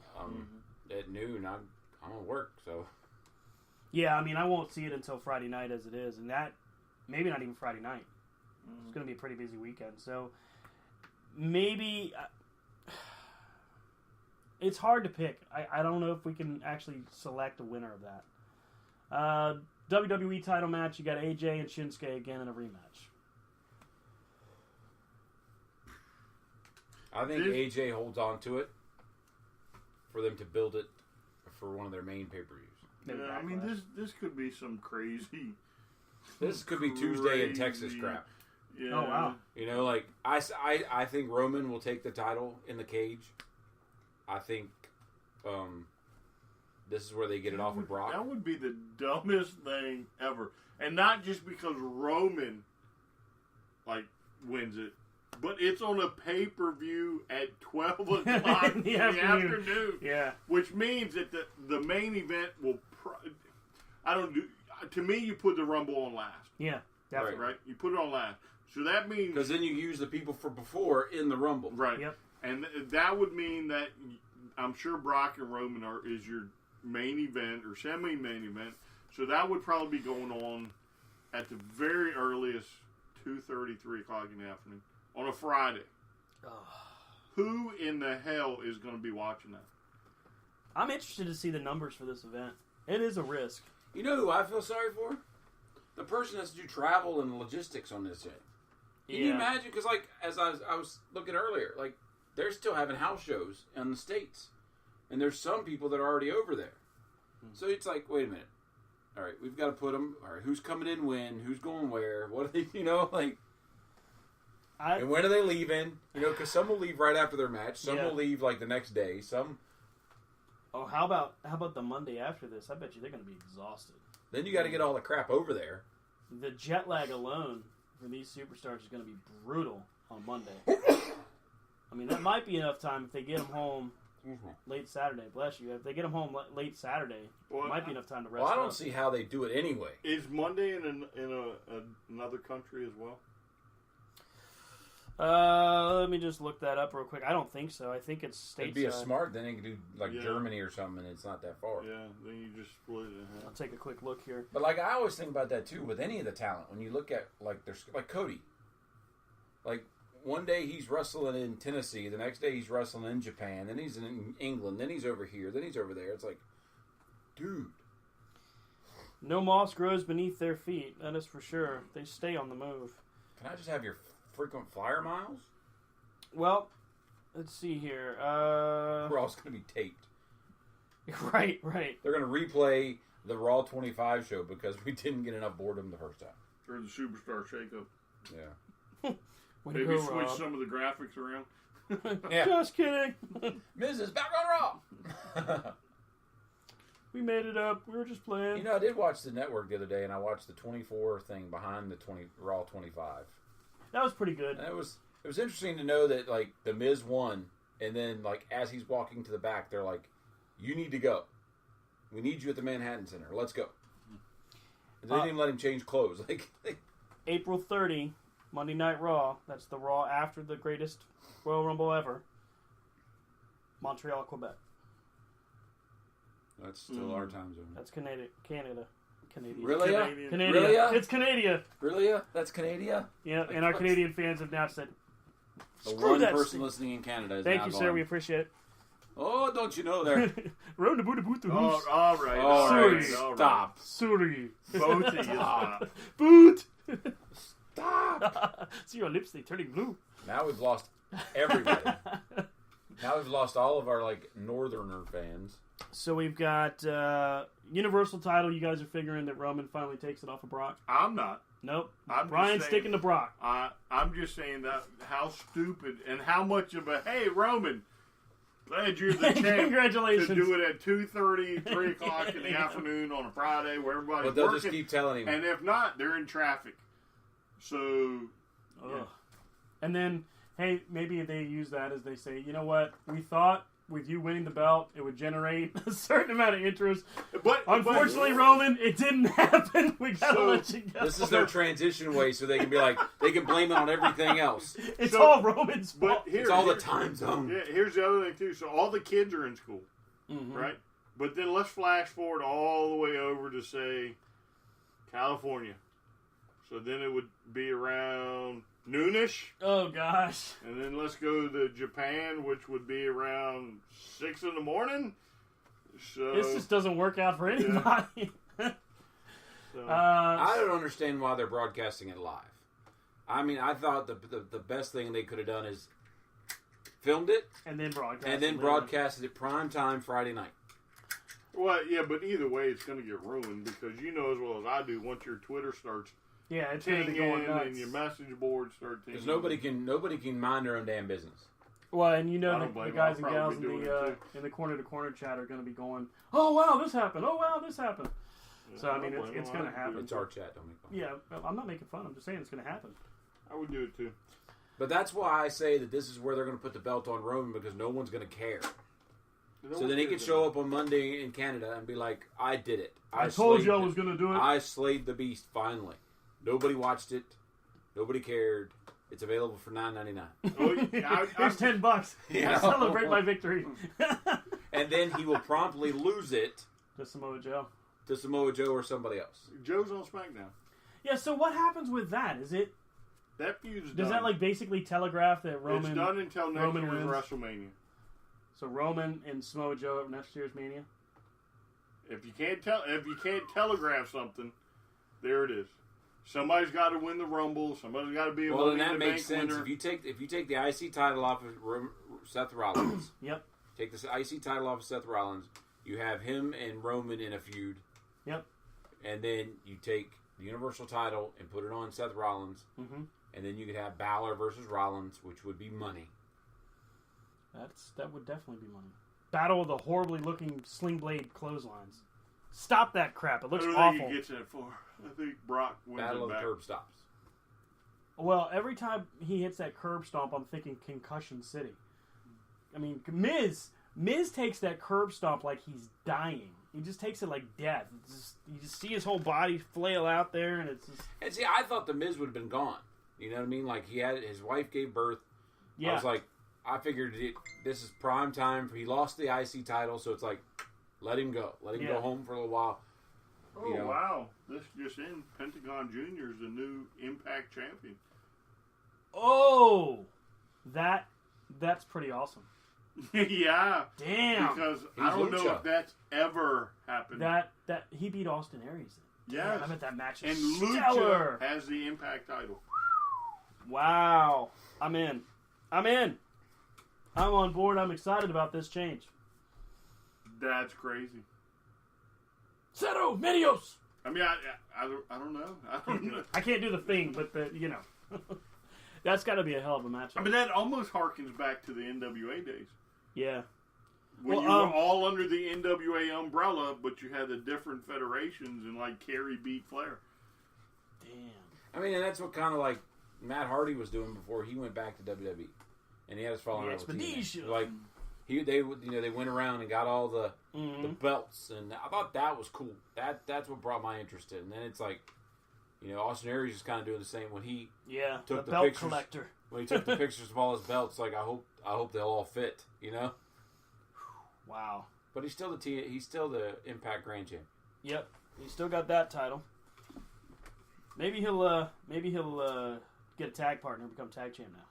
At noon, I'm on work, so Yeah, I mean, I won't see it until Friday night as it is. And that, maybe not even Friday night. It's going to be a pretty busy weekend. So, maybe, it's hard to pick. I don't know if we can actually select a winner of that. WWE title match, you got AJ and Shinsuke again in a rematch. I think AJ holds on to it for them to build it for one of their main pay-per-views. Yeah, I mean, this could be some crazy. This could be Tuesday in Texas crap. Yeah. Oh, wow. You know, like, I think Roman will take the title in the cage. I think this is where they get it off of Brock. That would be the dumbest thing ever. And not just because Roman, like, wins it, but it's on a pay-per-view at 12 o'clock in the afternoon. Yeah. Which means that the main event will... To me, you put the Rumble on last. Yeah, definitely. Right? You put it on last. So that means... Because then you use the people for before in the Rumble. Right. Yep. And that would mean that I'm sure Brock and Roman is your main event or semi-main event. So that would probably be going on at the very earliest 2:30, 3 o'clock in the afternoon on a Friday. Who in the hell is going to be watching that? I'm interested to see the numbers for this event. It is a risk. You know who I feel sorry for? The person that's to do travel and logistics on this thing. Can you imagine? Because, like, as I was looking earlier, like, they're still having house shows in the States. And there's some people that are already over there. So it's like, wait a minute. All right, we've got to put them. All right, who's coming in when? Who's going where? What are they, like... And when are they leaving? You know, because some will leave right after their match. Some will leave, like, the next day. Some... Oh, how about the Monday after this? I bet you they're going to be exhausted. Then you got to get all the crap over there. The jet lag alone for these superstars is going to be brutal on Monday. I mean, that might be enough time if they get them home late Saturday. Bless you. If they get them home late Saturday, it might be enough time to rest. Well, I don't see how they do it anyway. Is Monday in another country as well? Let me just look that up real quick. I don't think so. I think it's stateside. It'd be a smart. Then they could do like Germany or something, and it's not that far. Yeah, then you just split it in half. I'll take a quick look here. But like I always think about that too with any of the talent. When you look at like there's like Cody, like one day he's wrestling in Tennessee, the next day he's wrestling in Japan, then he's in England, then he's over here, then he's over there. It's like, dude. No moss grows beneath their feet. That is for sure. They stay on the move. Can I just have your frequent flyer miles? Well, let's see here. We're all going to be taped. Right. They're going to replay the Raw 25 show because we didn't get enough boredom the first time. Or the Superstar Shakeup. Yeah. Maybe switch some of the graphics around. Yeah. Just kidding. Miz is back on Raw. We made it up. We were just playing. You know, I did watch the network the other day, and I watched the 24 thing behind the Raw 25. That was pretty good. And it was interesting to know that, like, the Miz won, and then, like, as he's walking to the back, they're like, you need to go. We need you at the Manhattan Center. Let's go. And they didn't even let him change clothes. Like, April 30, Monday Night Raw. That's the Raw after the greatest Royal Rumble ever. Montreal, Quebec. That's still our time zone. That's Canadian. Really? Canadian. Really? It's Canadian. Really? That's Canada? Yeah, and our Canadian fans have now said, the screw one that person sting. listening in Canada is Thank now you, gone. sir. We appreciate it. Oh, don't you know there? All right. Sorry. Stop. Sorry. Both of you stop. Boot. Stop. See your lips, they turning blue. Now we've lost everybody. Now we've lost all of our, like, northerner fans. So we've got Universal title. You guys are figuring that Roman finally takes it off of Brock? I'm not. Nope. I'm Brian's just saying, sticking to Brock. I'm just saying that how stupid and how much of a, hey, Roman, glad you're the champ. Congratulations. To do it at 2:30, 3 o'clock in the afternoon on a Friday where everybody's But they'll working. just keep telling him. And if not, they're in traffic. So, yeah. And then, hey, maybe they use that as they say, you know what? We thought with you winning the belt, it would generate a certain amount of interest. But unfortunately, Roman, it didn't happen. We gotta let you go. This is their transition way, so they can be like, they can blame it on everything else. It's all Roman's fault. It's all the time zone. Yeah, here's the other thing too. So all the kids are in school, right? But then let's flash forward all the way over to say California. So then it would be around noonish. Oh gosh. And then let's go to Japan, which would be around 6 in the morning. So This just doesn't work out for anybody. I don't understand why they're broadcasting it live. I mean, I thought the best thing they could have done is filmed it, and then broadcasted it prime time Friday night. Well, yeah, but either way, it's going to get ruined because you know as well as I do. Once your Twitter starts it's going to be going nuts, and your message boards start tinging, Because nobody can mind their own damn business. Well, and you know the guys and gals in the corner to corner chat are going to be going, "Oh wow, this happened! Oh wow, this happened!" Yeah, so I mean, it's going to happen. It's our chat. Don't make fun. Yeah, I'm not making fun. I'm just saying it's going to happen. I would do it too. But that's why I say that this is where they're going to put the belt on Roman because no one's going to care. So then he could show up on Monday in Canada and be like, "I did it. I told you I was going to do it. I slayed the beast finally. Nobody watched it. Nobody cared. It's available for $9.99. Here's $10. Yeah. Celebrate my victory." And then he will promptly lose it to Samoa Joe. To Samoa Joe or somebody else. Joe's on SmackDown. Yeah. So what happens with that? Is it? That feud's done. Does that like basically telegraph that Roman? It's done until next Roman year's wins? WrestleMania. So Roman and Samoa Joe at next year's Mania. If you can't telegraph something, there it is. Somebody's got to win the Rumble. Somebody's got to be a Well, then Money in that the makes Bank sense. winner. If you take the IC title off of Seth Rollins, Yep. take the IC title off of Seth Rollins, you have him and Roman in a feud. Yep. And then you take the Universal title and put it on Seth Rollins, and then you could have Balor versus Rollins, which would be money. That would definitely be money. Battle of the horribly looking sling blade clotheslines. Stop that crap. It looks awful. I don't think he gets that far. I think Brock wins Battle it of the back. curb stops. Well, every time he hits that curb stomp, I'm thinking Concussion City. I mean, Miz takes that curb stomp like he's dying. He just takes it like death. You just see his whole body flail out there, and it's just... And see, I thought the Miz would have been gone. You know what I mean? Like his wife gave birth. Yeah. I was like, I figured this is prime time. He lost the IC title, so it's like, let him go. Let him go home for a little while. Oh, wow. This just in. Pentagon Jr. is the new Impact champion. Oh! That's pretty awesome. Yeah. Damn. Because I don't know if that's ever happened. That he beat Austin Aries. Yes. I bet that match and is Lucha has the Impact title. Wow. I'm in. I'm on board. I'm excited about this change. That's crazy. Cero Medios. I mean, I don't know. I don't know. I can't do the thing, but that's got to be a hell of a matchup. I mean, that almost harkens back to the NWA days. Yeah. When you were all under the NWA umbrella, but you had the different federations, and like Kerry beat Flair. Damn. I mean, and that's what kind of like Matt Hardy was doing before he went back to WWE, and he had his following with TNA. Like they went around and got all the belts, and I thought that was cool. That's what brought my interest in. And then it's like, Austin Aries is kind of doing the same when he took the belt pictures, collector. When he took the pictures of all his belts. Like I hope they'll all fit. Wow. But he's still the Impact Grand Champion. Yep, he's still got that title. Maybe he'll get a tag partner and become tag champ now.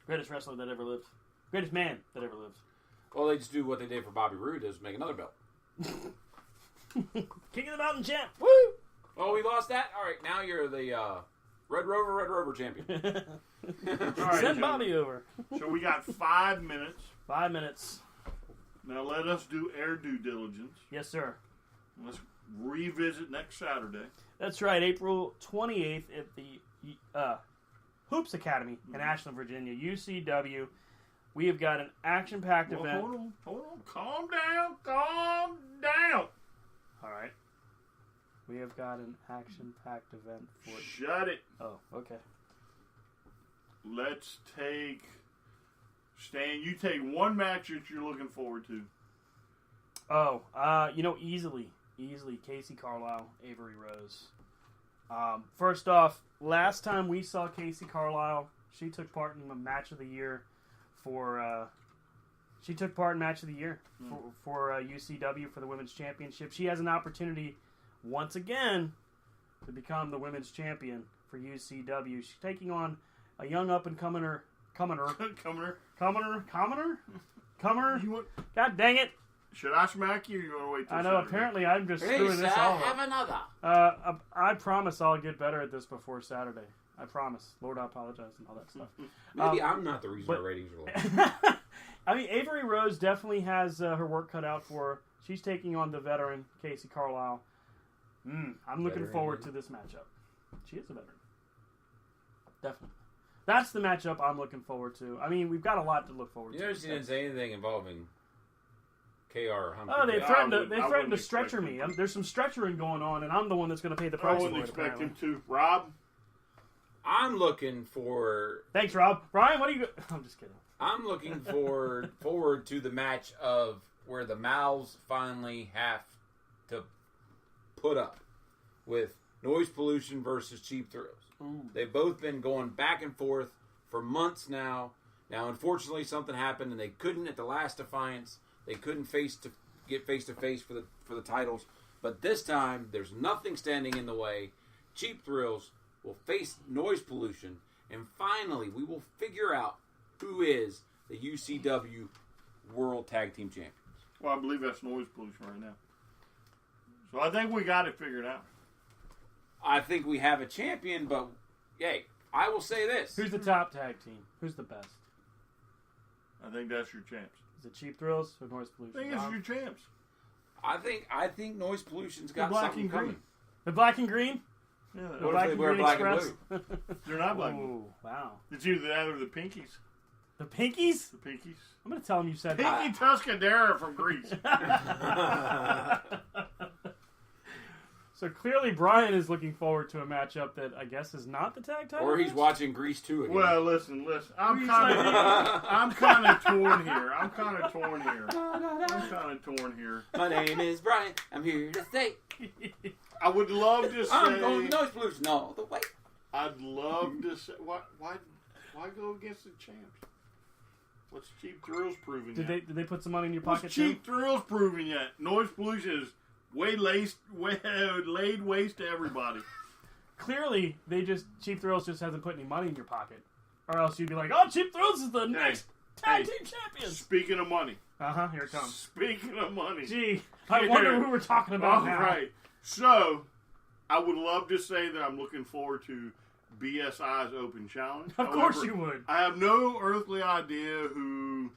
Greatest wrestler that ever lived. Greatest man that ever lived. Well, they just do what they did for Bobby Roode, is make another belt. King of the Mountain champ. Woo! Oh, we lost that? All right, now you're the Red Rover champion. All right, send Bobby over. So we got 5 minutes. 5 minutes. Now let us do our due diligence. Yes, sir. Let's revisit next Saturday. That's right, April 28th at the Hoops Academy in Ashland, Virginia, UCW. We have got an action-packed event. Hold on. Calm down. All right. We have got an action-packed event for... Shut it. Oh, okay. Let's take... Stan, you take one match that you're looking forward to. Oh, easily Casey Carlisle, Avery Rose. First off, last time we saw Casey Carlisle, she took part in the match of the year for UCW for the Women's Championship. She has an opportunity once again to become the Women's Champion for UCW. She's taking on a young up-and-comer. God dang it. Should I smack you? Or you want to wait till I know. Saturday? Apparently, I'm just Hey, screwing sir, this all up. have another. I promise I'll get better at this before Saturday. I promise. Lord, I apologize and all that stuff. Maybe I'm not the reason but- our ratings are low. I mean, Avery Rose definitely has her work cut out for her. She's taking on the veteran, Casey Carlisle. I'm looking Veteran, forward yeah. to this matchup. She is a veteran. Definitely. That's the matchup I'm looking forward to. I mean, we've got a lot to look forward You to. notice you didn't say anything involving KR or Humphrey. Oh, they I threatened to wouldn't stretcher expect me. him to. There's some stretchering going on, and I'm the one that's going to pay the I price for wouldn't it, expect apparently. him to. Rob? I'm looking for. Thanks, Rob. Brian, what are you... I'm just kidding. I'm looking forward to the match of where the mouths finally have to put up with Noise Pollution versus Cheap Thrills. Ooh. They've both been going back and forth for months now. Now, unfortunately, something happened, and they couldn't at the last Defiance. They couldn't get face to face for the titles. But this time, there's nothing standing in the way. Cheap Thrills will face Noise Pollution, and finally, we will figure out who is the UCW World Tag Team Champions. Well, I believe that's Noise Pollution right now. So I think we got it figured out. I think we have a champion, but hey, I will say this. Who's the top tag team? Who's the best? I think that's your champs. Is it Cheap Thrills or Noise I Pollution? think it's Rob? your champs. I think Noise Pollution's got black something and green. coming. The black and green? Yeah, The What black if they and wear green black and express? they're not black. Ooh, wow. It's either that or the Pinkies. The Pinkies? The Pinkies. I'm going to tell him you said Pinky Tuscadera from Greece. So clearly Brian is looking forward to a matchup that I guess is not the tag title Or he's match? watching Grease 2 again. Well, listen. I'm Grease kind like of torn here. I'm kind of torn here. My name is Brian. I'm here to say I would love to I'm going say. Noise Pollution all the way. I'd love to say. Why go against the champs? What's Cheap Thrills proving Did yet? they put some money in your What's pocket too? Cheap Thrills proving yet? Noise Pollution is laid waste to everybody. Clearly, Cheap Thrills just hasn't put any money in your pocket. Or else you'd be like, oh, Cheap Thrills is the next tag team champions. Speaking of money. Here it comes. Speaking of money. Gee, I wonder who we're talking about All now. right. So, I would love to say that I'm looking forward to BSI's Open Challenge. Of course you would. I have no earthly idea who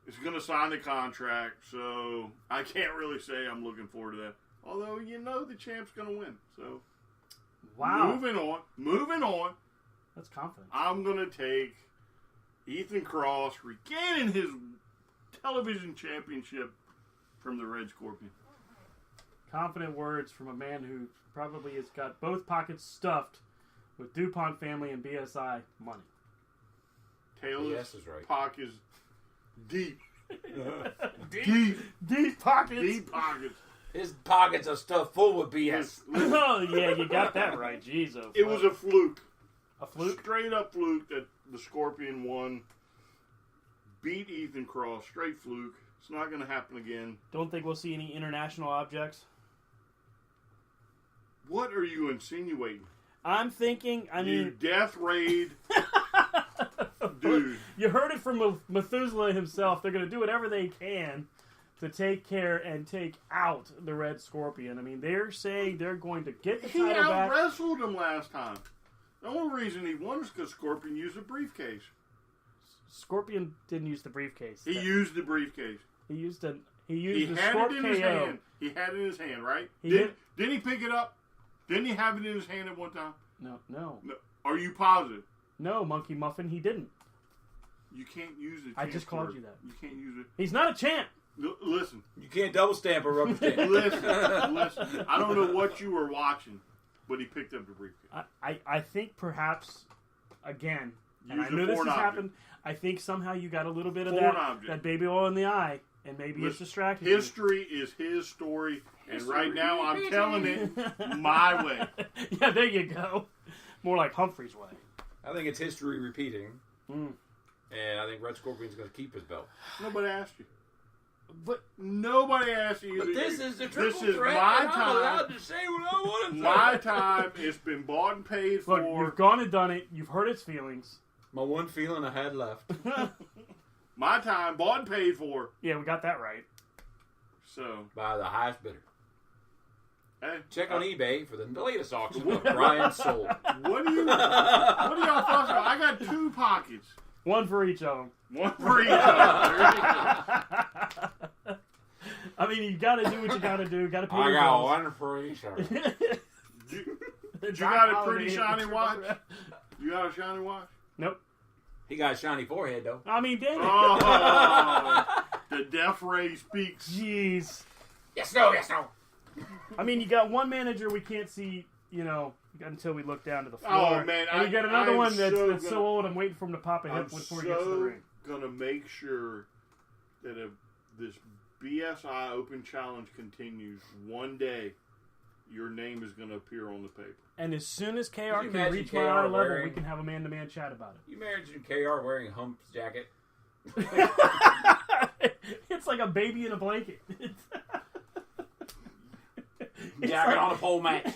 is going to sign the contract, so I can't really say I'm looking forward to that. Although, the champ's going to win. So, Wow. moving on. That's confident. I'm going to take Ethan Cross regaining his television championship from the Red Scorpion. Confident words from a man who probably has got both pockets stuffed with Dupont family and BSI money. Taylor's Yes is right. pockets deep. Deep pockets. Deep pockets. His pockets are stuffed full with BS. Listen, Oh, yeah, you got that right. Jeez, oh, it was a fluke. a fluke. Straight up fluke that the Scorpion won. Beat Ethan Cross. Straight fluke. It's not going to happen again. Don't think we'll see any international objects. What are you insinuating? I'm thinking, You death raid. Dude. You heard it from Methuselah himself. They're going to do whatever they can to take care and take out the Red Scorpion. I mean, they're saying they're going to get the He title back. out-wrestled him last time. The only reason he won is because Scorpion used a briefcase. Scorpion didn't use the briefcase. He used the briefcase. He used the He had Scorp it in his KO. hand. He had it in his hand, right? He Didn't he pick it up? Didn't he have it in his hand at one time? No. No. Are you positive? No, Monkey Muffin, he didn't. You can't use it. I just called you that. You can't use it. He's not a champ. Listen. You can't double stamp a rubber stamp. Listen. I don't know what you were watching, but he picked up the briefcase. I think perhaps, again, and I Use a know this has foreign object. happened, I think somehow you got a little bit of Foreign that, object. that baby oil in the eye, and maybe it's Listen, distracting you. History is his story, and right now I'm telling it my way. Yeah, there you go. More like Humphrey's way. I think it's history repeating. Mm. And I think Red Scorpion's going to keep his belt. Nobody asked you. But Nobody asked you. But this is the triple This is threat, my and I'm allowed time. to say what I want to say. My time. It's been bought and paid look, for. you've gone and done it. You've hurt its feelings. My one feeling I had left. My time, bought and paid for. Yeah, we got that right. So, by the highest bidder. hey, Check on eBay for the latest auction of Brian's soul. What do y'all fussing about? I got 2 pockets. One for each of them. One for each of them. I mean, you got to do what you got to do. Got to pay I your got bills. one for each of them. You got a pretty shiny watch? You got a shiny watch? Nope. He got a shiny forehead, though. I mean, dang it. Oh, the death ray speaks. Jeez. Yes, no, yes, no. I mean, you got one manager we can't see, until we look down to the floor. Oh, man, and you got another I'm one that's so so old, I'm waiting for him to pop a hip I'm before he gets to the so ring. going to make sure that if this BSI Open Challenge continues, one day your name is going to appear on the paper. And as soon as KR you can imagine reach KR my eye level, wearing- we can have a man-to-man chat about it. You imagine KR wearing a Hump's jacket? It's like a baby in a blanket. It's Jacket like- on a pole match.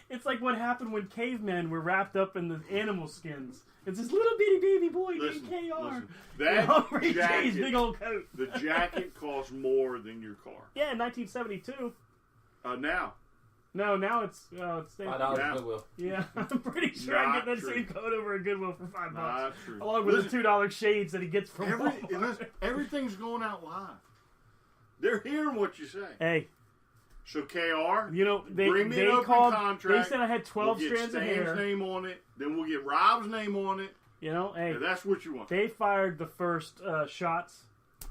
It's like what happened when cavemen were wrapped up in the animal skins. It's this little bitty baby boy named KR. Listen, And that Humphrey J's jacket, big old coat. the jacket costs more than your car. Yeah, in 1972. Now. No, now it's $5 Yeah. Goodwill. yeah, I'm pretty sure I Not get that true. same coat over at Goodwill for $5, Not true. along with Listen, the $2 shades that he gets from Walmart. listen, everything's going out live. They're hearing what you say. Hey, So KR, they bring me an open called. contract. They said I had 12 we'll get strands of Stan's hair. name on it. Then we'll get Rob's name on it. Hey, And that's what you want. they fired the first shots,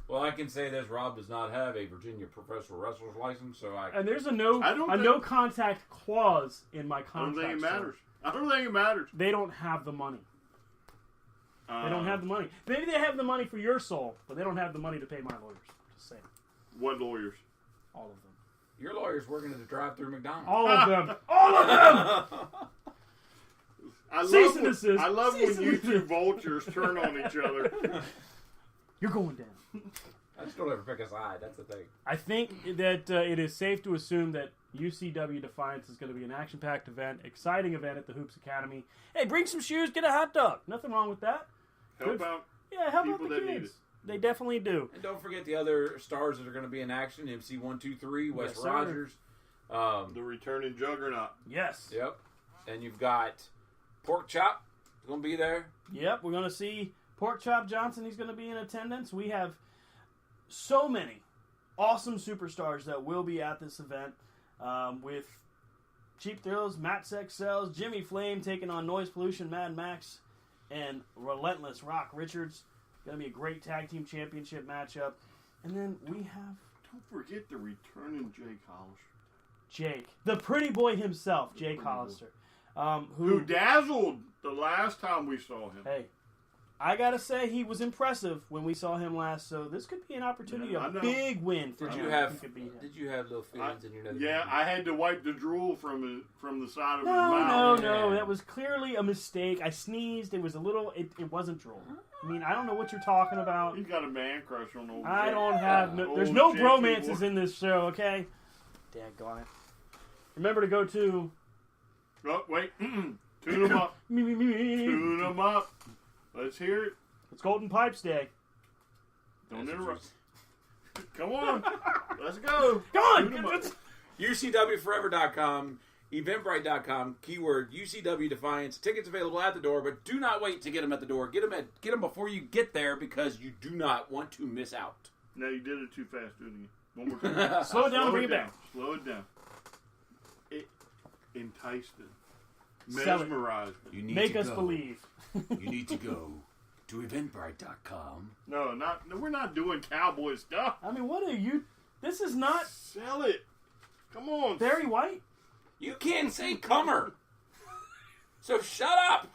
Well, I can say this: Rob does not have a Virginia professional wrestler's license, so and there's a I don't think- no contact clause in my I don't contract. think it so matters. I don't think it matters. They don't have the money. They don't have the money. Maybe they have the money for your soul, but they don't have the money to pay my lawyers. Just saying. What lawyers? All of them. your lawyer's working at the drive-through McDonald's. All of them. All of them! I Cease love and when, desist. I love Cease when and you two vultures turn on each other. You're going down. I just don't ever pick a side. That's the thing. I think that it is safe to assume that UCW Defiance is going to be an action-packed event, exciting event at the Hoops Academy. Hey, bring some shoes, get a hot dog. Nothing wrong with that. Help out. Yeah, help out People the that need kids. it. They definitely do. And don't forget the other stars that are going to be in action: MC123, Wes Yes, sir. Rogers. The returning juggernaut. Yes. Yep. And you've got Pork Chop going to be there. Yep, we're going to see Pork Chop Johnson. He's going to be in attendance. We have so many awesome superstars that will be at this event with Cheap Thrills, Matt Sex Sells, Jimmy Flame taking on Noise Pollution, Mad Max, and Relentless Rock Richards. Going to be a great tag team championship matchup. And then we have Don't forget the returning Jake Hollister. Jake, the pretty boy himself, Jake Hollister. Who dazzled the last time we saw him. Hey, I gotta say he was impressive when we saw him last. So this could be an opportunity, Yeah, I a know. big win for Did him. you if have he could beat him. Did you have little feelings in your nose? Yeah, I had to wipe the drool from the side of his No, mouth. no, that was clearly a mistake. I sneezed. It was a little. It wasn't drool. I mean, I don't know what you're talking about. He's got a man crush on old I Jake. don't have. No, there's Old no Jakey bromances boy. in this show. Okay. Daggone it. Remember to go to. Oh, wait. Tune them up. Tune them up. Let's hear it. It's Golden Pipes Day. Don't interrupt. Come on. Let's go. Come on. Tune 'em up. UCWForever.com, Eventbrite.com, keyword UCW Defiance. Tickets available at the door, but do not wait to get them at the door. Get them before you get there because you do not want to miss out. No, you did it too fast. Do it again. One more time. Slow it down and bring it down. back. Slow it down. It enticed it. Sell it. Mesmerized it. You need Make to us go. believe. You need to go to Eventbrite.com. No, we're not doing cowboy stuff. I mean, what are you? This is not Sell it. Come on. Barry White. You can't say comer. So shut up.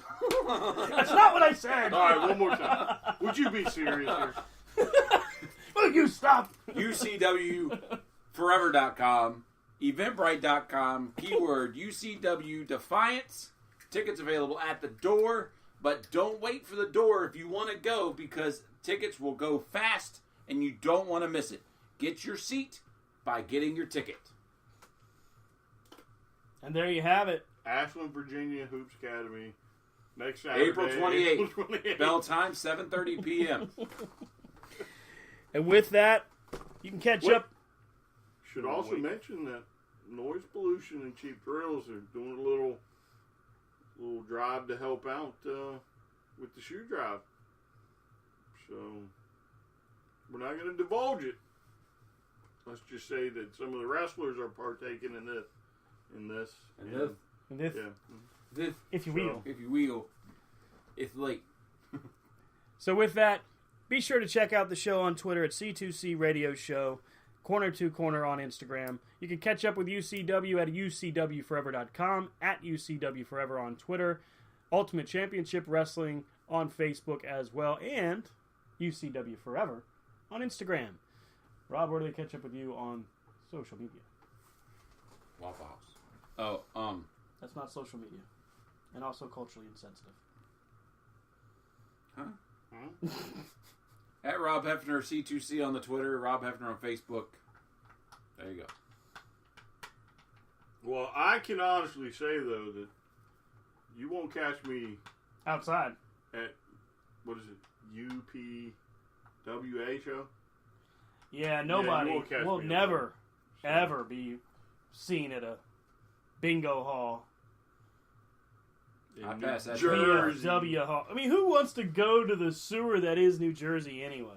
That's not what I said. All right, one more time. Would you be serious here? Will you stop? UCWForever.com, Eventbrite.com, keyword UCW Defiance. Tickets available at the door, but don't wait for the door if you want to go because tickets will go fast and you don't want to miss it. Get your seat by getting your ticket. And there you have it. Ashland, Virginia Hoops Academy. Next Saturday. April 28th. April 28th. Bell time, 7:30 p.m. And with that, you can catch Wait. up. Should also mention that noise pollution and cheap thrills are doing a little drive to help out with the shoe drive. So we're not going to divulge it. Let's just say that some of the wrestlers are partaking in this. If you will. If you will. It's late. So with that, be sure to check out the show on Twitter at C2C Radio Show, Corner to Corner on Instagram. You can catch up with UCW at UCWForever.com, at UCWForever on Twitter, Ultimate Championship Wrestling on Facebook as well, and UCW Forever on Instagram. Rob, where do they catch up with you on social media? Waffle House. Oh, That's not social media. And also culturally insensitive. Huh? At Rob Hefner, C2C on the Twitter, Rob Hefner on Facebook. There you go. Well, I can honestly say, though, that you won't catch me outside at, what is it, UPWA show? Yeah, nobody will never, there. ever be seen at a bingo hall. I pass that. W hall. I mean, who wants to go to the sewer that is New Jersey anyway?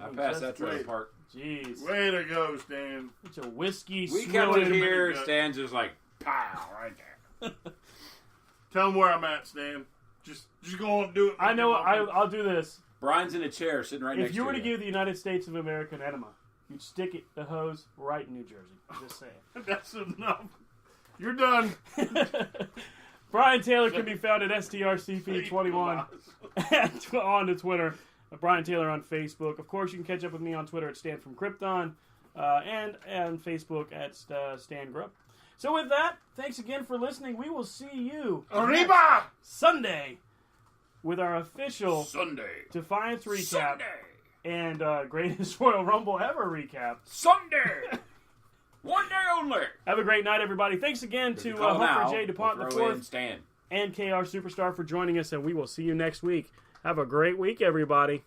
I pass that trailer park. Jeez. Way to go, Stan. It's a whiskey We kept it here. Minute. Stan's just like, pow, right there. Tell him where I'm at, Stan. Just go on and do it. I know. I'll do this. Brian's in a chair sitting right next to you. If you were to give the United States of America an enema, you'd stick the hose right in New Jersey. Just saying. That's enough. You're done. Brian Taylor can be found at STRCP21 on the Twitter. Brian Taylor on Facebook. Of course, you can catch up with me on Twitter at Stan from Krypton and on Facebook at Stan Grubb. So with that, thanks again for listening. We will see you Arriba! Sunday with our official Sunday Defiance recap Sunday and greatest Royal Rumble ever recap. Sunday. One day only. Have a great night, everybody. Thanks again to Humphrey J. Dupont we'll IV and KR Superstar for joining us, and we will see you next week. Have a great week, everybody.